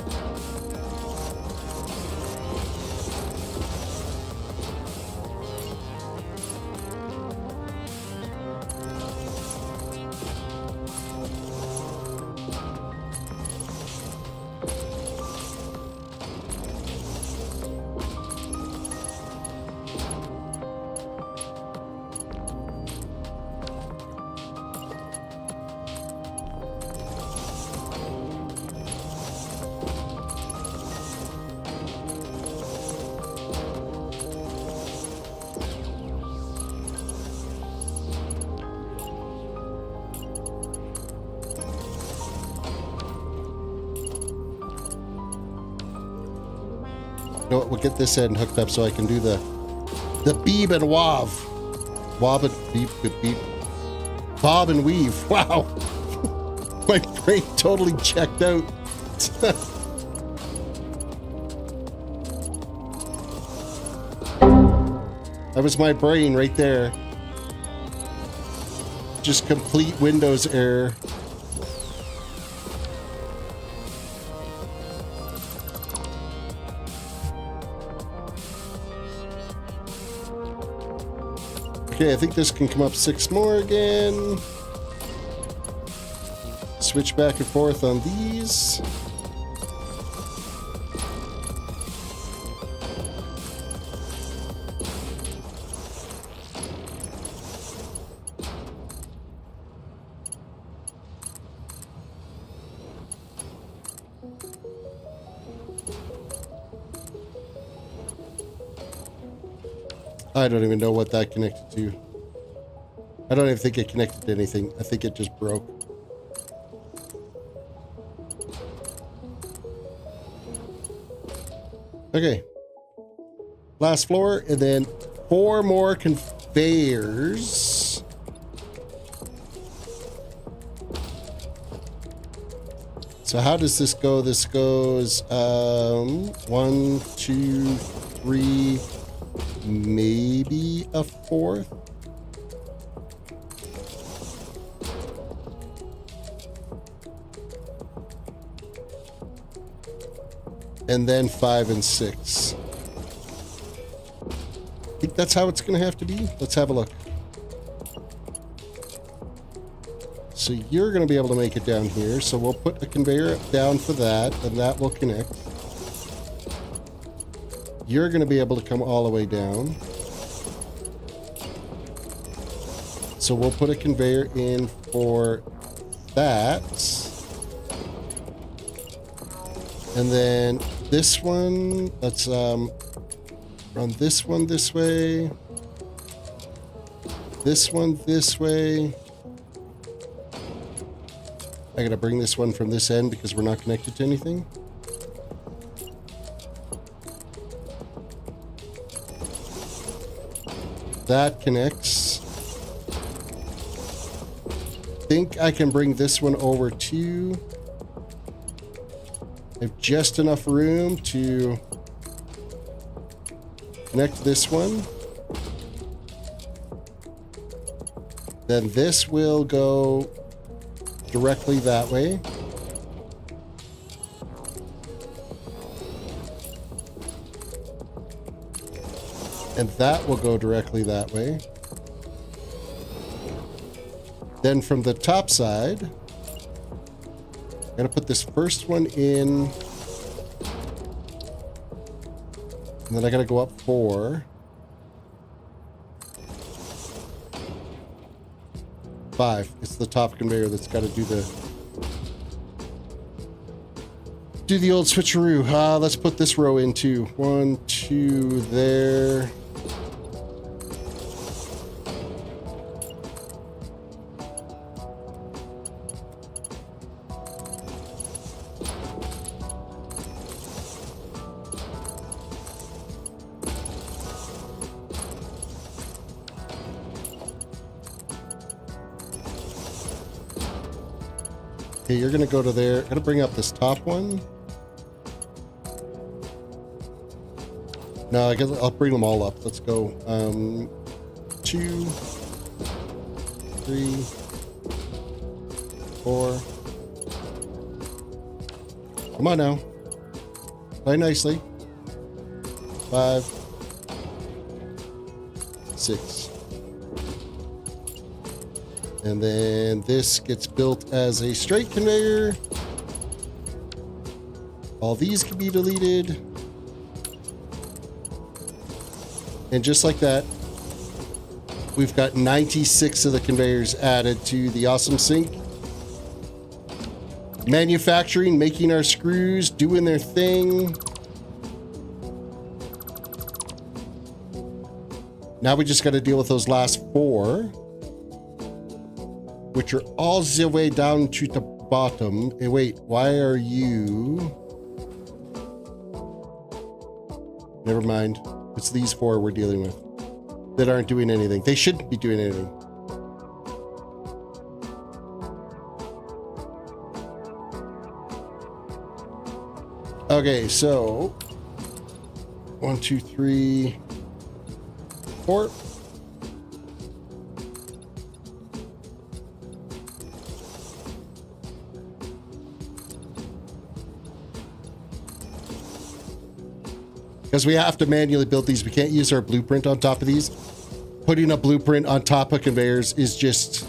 You know what, we'll get this end hooked up so I can do the beeb and wav. Wob and beeb. Bob and weave. Wow. My brain totally checked out. That was my brain right there. Just complete Windows error. Okay, I think this can come up 6 more again. Switch back and forth on these. I don't even know what that connected to. I don't even think it connected to anything. I think it just broke. Okay. Last floor, and then 4 more conveyors. So how does this go? This goes 1, 2, 3, maybe a 4th. And then 5 and 6. I think that's how it's going to have to be. Let's have a look. So you're going to be able to make it down here. So we'll put a conveyor down for that, and that will connect. You're going to be able to come all the way down. So we'll put a conveyor in for that. And then this one, let's run this one this way. This one this way. I gotta bring this one from this end because we're not connected to anything. That connects. Think I can bring this one over too. I have just enough room to connect this one. Then this will go directly that way. And that will go directly that way. Then from the top side, I'm going to put this first one in. And then I got to go up 4. 5. It's the top conveyor that's got to do the old switcheroo. Let's put this row in too. 1, 2 there. Okay, you're going to go to there. I'm going to bring up this top one. No, I guess I'll bring them all up. Let's go. 2, 3, 4. Come on now. Play nicely. 5, 6. And then this gets built as a straight conveyor. All these can be deleted. And just like that, we've got 96 of the conveyors added to the awesome sink. Manufacturing, making our screws, doing their thing. Now we just got to deal with those last 4, which are all the way down to the bottom. Hey, wait, why are you... Never mind. It's these 4 we're dealing with that aren't doing anything. They shouldn't be doing anything. Okay, so 1, 2, 3, 4. Because we have to manually build these. We can't use our blueprint on top of these. Putting a blueprint on top of conveyors is just...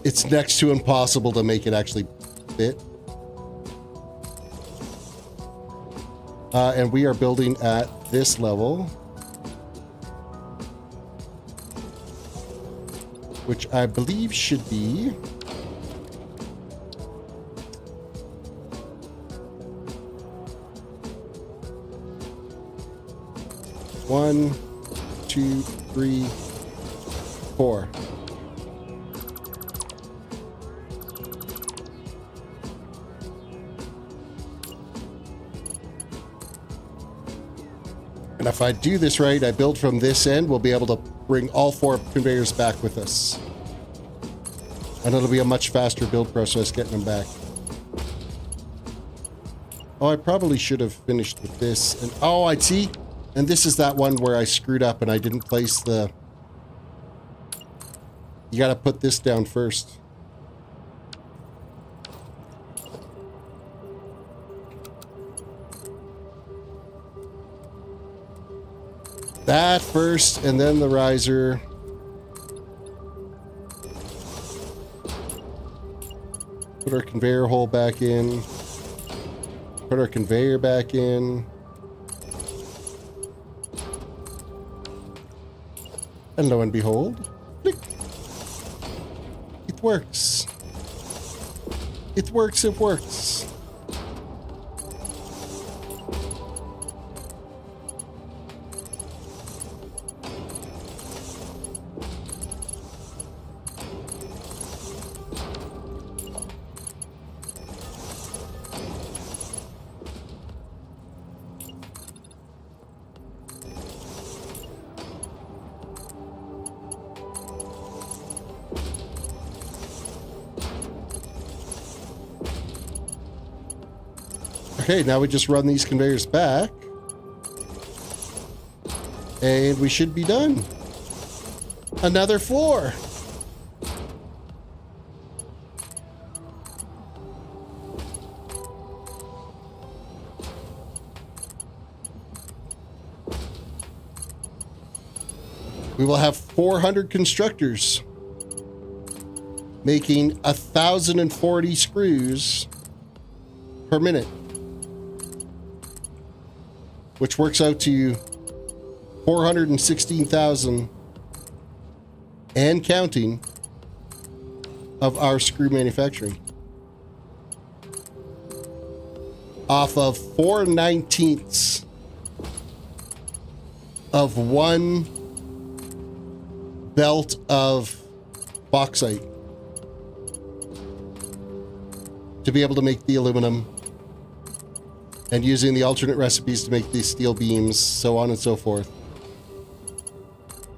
It's next to impossible to make it actually fit. And we are building at this level. Which I believe should be... One, 2, 3, 4. And if I do this right, I build from this end, we'll be able to bring all 4 conveyors back with us. And it'll be a much faster build process getting them back. Oh, I probably should have finished with this. And oh, I see. And this is that one where I screwed up and I didn't place the... You gotta put this down first. That first, and then the riser. Put our conveyor hole back in. Put our conveyor back in. And lo and behold, click. It works. It works, it works. Okay, now we just run these conveyors back. And we should be done. Another floor. we will have 400 constructors making 1,040 screws per minute, which works out to 416,000 and counting of our screw manufacturing. Off of 4/19 of one belt of bauxite to be able to make the aluminum, and using the alternate recipes to make these steel beams, so on and so forth.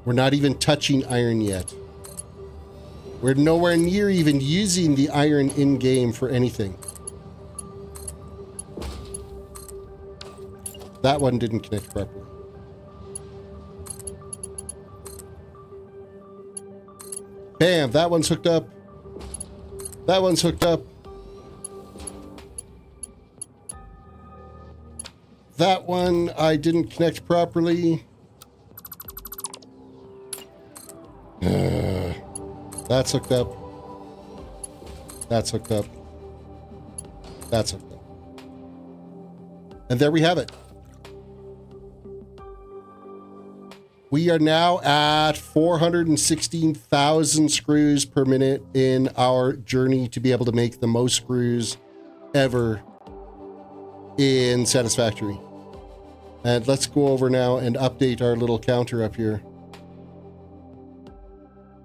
We're not even touching iron yet. We're nowhere near even using the iron in-game for anything. That one didn't connect properly. Bam, that one's hooked up. That one's hooked up. That one I didn't connect properly. That's hooked up. That's hooked up. That's hooked up. And there we have it. We are now at 416,000 screws per minute in our journey to be able to make the most screws ever in Satisfactory. And let's go over now and update our little counter up here.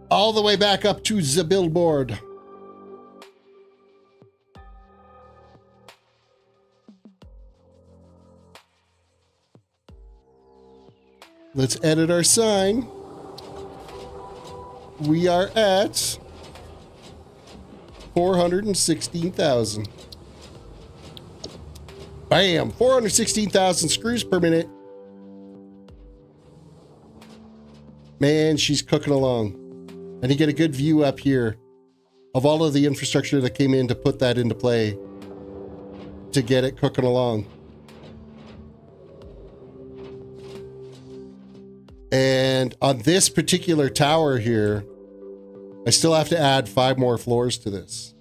All the way back up to the billboard. Let's edit our sign. We are at 416,000. Bam! 416,000 screws per minute. Man, she's cooking along. And you get a good view up here of all of the infrastructure that came in to put that into play to get it cooking along. And on this particular tower here, I still have to add 5 more floors to this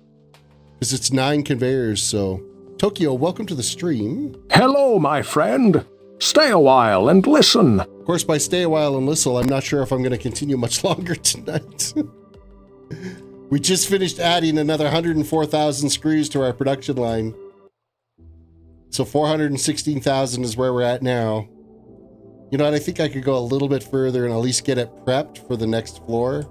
because it's 9 conveyors. So Tokyo, welcome to the stream. Hello, my friend. Stay a while and listen. Of course, by stay a while and listen, I'm not sure if I'm going to continue much longer tonight. We just finished adding another 104,000 screws to our production line. So 416,000 is where we're at now. You know what? I think I could go a little bit further and at least get it prepped for the next floor.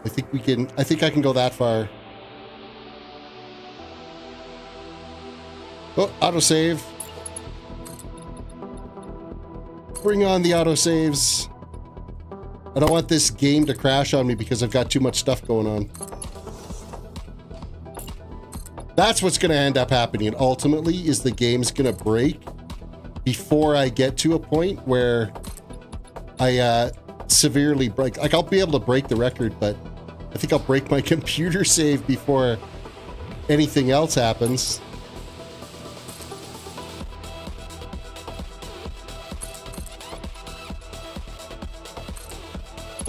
I think I can go that far. Oh, autosave. Bring on the autosaves. I don't want this game to crash on me because I've got too much stuff going on. That's what's going to end up happening. Ultimately, is the game's going to break before I get to a point where I severely break. Like, I'll be able to break the record, but I think I'll break my computer save before anything else happens.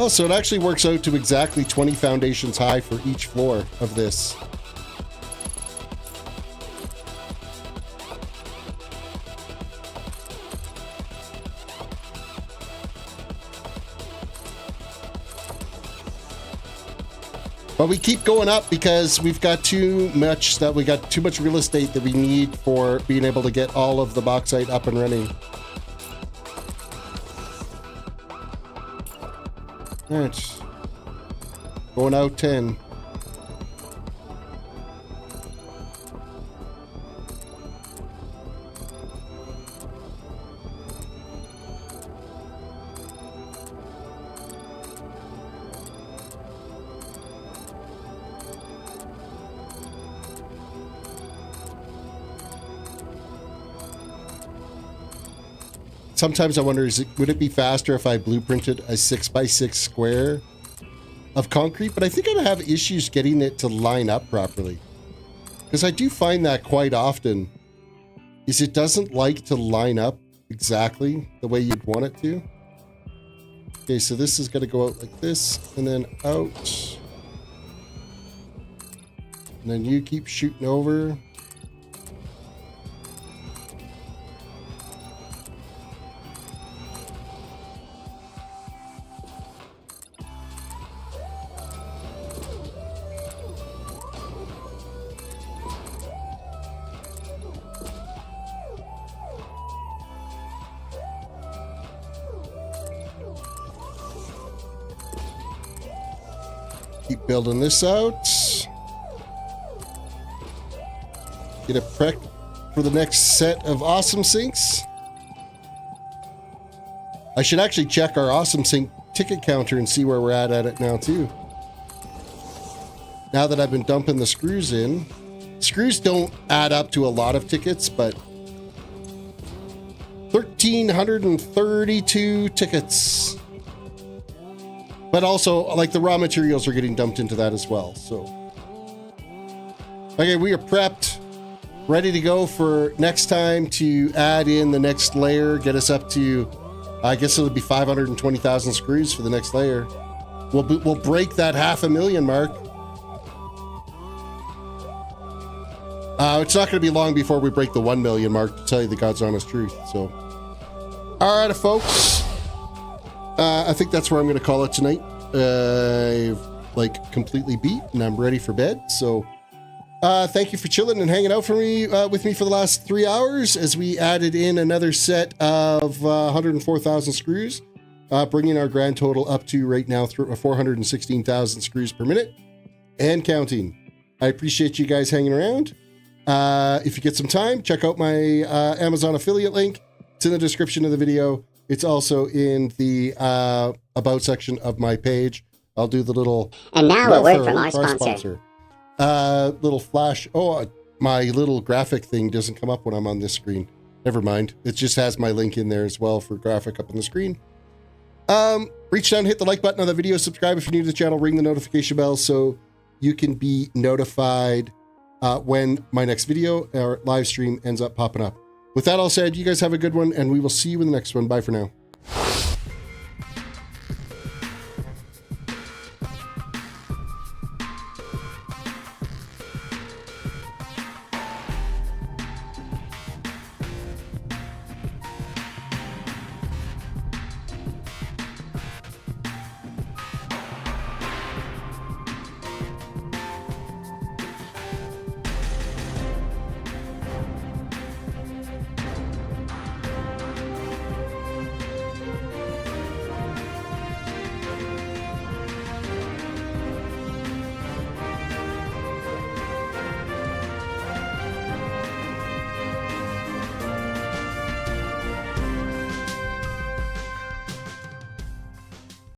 Oh, so it actually works out to exactly 20 foundations high for each floor of this. But we keep going up because we've got too much real estate that we need for being able to get all of the bauxite up and running. All right. Going out 10. Sometimes I wonder, would it be faster if I blueprinted a 6x6 square of concrete? But I think I'd have issues getting it to line up properly. Because I do find that quite often, is it doesn't like to line up exactly the way you'd want it to. Okay, so this is going to go out like this, and then out. And then you keep shooting over. Keep building this out. Get a prep for the next set of awesome sinks. I should actually check our awesome sink ticket counter and see where we're at it now too. Now that I've been dumping the screws in. Screws don't add up to a lot of tickets, but 1,332 tickets. But also, like, the raw materials are getting dumped into that as well, so. Okay, we are prepped, ready to go for next time to add in the next layer, get us up to, I guess it'll be 520,000 screws for the next layer. We'll break that 500,000 mark. It's not going to be long before we break the 1 million mark, to tell you the God's honest truth, so. All right, folks. I think that's where I'm going to call it tonight. I've completely beat and I'm ready for bed. So thank you for chilling and hanging out with me for the last 3 hours as we added in another set of 104,000 screws, bringing our grand total up to right now 416,000 screws per minute and counting. I appreciate you guys hanging around. If you get some time, check out my Amazon affiliate link. It's in the description of the video. It's also in the about section of my page. I'll do the little... And now a word from our sponsor. Little flash. Oh, my little graphic thing doesn't come up when I'm on this screen. Never mind. It just has my link in there as well for graphic up on the screen. Reach down, hit the like button on the video, subscribe if you're new to the channel, ring the notification bell so you can be notified when my next video or live stream ends up popping up. With that all said, you guys have a good one, and we will see you in the next one. Bye for now.